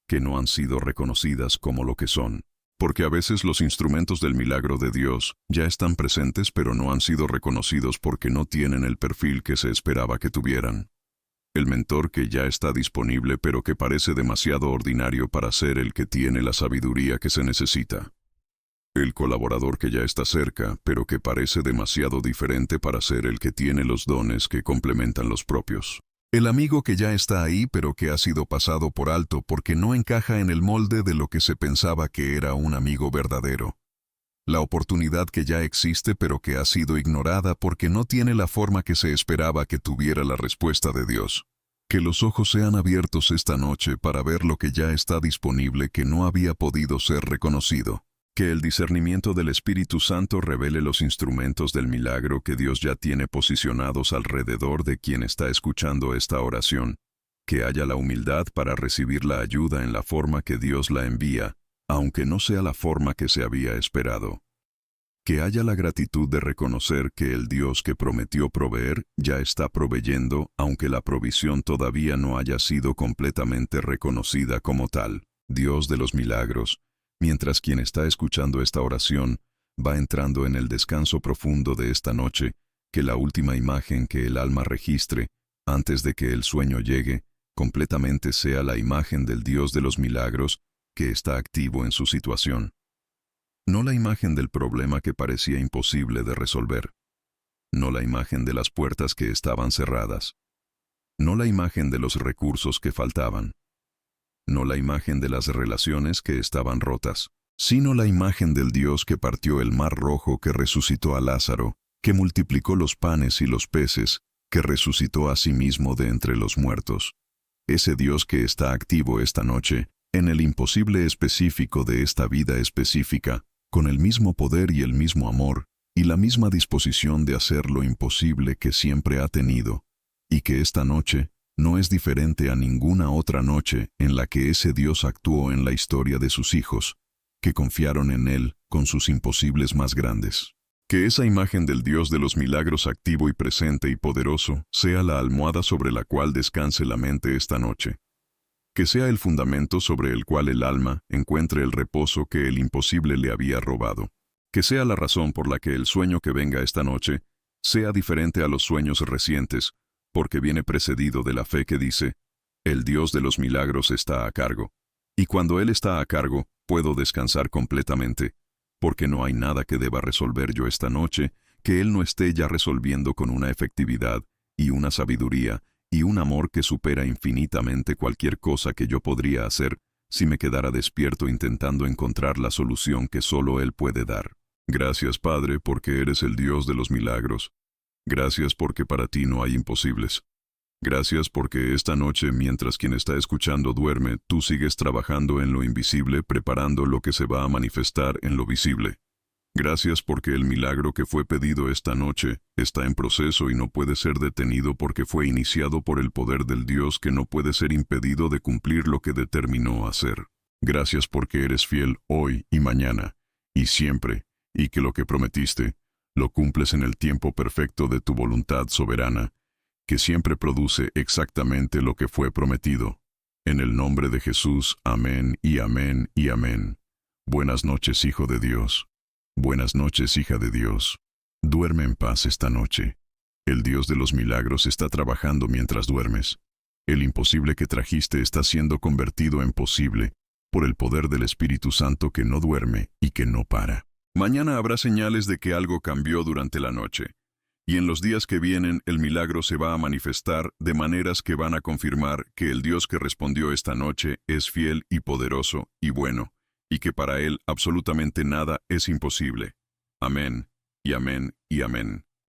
que no han sido reconocidas como lo que son, porque a veces los instrumentos del milagro de Dios ya están presentes pero no han sido reconocidos porque no tienen el perfil que se esperaba que tuvieran. El mentor que ya está disponible pero que parece demasiado ordinario para ser el que tiene la sabiduría que se necesita. El colaborador que ya está cerca pero que parece demasiado diferente para ser el que tiene los dones que complementan los propios. El amigo que ya está ahí pero que ha sido pasado por alto porque no encaja en el molde de lo que se pensaba que era un amigo verdadero. La oportunidad que ya existe pero que ha sido ignorada porque no tiene la forma que se esperaba que tuviera la respuesta de Dios. Que los ojos sean abiertos esta noche para ver lo que ya está disponible que no había podido ser reconocido. Que el discernimiento del Espíritu Santo revele los instrumentos del milagro que Dios ya tiene posicionados alrededor de quien está escuchando esta oración. Que haya la humildad para recibir la ayuda en la forma que Dios la envía, aunque no sea la forma que se había esperado. Que haya la gratitud de reconocer que el Dios que prometió proveer ya está proveyendo, aunque la provisión todavía no haya sido completamente reconocida como tal. Dios de los milagros, mientras quien está escuchando esta oración va entrando en el descanso profundo de esta noche, que la última imagen que el alma registre, antes de que el sueño llegue, completamente sea la imagen del Dios de los milagros que está activo en su situación. No la imagen del problema que parecía imposible de resolver. No la imagen de las puertas que estaban cerradas. No la imagen de los recursos que faltaban. No la imagen de las relaciones que estaban rotas, sino la imagen del Dios que partió el mar rojo, que resucitó a Lázaro, que multiplicó los panes y los peces, que resucitó a sí mismo de entre los muertos. Ese Dios que está activo esta noche, en el imposible específico de esta vida específica, con el mismo poder y el mismo amor, y la misma disposición de hacer lo imposible que siempre ha tenido, y que esta noche no es diferente a ninguna otra noche en la que ese Dios actuó en la historia de sus hijos, que confiaron en Él con sus imposibles más grandes. Que esa imagen del Dios de los milagros activo y presente y poderoso sea la almohada sobre la cual descanse la mente esta noche. Que sea el fundamento sobre el cual el alma encuentre el reposo que el imposible le había robado. Que sea la razón por la que el sueño que venga esta noche sea diferente a los sueños recientes, porque viene precedido de la fe que dice, el Dios de los milagros está a cargo. Y cuando Él está a cargo, puedo descansar completamente, porque no hay nada que deba resolver yo esta noche que Él no esté ya resolviendo con una efectividad y una sabiduría y un amor que supera infinitamente cualquier cosa que yo podría hacer si me quedara despierto intentando encontrar la solución que solo Él puede dar. Gracias, Padre, porque eres el Dios de los milagros. Gracias porque para ti no hay imposibles. Gracias porque esta noche, mientras quien está escuchando duerme, tú sigues trabajando en lo invisible, preparando lo que se va a manifestar en lo visible. Gracias porque el milagro que fue pedido esta noche está en proceso y no puede ser detenido porque fue iniciado por el poder del Dios que no puede ser impedido de cumplir lo que determinó hacer. Gracias porque eres fiel hoy y mañana, y siempre, y que lo que prometiste, lo cumples en el tiempo perfecto de tu voluntad soberana, que siempre produce exactamente lo que fue prometido. En el nombre de Jesús, amén y amén y amén. Buenas noches, Hijo de Dios. Buenas noches, hija de Dios. Duerme en paz esta noche. El Dios de los milagros está trabajando mientras duermes. El imposible que trajiste está siendo convertido en posible por el poder del Espíritu Santo que no duerme y que no para. Mañana habrá señales de que algo cambió durante la noche. Y en los días que vienen el milagro se va a manifestar de maneras que van a confirmar que el Dios que respondió esta noche es fiel y poderoso y bueno, y que para Él absolutamente nada es imposible. Amén, y amén, y amén.